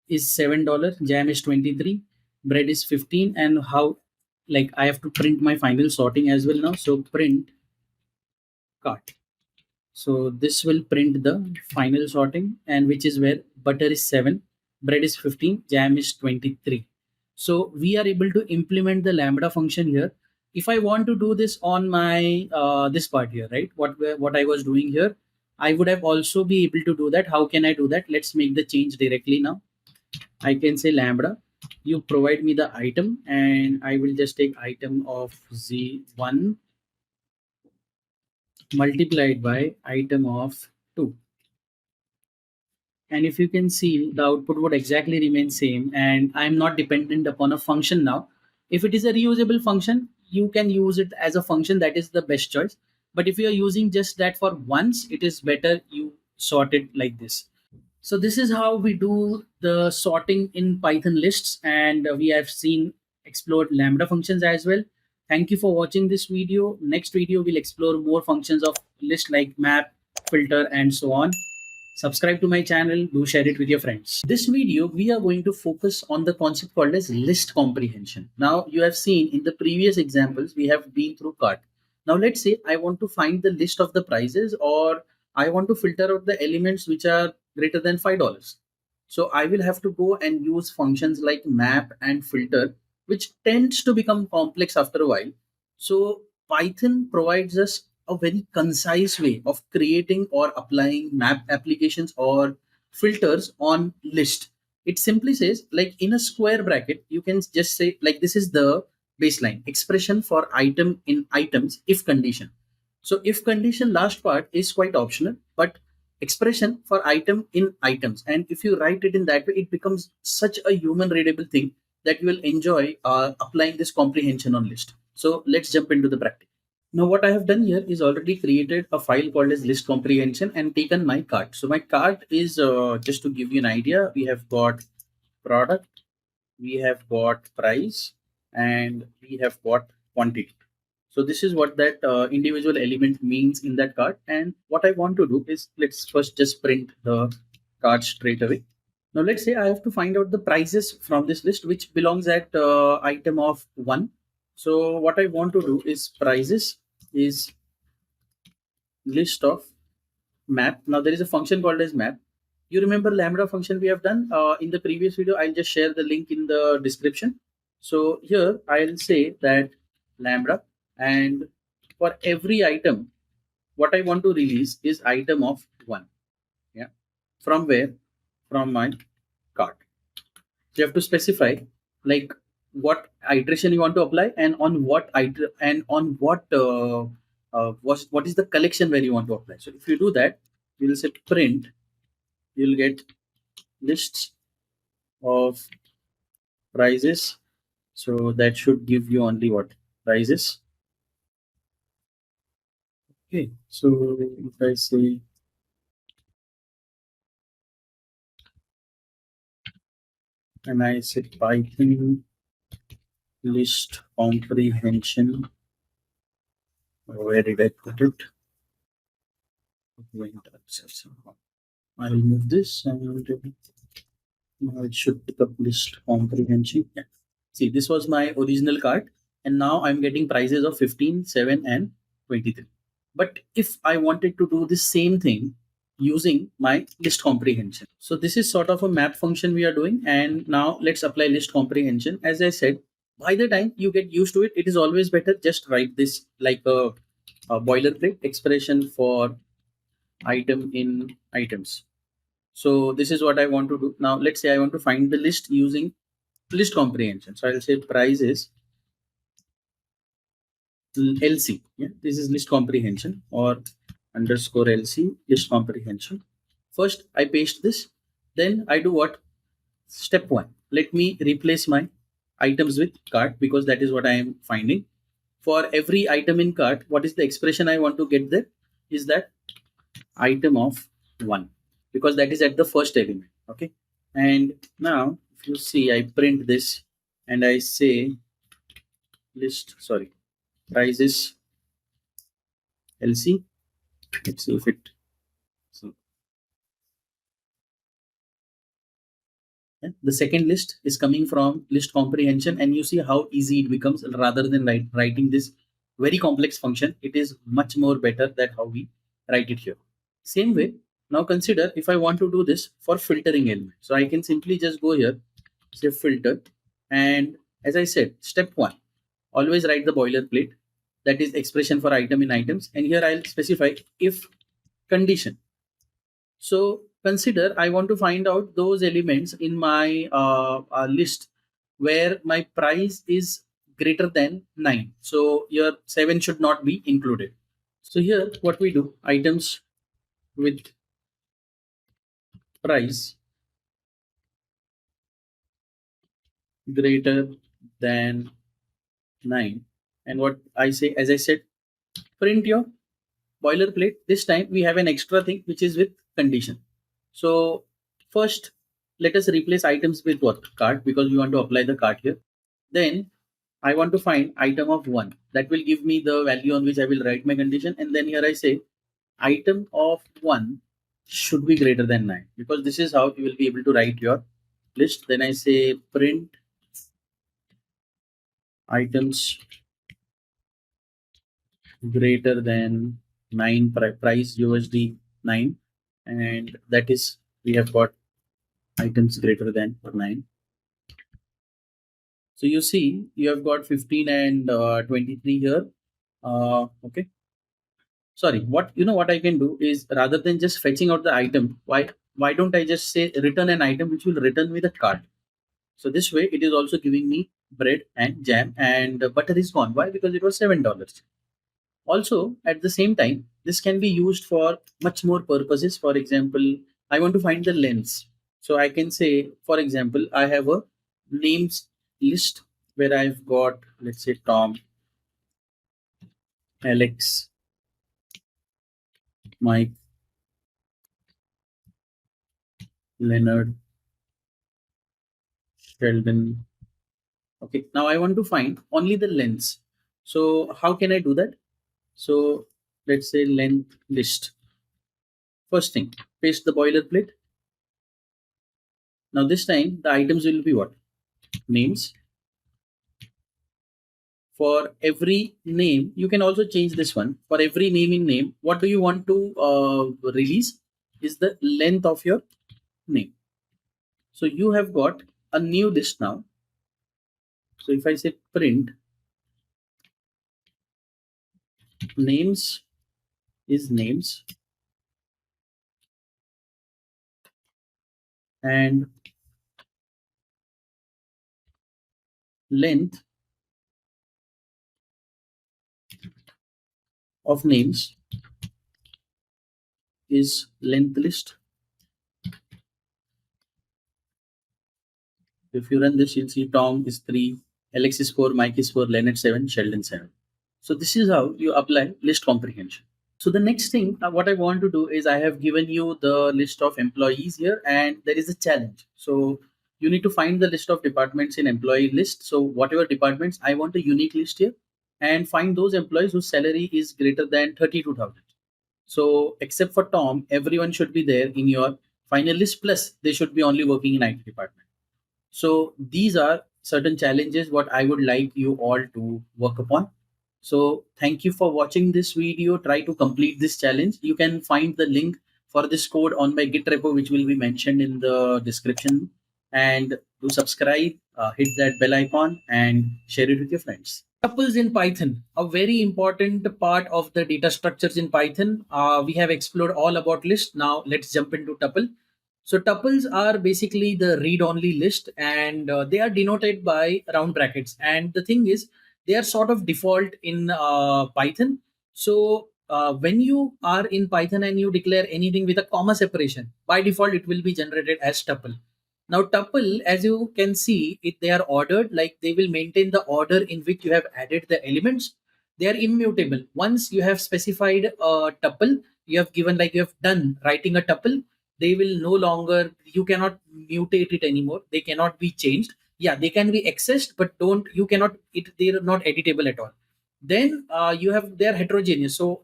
is $7, jam is 23, bread is 15, and how, like, I have to print my final sorting as well now. So print cart. So this will print the final sorting, and which is where butter is 7, bread is 15, jam is 23. So we are able to implement the lambda function here. If I want to do this on my this part here, right? What I was doing here, I would have also be able to do that. How can I do that? Let's make the change directly now. I can say lambda. You provide me the item, and I will just take item of z1 multiplied by item of 2. And if you can see, the output would exactly remain same, and I'm not dependent upon a function now. If it is a reusable function, you can use it as a function. That is the best choice. But if you are using just that for once, it is better you sort it like this. So this is how we do the sorting in Python lists, and we have seen explored lambda functions as well. Thank you for watching this video. Next video we'll explore more functions of list like map, filter, and so on. Subscribe to my channel, do share it with your friends. This video we are going to focus on the concept called as list comprehension. Now you have seen in the previous examples we have been through cart. Now let's say I want to find the list of the prices, or I want to filter out the elements which are greater than $5. So I will have to go and use functions like map and filter, which tends to become complex after a while. So Python provides us a very concise way of creating or applying map applications or filters on list. It simply says, like in a square bracket, you can just say like this is the baseline expression for item in items if condition. So if condition last part is quite optional, but expression for item in items. And if you write it in that way, it becomes such a human readable thing that you will enjoy applying this comprehension on list. So let's jump into the practice. Now what I have done here is already created a file called as list comprehension and taken my cart. So my cart is just to give you an idea, we have got product, we have got price, and we have got quantity. So this is what that individual element means in that cart. And what I want to do is, let's first just print the cart straight away. Now let's say I have to find out the prices from this list, which belongs at item of 1. So what I want to do is prices is list of map. Now there is a function called as map. You remember lambda function we have done in the previous video. I'll just share the link in the description. So here I'll say that lambda, and for every item, what I want to release is item of 1. Yeah. From where? From my cart. So you have to specify like what iteration you want to apply, and on what what is the collection where you want to apply. So if you do that, you will say print, you'll get lists of prices. So that should give you only what? Prices. Okay. So if I say and I say Python list comprehension, where did I put it? I'll remove this and now it should pick up list comprehension. Yeah. See, this was my original cart, and now I'm getting prices of 15, 7, and 23. But if I wanted to do the same thing using my list comprehension, so this is sort of a map function we are doing. And now let's apply list comprehension. As I said, by the time you get used to it, it is always better just write this like a boilerplate expression for item in items. So this is what I want to do. Now let's say I want to find the list using list comprehension. So I'll say price is LC. Yeah, this is list comprehension, or underscore LC list comprehension. First, I paste this. Then I do what? Step one. Let me replace my items with cart, because that is what I am finding. For every item in cart, what is the expression I want to get there? Is that item of one, because that is at the first element. Okay. And now, if you see, I print this and I say list, sorry, prices LC. Let's see if it. So yeah, the second list is coming from list comprehension, and you see how easy it becomes. Rather than writing this very complex function, it is much more better that how we write it here. Same way, now consider if I want to do this for filtering element. So I can simply just go here, say filter, and as I said, step one, always write the boilerplate, that is expression for item in items, and here I'll specify if condition. So consider I want to find out those elements in my list where my price is greater than 9. So your 7 should not be included. So here what we do, items with price greater than 9. And what I say, as I said, print your boilerplate. This time we have an extra thing which is with condition. So first, let us replace items with what? Cart, because we want to apply the cart here. Then I want to find item of 1. That will give me the value on which I will write my condition. And then here I say item of 1 should be greater than 9, because this is how you will be able to write your list. Then I say print items greater than 9, price USD 9, and that is we have got items greater than 9. So you see you have got 15 and 23 here. Okay, sorry, what what I can do is, rather than just fetching out the item, why don't I just say return an item which will return me the cart. So this way it is also giving me bread and jam, and butter is gone. Why? Because it was $7. Also, at the same time, this can be used for much more purposes. For example, I want to find the lengths. So I can say, for example, I have a names list where I've got, let's say, Tom, Alex, Mike, Leonard, Sheldon. Okay, now I want to find only the lengths. So how can I do that? So let's say length list. First thing, paste the boilerplate. Now this time the items will be what? Names. For every name, you can also change this one. For every name in name, what do you want to release is the length of your name. So you have got a new list now. So if I say print names is names, and length of names is length list. If you run this, you'll see Tom is 3, Alex is 4, Mike is 4, Leonard 7, Sheldon 7. So this is how you apply list comprehension. So the next thing, what I want to do is, I have given you the list of employees here, and there is a challenge. So you need to find the list of departments in employee list. So whatever departments, I want a unique list here, and find those employees whose salary is greater than 32,000. So except for Tom, everyone should be there in your final list. Plus, they should be only working in IT department. So these are certain challenges what I would like you all to work upon. So thank you for watching this video. Try to complete this challenge. You can find the link for this code on my Git repo, which will be mentioned in the description. And do subscribe, hit that bell icon, and share it with your friends. Tuples in Python, a very important part of the data structures in Python. We have explored all about list. Now let's jump into tuple. So tuples are basically the read-only list, and they are denoted by round brackets. And the thing is, they are sort of default in Python. So when you are in Python and you declare anything with a comma separation, by default it will be generated as tuple. Now tuple, as you can see, it they are ordered, like they will maintain the order in which you have added the elements. They are immutable. Once you have specified a tuple, you have given, like you have done writing a tuple, they will no longer, you cannot mutate it anymore, they cannot be changed. Yeah, they can be accessed, but don't, you cannot, it, they're not editable at all. Then you have, they're heterogeneous. So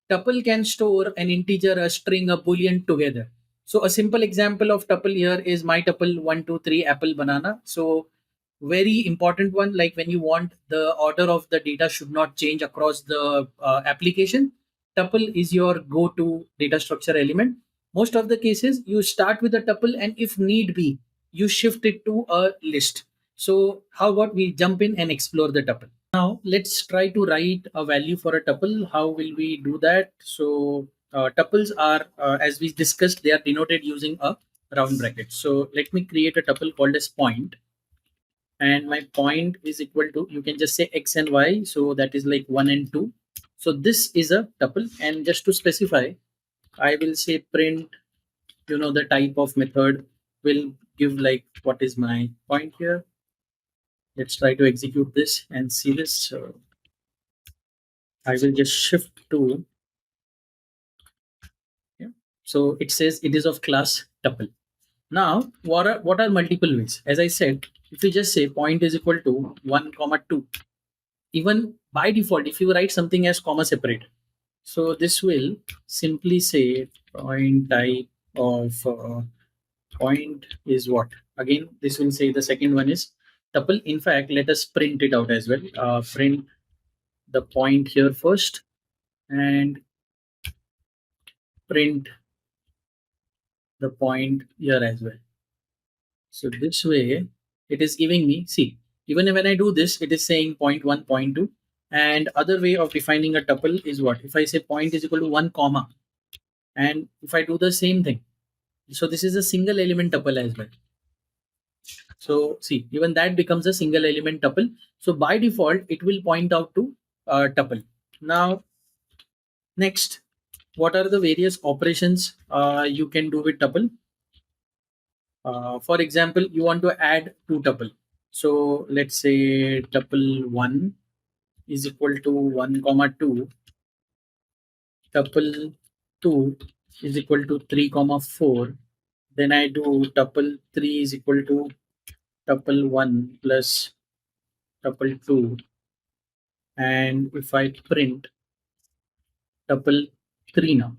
tuple can store an integer, a string, a boolean together. So a simple example of tuple here is my tuple 123 apple banana. So very important one, like when you want the order of the data should not change across the application, tuple is your go-to data structure element. Most of the cases you start with a tuple, and if need be you shift it to a list. So how about we jump in and explore the tuple. Now let's try to write a value for a tuple. How will we do that? So tuples are, as we discussed, they are denoted using a round bracket. So let me create a tuple called as point, and my point is equal to, you can just say x and y, so that is like 1 and 2. So this is a tuple, and just to specify, I will say print, the type of method will give like what is my point here. Let's try to execute this and see this. So I will just shift to, yeah. So it says it is of class tuple. Now, what are multiple ways? As I said, if you just say point is equal to 1 comma 2, even by default, if you write something as comma separate, so this will simply say point type of point is what? Again, this will say the second one is tuple. In fact, let us print it out as well. Print the point here first, and print the point here as well. So this way, it is giving me, see, even when I do this, it is saying point one, point two. And other way of defining a tuple is what? If I say point is equal to 1 comma, and if I do the same thing, so this is a single element tuple as well. So see, even that becomes a single element tuple. So by default, it will point out to tuple. Now, next, what are the various operations you can do with tuple? For example, you want to add two tuple. So let's say tuple 1 is equal to 1 comma 2. Tuple 2 is equal to 3 comma 4. Then I do tuple 3 is equal to tuple 1 plus tuple 2. And if I print tuple 3 now,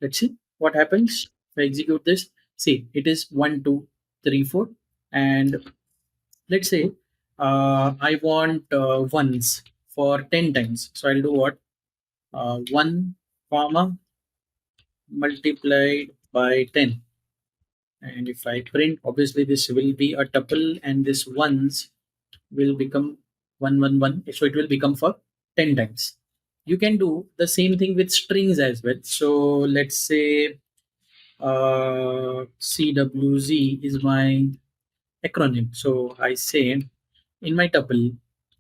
let's see what happens. If I execute this, see, it is 1, 2, 3, 4. And let's say I want ones for 10 times. So I'll do what? 1 comma multiplied by 10. And if I print, obviously this will be a tuple, and this ones will become 111. So it will become for 10 times. You can do the same thing with strings as well. So let's say CWZ is my acronym. So I say in my tuple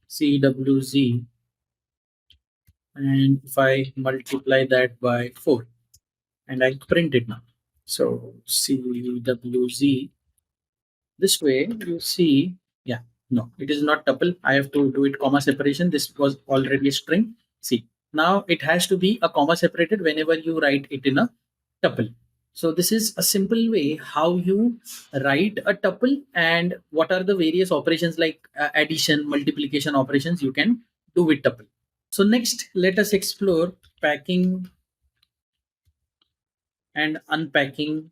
CWZ, and if I multiply that by 4, and I print it now. So CWZ, this way you see, yeah, no, it is not tuple. I have to do it comma separation. This was already a string. See, now it has to be a comma separated whenever you write it in a tuple. So this is a simple way how you write a tuple, and what are the various operations like addition, multiplication operations you can do with tuple. So next, let us explore packing and unpacking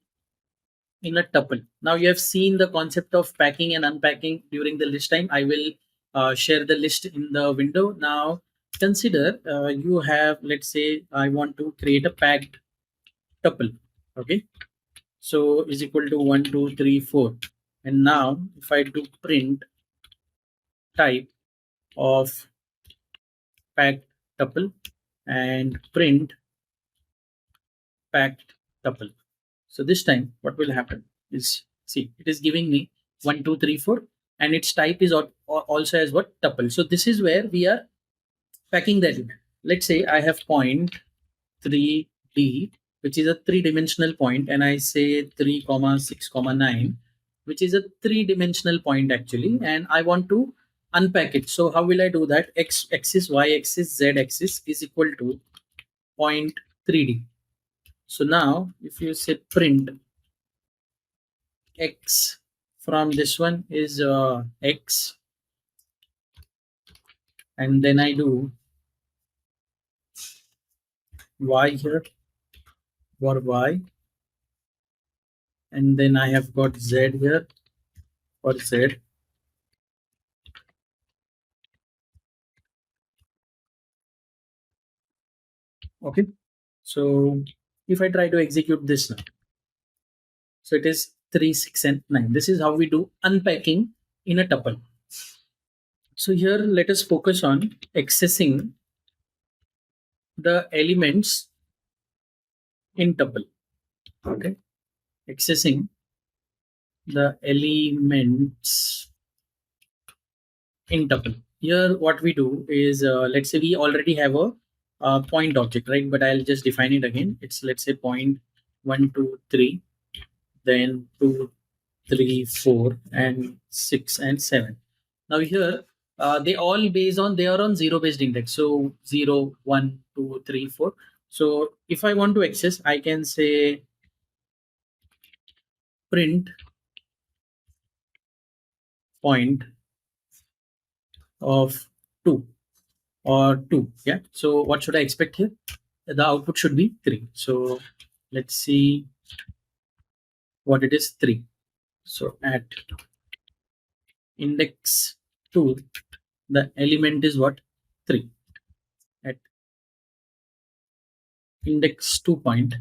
in a tuple. Now you have seen the concept of packing and unpacking during the list time. I will share the list in the window. Now consider you have, let's say I want to create a packed tuple. Okay. So is equal to 1, 2, 3, 4. And now if I do print type of packed tuple and print packed tuple. So this time, what will happen is, see, it is giving me 1, 2, 3, 4, and its type is also as what, tuple. So this is where we are packing the element. Let's say I have point 3D, which is a three-dimensional point, and I say 3 comma 6 comma 9, which is a three-dimensional point actually, and I want to unpack it. So how will I do that? X axis, y axis, z axis is equal to point 3D. So now if you say print x from this one is x, and then I do y here for y, and then I have got z here for z. Okay, so if I try to execute this now, so it is 3, 6, and 9. This is how we do unpacking in a tuple. So here let us focus on accessing the elements in tuple. Okay, accessing the elements in tuple. Here what we do is, let's say we already have a point object, right? But I'll just define it again. It's, let's say, point 1, 2, 3, then 2, 3, 4, and 6 and 7. Now here they are on zero based index. So 0, 1, 2, 3, 4. So if I want to access, I can say print point of 2 or 2. Yeah. So what should I expect here? The output should be 3. So let's see what it is, 3. So at index 2, the element is what? 3. At index 2 point,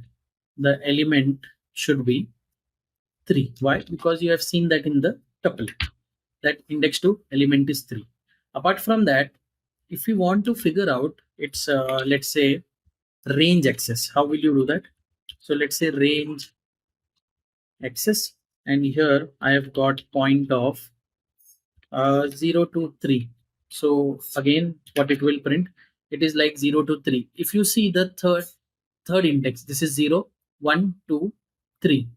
the element should be 3. Why? Because you have seen that in the tuple that index 2 element is 3. Apart from that, if you want to figure out its, let's say, range access, how will you do that? So let's say range access, and here I have got point of 0 to 3. So again, what it will print, it is like 0 to 3. If you see the third index, this is 0, 1, 2, 3.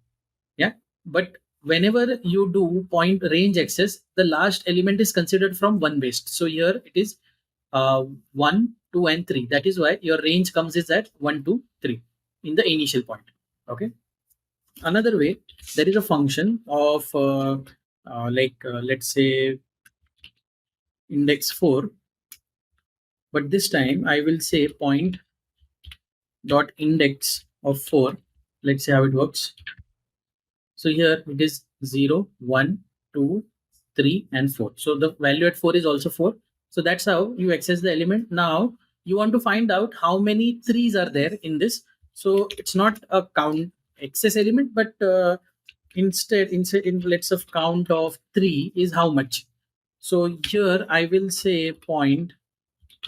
Yeah, but whenever you do point range access, the last element is considered from one based. So here it is 1, 2, and 3. That is why your range comes is at 1, 2, 3 in the initial point. Okay, another way, there is a function of let's say index 4, but this time I will say point dot index of 4. Let's see how it works. So here it is 0, 1, 2, 3, and 4. So the value at 4 is also 4. So that's how you access the element. Now you want to find out how many threes are there in this. So it's not a count access element, but instead in let's of count of 3 is how much. So here I will say point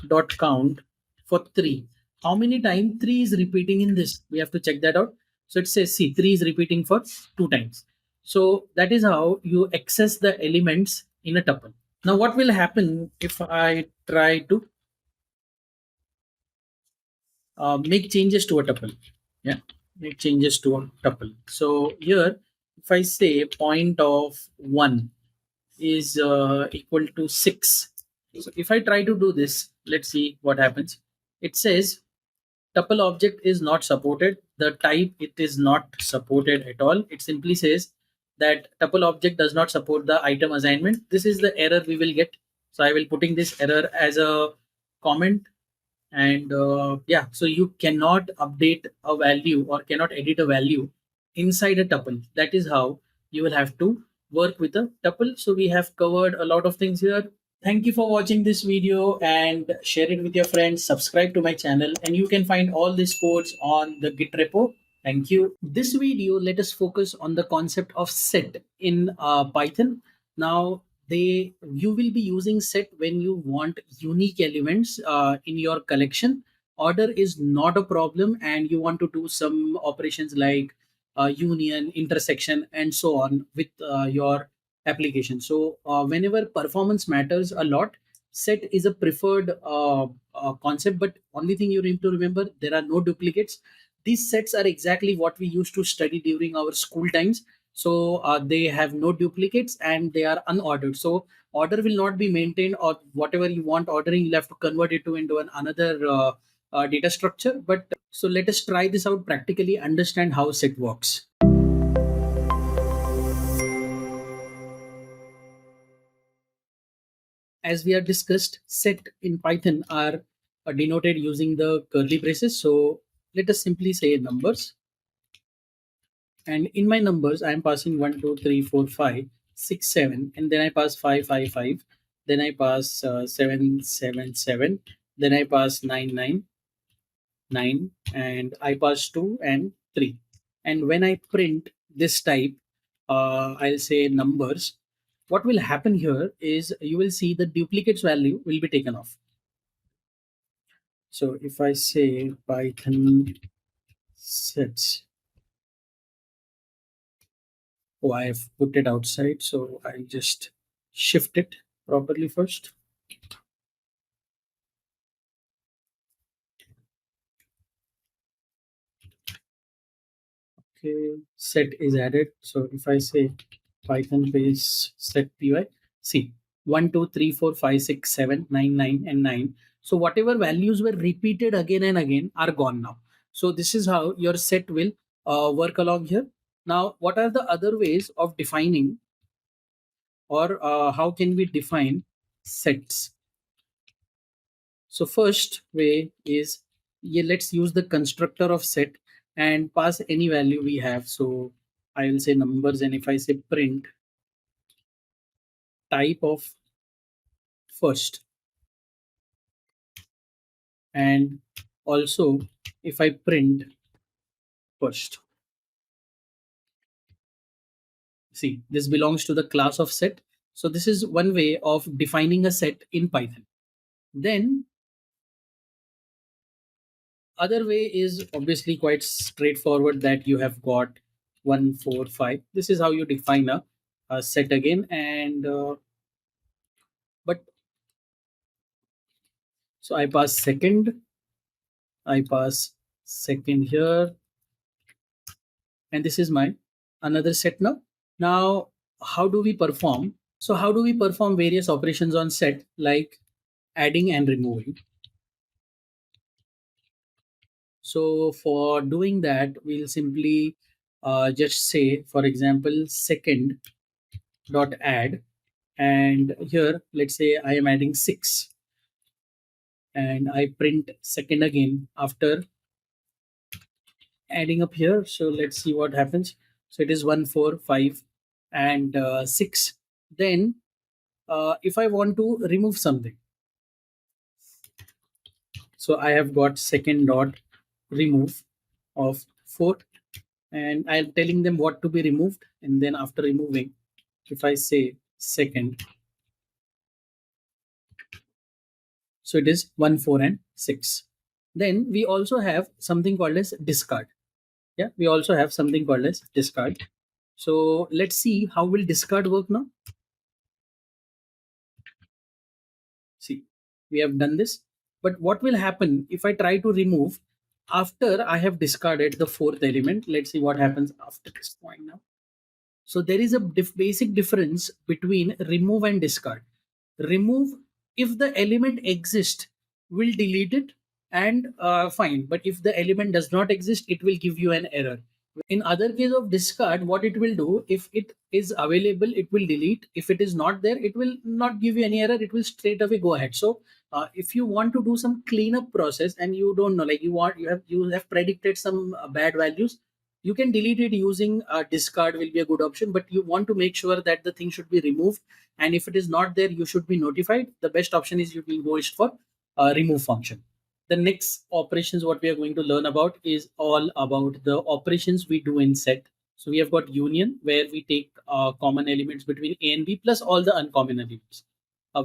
dot count for 3. How many times 3 is repeating in this? We have to check that out. So it says, see, 3 is repeating for 2 times. So that is how you access the elements in a tuple. Now what will happen if I try to make changes to a tuple? Yeah, make changes to a tuple. So here, if I say point of 1 is equal to 6. So if I try to do this, let's see what happens. It says tuple object is not supported. The type, it is not supported at all. It simply says that tuple object does not support the item assignment. This is the error we will get. So I will putting this error as a comment, and yeah, so you cannot update a value or cannot edit a value inside a tuple. That is how you will have to work with a tuple. So we have covered a lot of things here. Thank you for watching this video, and share it with your friends. Subscribe to my channel, and you can find all these codes on the Git repo. Thank you. This video, let us focus on the concept of set in Python. Now, you will be using set when you want unique elements in your collection. Order is not a problem, and you want to do some operations like union, intersection, and so on with your application. So whenever performance matters a lot, set is a preferred concept. But only thing you need to remember, there are no duplicates. These sets are exactly what we used to study during our school times. So they have no duplicates and they are unordered. So order will not be maintained, or whatever you want ordering, you'll have to convert it to into another data structure. But so let us try this out practically, understand how set works. As we have discussed, set in Python are denoted using the curly braces. So let us simply say numbers. And in my numbers, I am passing 1, 2, 3, 4, 5, 6, 7, and then I pass 5, 5, 5. Then I pass 7, 7, 7. Then I pass 9, 9, 9, and I pass 2 and 3. And when I print this type, I'll say numbers. What will happen here is you will see the duplicates value will be taken off. So if I say Python sets, oh, I have put it outside, so I'll just shift it properly first. Okay, set is added. So if I say Python base set py, see 1, 2, 3, 4, 5, 6, 7, 9, 9, and 9. So whatever values were repeated again and again are gone now. So this is how your set will work along here. Now, what are the other ways of defining, or how can we define sets? So first way is, yeah, let's use the constructor of set and pass any value we have. So I will say numbers, and if I say print type of first, and also if I print first, see this belongs to the class of set. So this is one way of defining a set in Python. Then other way is obviously quite straightforward, that you have got 1, 4, 5. This is how you define a set again. And but so I pass second, I pass second here, and this is my another set now. Now, how do we perform? So how do we perform various operations on set, like adding and removing? So for doing that, we'll simply just say, for example, second dot add, and here let's say I am adding 6, and I print second again after adding up here. So let's see what happens. So it is 1, 4, 5, and 6. Then if I want to remove something, so I have got second dot remove of 4, and I'm telling them what to be removed. And then after removing, if I say second, so it is 1, 4, and 6. Then we also have something called as discard. Yeah, we also have something called as discard. So let's see how will discard work now. See, we have done this. But what will happen if I try to remove after I have discarded the fourth element? Let's see what happens after this point now. So there is a basic difference between remove and discard. Remove, if the element exists, will delete it and fine. But if the element does not exist, it will give you an error. In other case of discard, what it will do, if it is available, it will delete. If it is not there, it will not give you any error, it will straight away go ahead. So if you want to do some cleanup process and you don't know, like you have predicted some bad values, you can delete it using discard will be a good option. But you want to make sure that the thing should be removed, and if it is not there, you should be notified. The best option is you will go is for remove function. The next operations what we are going to learn about is all about the operations we do in set. So we have got union, where we take common elements between a and b plus all the uncommon elements.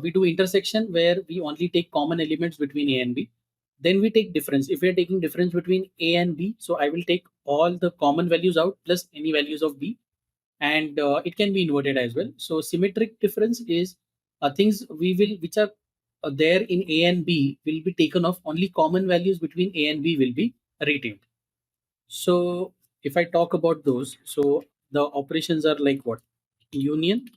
We do intersection, where we only take common elements between a and b. Then we take difference. If we are taking difference between a and b, so I will take all the common values out plus any values of b, and it can be inverted as well. So symmetric difference is things we will which are there in a and b will be taken off. Only common values between a and b will be retained. So if I talk about those, so the operations are like what? Union.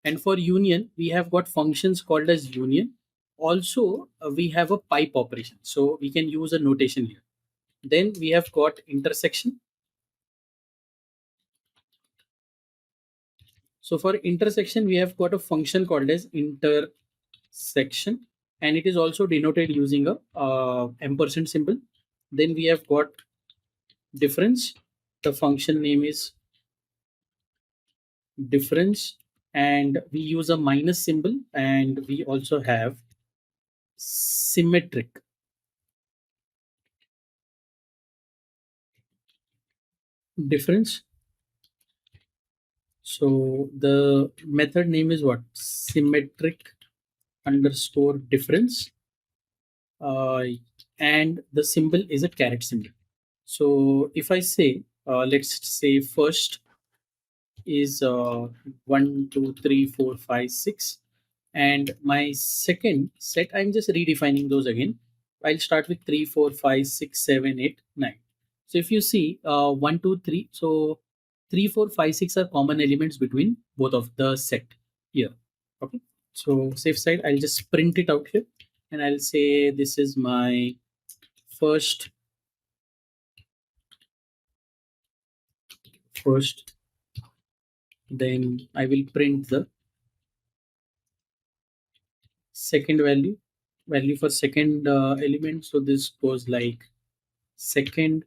And for union, we have got functions called as union. Also, we have a pipe operation. So we can use a notation here. Then we have got intersection. So for intersection, we have got a function called as intersection, and it is also denoted using a ampersand symbol. Then we have got difference. The function name is difference, and we use a minus symbol, and we also have symmetric difference. So the method name is what? Symmetric underscore difference, uh, and the symbol is a caret symbol. So if I say, let's say first is 1, 2, 3, 4, 5, 6, and my second set, I'm just redefining those again. I'll start with 3, 4, 5, 6, 7, 8, 9. So if you see 1, 2, 3, so 3, 4, 5, 6 are common elements between both of the set here. Okay. So safe side, I'll just print it out here, and I'll say this is my first first. Then I will print the second value for second element. So this goes like second,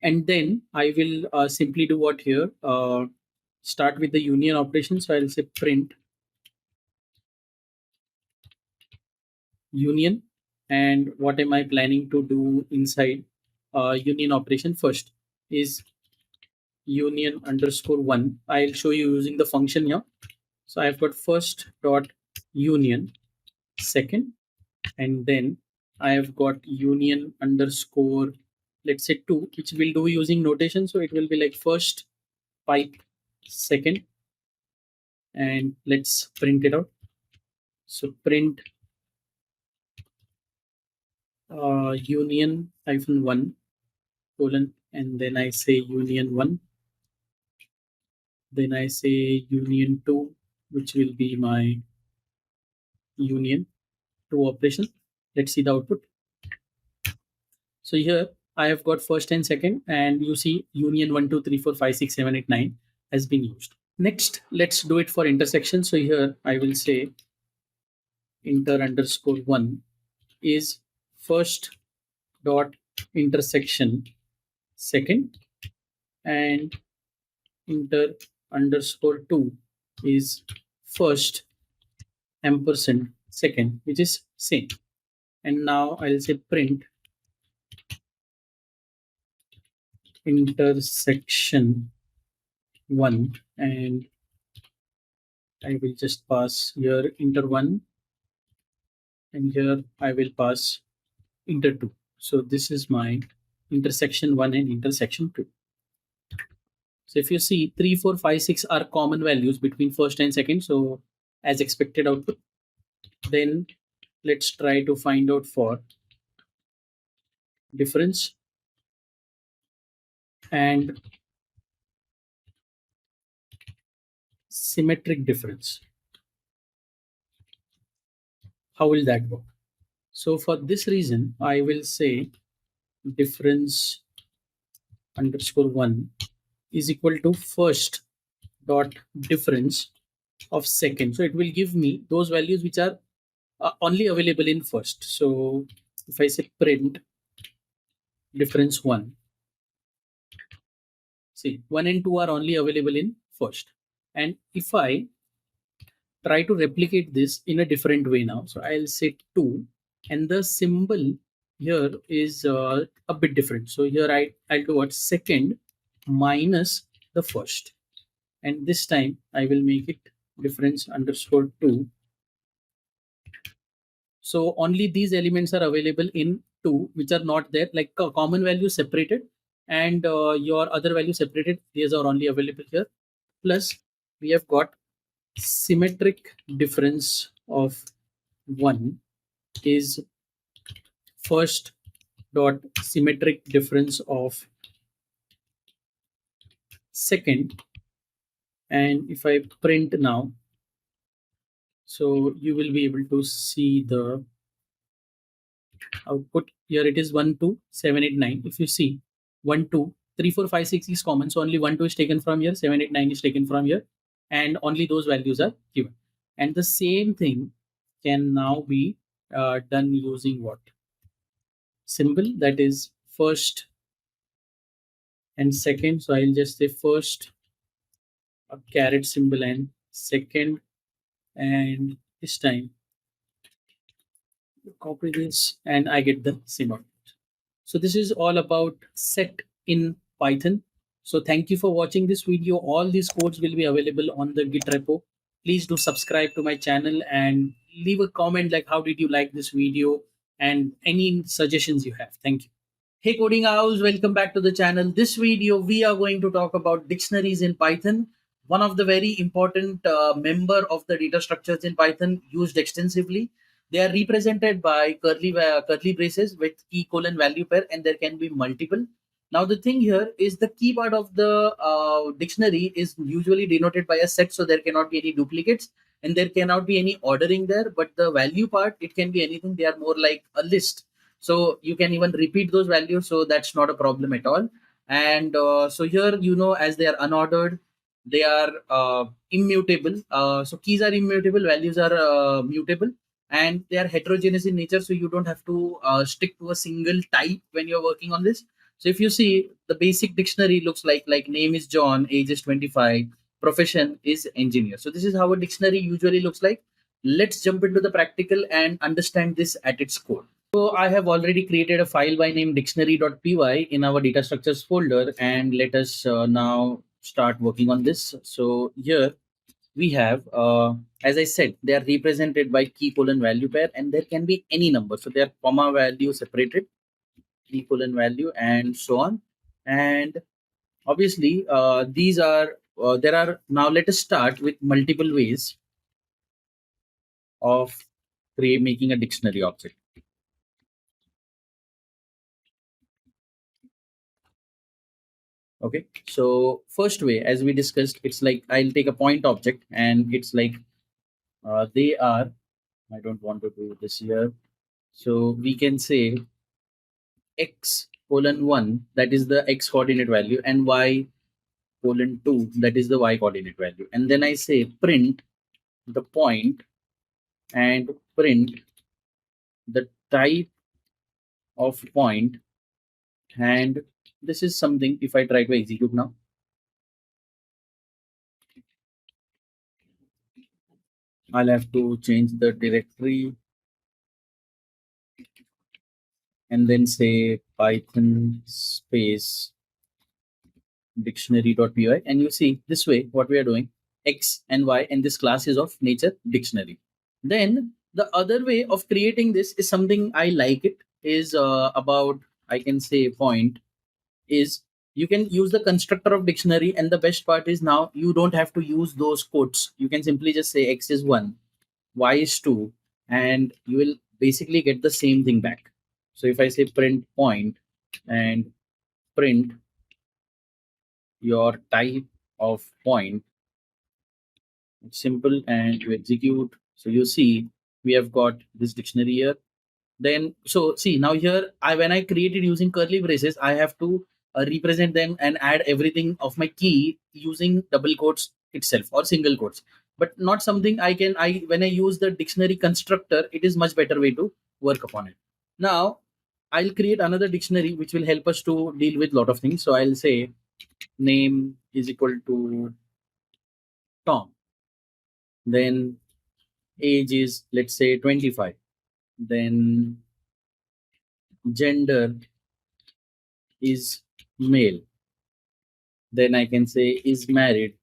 and then I will simply do what here, start with the union operation. So I'll say print union, and what am I planning to do inside union operation? First is union underscore 1. I'll show you using the function here. So I've got first dot union second, and then I have got union underscore, let's say 2, which we'll do using notation. So it will be like first pipe second, and let's print it out. So print union hyphen 1 colon, and then I say union 1, then I say union 2, which will be my union 2 operation. Let's see the output. So here I have got first and second, and you see union 1, 2, 3, 4, 5, 6, 7, 8, 9 has been used. Next, let's do it for intersection. So here I will say inter underscore 1 is first dot intersection second, and inter underscore 2 is first ampersand second, which is same. And now I'll say print intersection 1, and I will just pass here inter 1, and here I will pass inter 2. So this is my intersection 1 and intersection 2. So if you see 3, 4, 5, 6 are common values between first and second. So as expected output, then let's try to find out for difference and symmetric difference. How will that work? So for this reason, I will say difference underscore 1 is equal to first dot difference of second. So it will give me those values which are only available in first. So if I say print difference 1, see 1 and 2 are only available in first. And if I try to replicate this in a different way now, so I'll say 2, and the symbol here is a bit different. So here I'll do what? Second minus the first. And this time I will make it difference underscore 2. So only these elements are available in 2, which are not there, like common value separated, and your other value separated. These are only available here. Plus, we have got symmetric difference of 1 is first dot symmetric difference of second. And if I print now, so you will be able to see the output. Here it is 1 2 7 8 9. If you see 1 2 3 4 5 6 is common, so only 1 2 is taken from here, 7 8 9 is taken from here, and only those values are given. And the same thing can now be done using what symbol, that is first and second. So I'll just say first a caret symbol and second, and this time copy this and I get the same output. So this is all about set in Python. So thank you for watching this video. All these codes will be available on the Git repo. Please do subscribe to my channel and leave a comment like how did you like this video and any suggestions you have. Thank you. Hey Coding House, welcome back to the channel. This video we are going to talk about dictionaries in Python, one of the very important member of the data structures in Python used extensively. They are represented by curly braces with key colon value pair, and there can be multiple. Now the thing here is the key part of the dictionary is usually denoted by a set, so there cannot be any duplicates and there cannot be any ordering there. But the value part, it can be anything. They are more like a list, so you can even repeat those values, so that's not a problem at all. And so here, as they are unordered, they are immutable. So keys are immutable, values are mutable, and they are heterogeneous in nature, so you don't have to stick to a single type when you're working on this. So if you see, the basic dictionary looks like name is John, age is 25, profession is engineer. So this is how a dictionary usually looks like. Let's jump into the practical and understand this at its core. So I have already created a file by name dictionary.py in our data structures folder, and let us now start working on this. So here we have, as I said, they are represented by key colon value pair, and there can be any number. So they are comma value separated, key colon value, and so on. And obviously, these are there are now. Let us start with multiple ways of making a dictionary object. Okay, so first way, as we discussed, it's like I'll take a point object, and it's like they are. I don't want to do this here. So we can say x colon 1, that is the x coordinate value, and y colon 2, that is the y coordinate value. And then I say print the point and print the type of point. And this is something, if I try to execute now, I'll have to change the directory and then say Python space dictionary.py. And you see this way what we are doing, x and y, and this class is of nature dictionary. Then the other way of creating this is something I like it, is about, I can say point is, you can use the constructor of dictionary, and the best part is now you don't have to use those quotes. You can simply just say x is 1, y is 2, and you will basically get the same thing back. So if I say print point and print your type of point, it's simple and to execute. So you see we have got this dictionary here. Then so see now here, when I created using curly braces, I have to represent them and add everything of my key using double quotes itself or single quotes, but not something I when I use the dictionary constructor, it is much better way to work upon it. Now I'll create another dictionary which will help us to deal with lot of things. So I'll say name is equal to Tom, then age is, let's say, 25, then gender is male, then I can say is married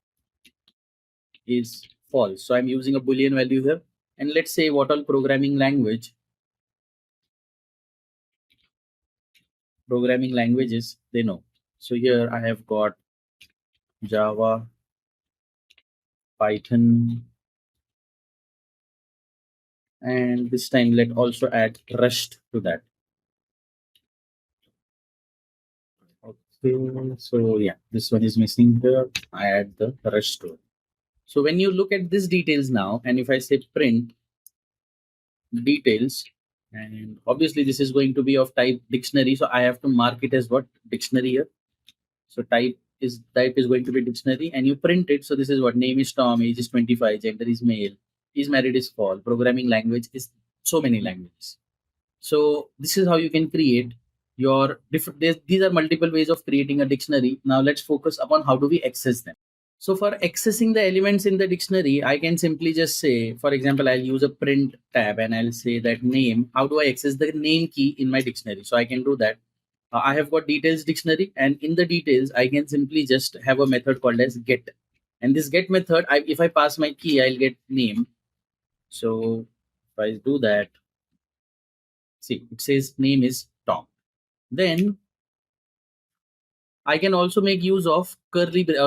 is false. So I'm using a boolean value here, and let's say what all programming languages they know. So here I have got Java, Python, and this time let also add Rust to that. Okay, so yeah, this one is missing here. I add the Rust to it. So when you look at these details now, and if I say print details, and obviously this is going to be of type dictionary, so I have to mark it as what dictionary here. So type is going to be dictionary, and you print it. So this is what name is Tom, age is 25, gender is male, is married is Paul, programming language is so many languages. So this is how you can create your different. These are multiple ways of creating a dictionary. Now let's focus upon how do we access them. So for accessing the elements in the dictionary, I can simply just say, for example, I'll use a print tab and I'll say that name. How do I access the name key in my dictionary? So I can do that. I have got details dictionary, and in the details, I can simply just have a method called as get. And this get method, if I pass my key, I'll get name. So if I do that, see, it says name is Tom. Then I can also make use of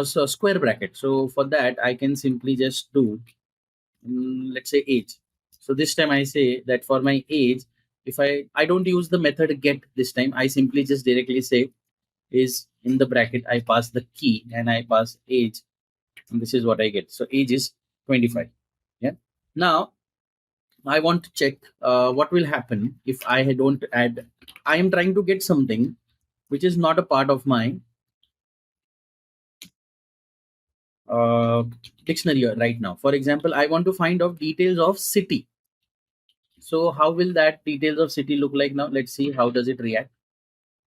so square bracket. So for that, I can simply just do, let's say age. So this time I say that for my age, if I don't use the method get this time, I simply just directly say is in the bracket. I pass the key and I pass age, and this is what I get. So age is 25. Yeah. Now I want to check what will happen if I don't add. I am trying to get something which is not a part of my uh, dictionary right now. For example, I want to find out details of city. So how will that details of city look like now? Let's see how does it react.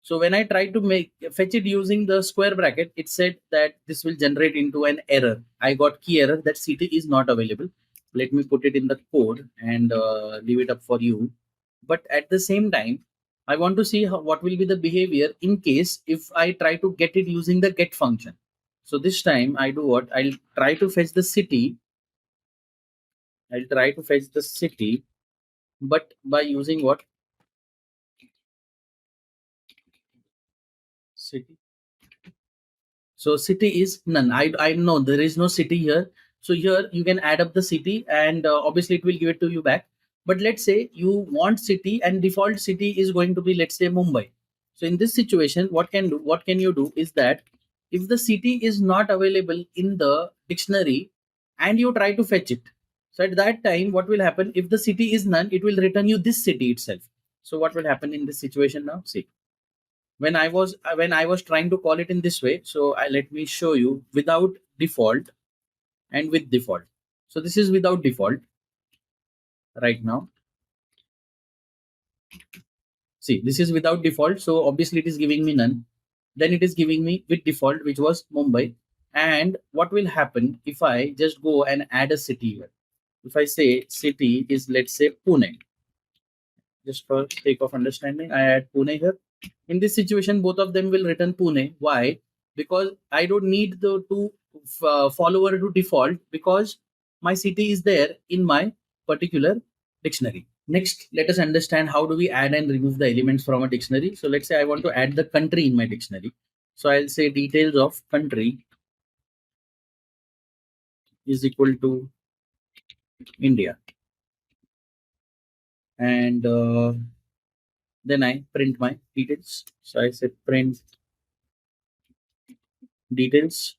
So when I try to make fetch it using the square bracket, it said that this will generate into an error. I got key error that city is not available. Let me put it in the code and leave it up for you. But at the same time, I want to see what will be the behavior in case if I try to get it using the get function. So this time I do what? I'll try to fetch the city. I'll try to fetch the city, but by using what? City. So city is none. I know there is no city here. So here you can add up the city, and obviously it will give it to you back. But let's say you want city and default city is going to be, let's say, Mumbai. So in this situation, what can you do is that if the city is not available in the dictionary and you try to fetch it, so at that time what will happen if the city is none, it will return you this city itself. So what will happen in this situation now? See, when I was trying to call it in this way, so let me show you without default and with default. So this is without default right now. See, this is without default, so obviously it is giving me none. Then it is giving me with default, which was Mumbai. And what will happen if I just go and add a city here? If I say city is, let's say, Pune, just for sake of understanding, I add Pune here. In this situation, both of them will return Pune. Why? Because I don't need the two follower to default, because my city is there in my particular dictionary. Next, let us understand how do we add and remove the elements from a dictionary. So let's say I want to add the country in my dictionary. So I'll say details of country is equal to India. And then I print my details. So I say print details.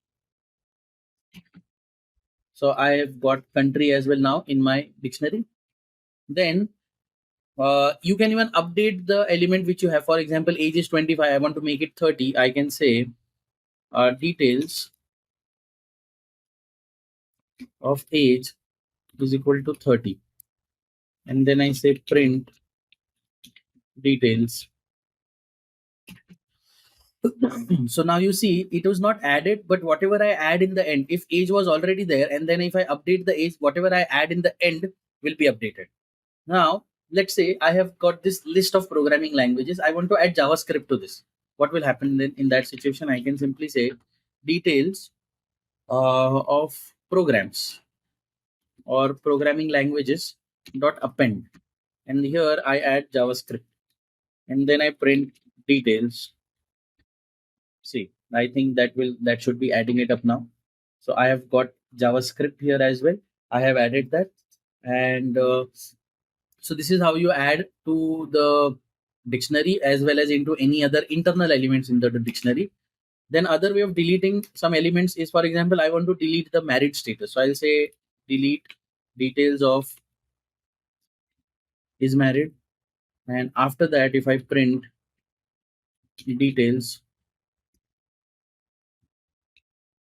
So I have got country as well now in my dictionary. Then you can even update the element which you have. For example, age is 25. I want to make it 30. I can say details of age is equal to 30. And then I say print details. So now you see it was not added, but whatever I add in the end, if age was already there, and then if I update the age, whatever I add in the end will be updated. Now, let's say I have got this list of programming languages. I want to add JavaScript to this. What will happen then in that situation? I can simply say details of programs or programming languages dot append. And here I add JavaScript. And then I print details See, I think that should be adding it up now. So I have got JavaScript here as well. I have added that, and so this is how you add to the dictionary as well as into any other internal elements in the dictionary. Then other way of deleting some elements is, for example, I want to delete the married status. So I'll say delete details of is married, and after that, if I print details,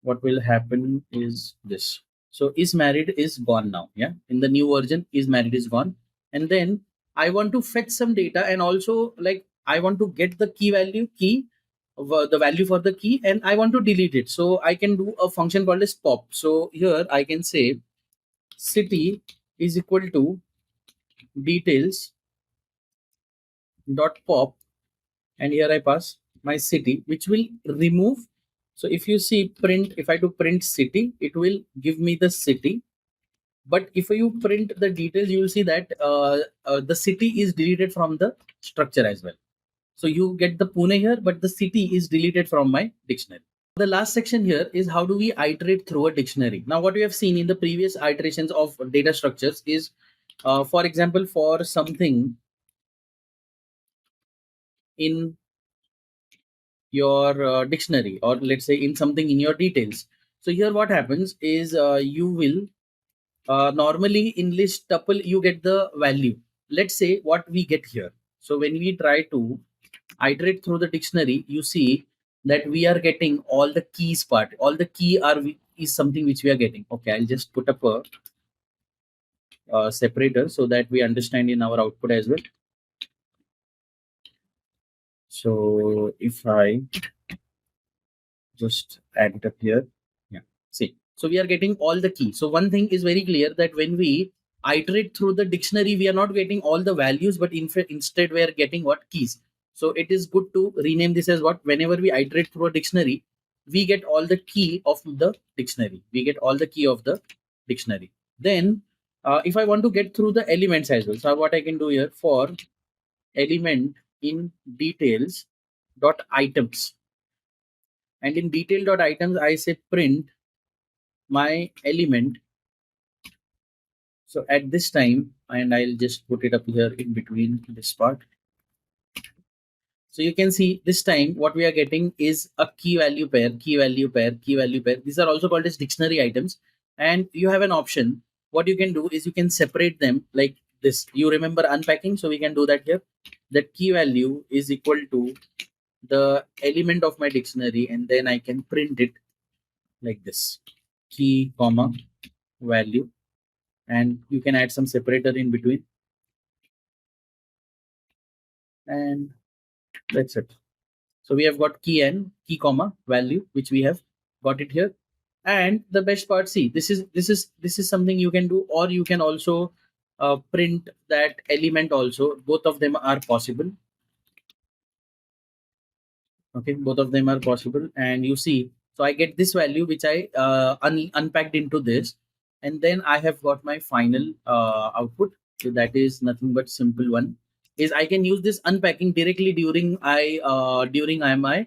what will happen is this. So is married is gone now. Yeah. In the new version, is married is gone. And then I want to fetch some data, and also like I want to get the key, the value for the key, and I want to delete it. So I can do a function called as pop. So here I can say city is equal to details dot pop, and here I pass my city, which will remove. So if you see print, if I do print city, it will give me the city. But if you print the details, you will see that the city is deleted from the structure as well. So you get the Pune here, but the city is deleted from my dictionary. The last section here is how do we iterate through a dictionary. Now, what we have seen in the previous iterations of data structures is, for example, for something in your dictionary, or let's say in something in your details. So here what happens is you will normally in list tuple you get the value. Let's say what we get here. So when we try to iterate through the dictionary, you see that we are getting all the keys part. All the key is something which we are getting. Okay, I'll just put up a separator so that we understand in our output as well. So if I just add it up here. Yeah. See. So we are getting all the keys. So one thing is very clear that when we iterate through the dictionary, we are not getting all the values, but instead we are getting what keys. So it is good to rename this as what whenever we iterate through a dictionary, we get all the key of the dictionary. We get all the key of the dictionary. Then if I want to get through the elements as well, so what I can do here for element in details dot items, and in detail dot items I say print my element. So at this time, and I'll just put it up here in between this part. So you can see this time what we are getting is a key value pair, key value pair, key value pair. These are also called as dictionary items. And you have an option. What you can do is you can separate them like this. You remember unpacking, so we can do that here. That key value is equal to the element of my dictionary, and then I can print it like this. Key, comma, value, and you can add some separator in between, and that's it. So we have got key and key comma value, which we have got it here. And the best part, see, this is something you can do, or you can also print that element also. Both of them are possible. Okay, both of them are possible, and you see, so I get this value which I unpacked into this, and then I have got my final output. So that is nothing but simple one is I can use this unpacking directly during I am I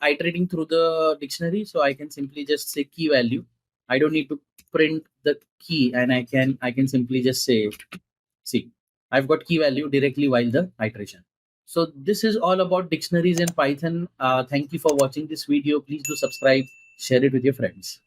iterating through the dictionary. So I can simply just say key value. I don't need to print the key, and I can simply just say, see, I've got key value directly while the iteration. So this is all about dictionaries in Python. Thank you for watching this video. Please do subscribe, share it with your friends.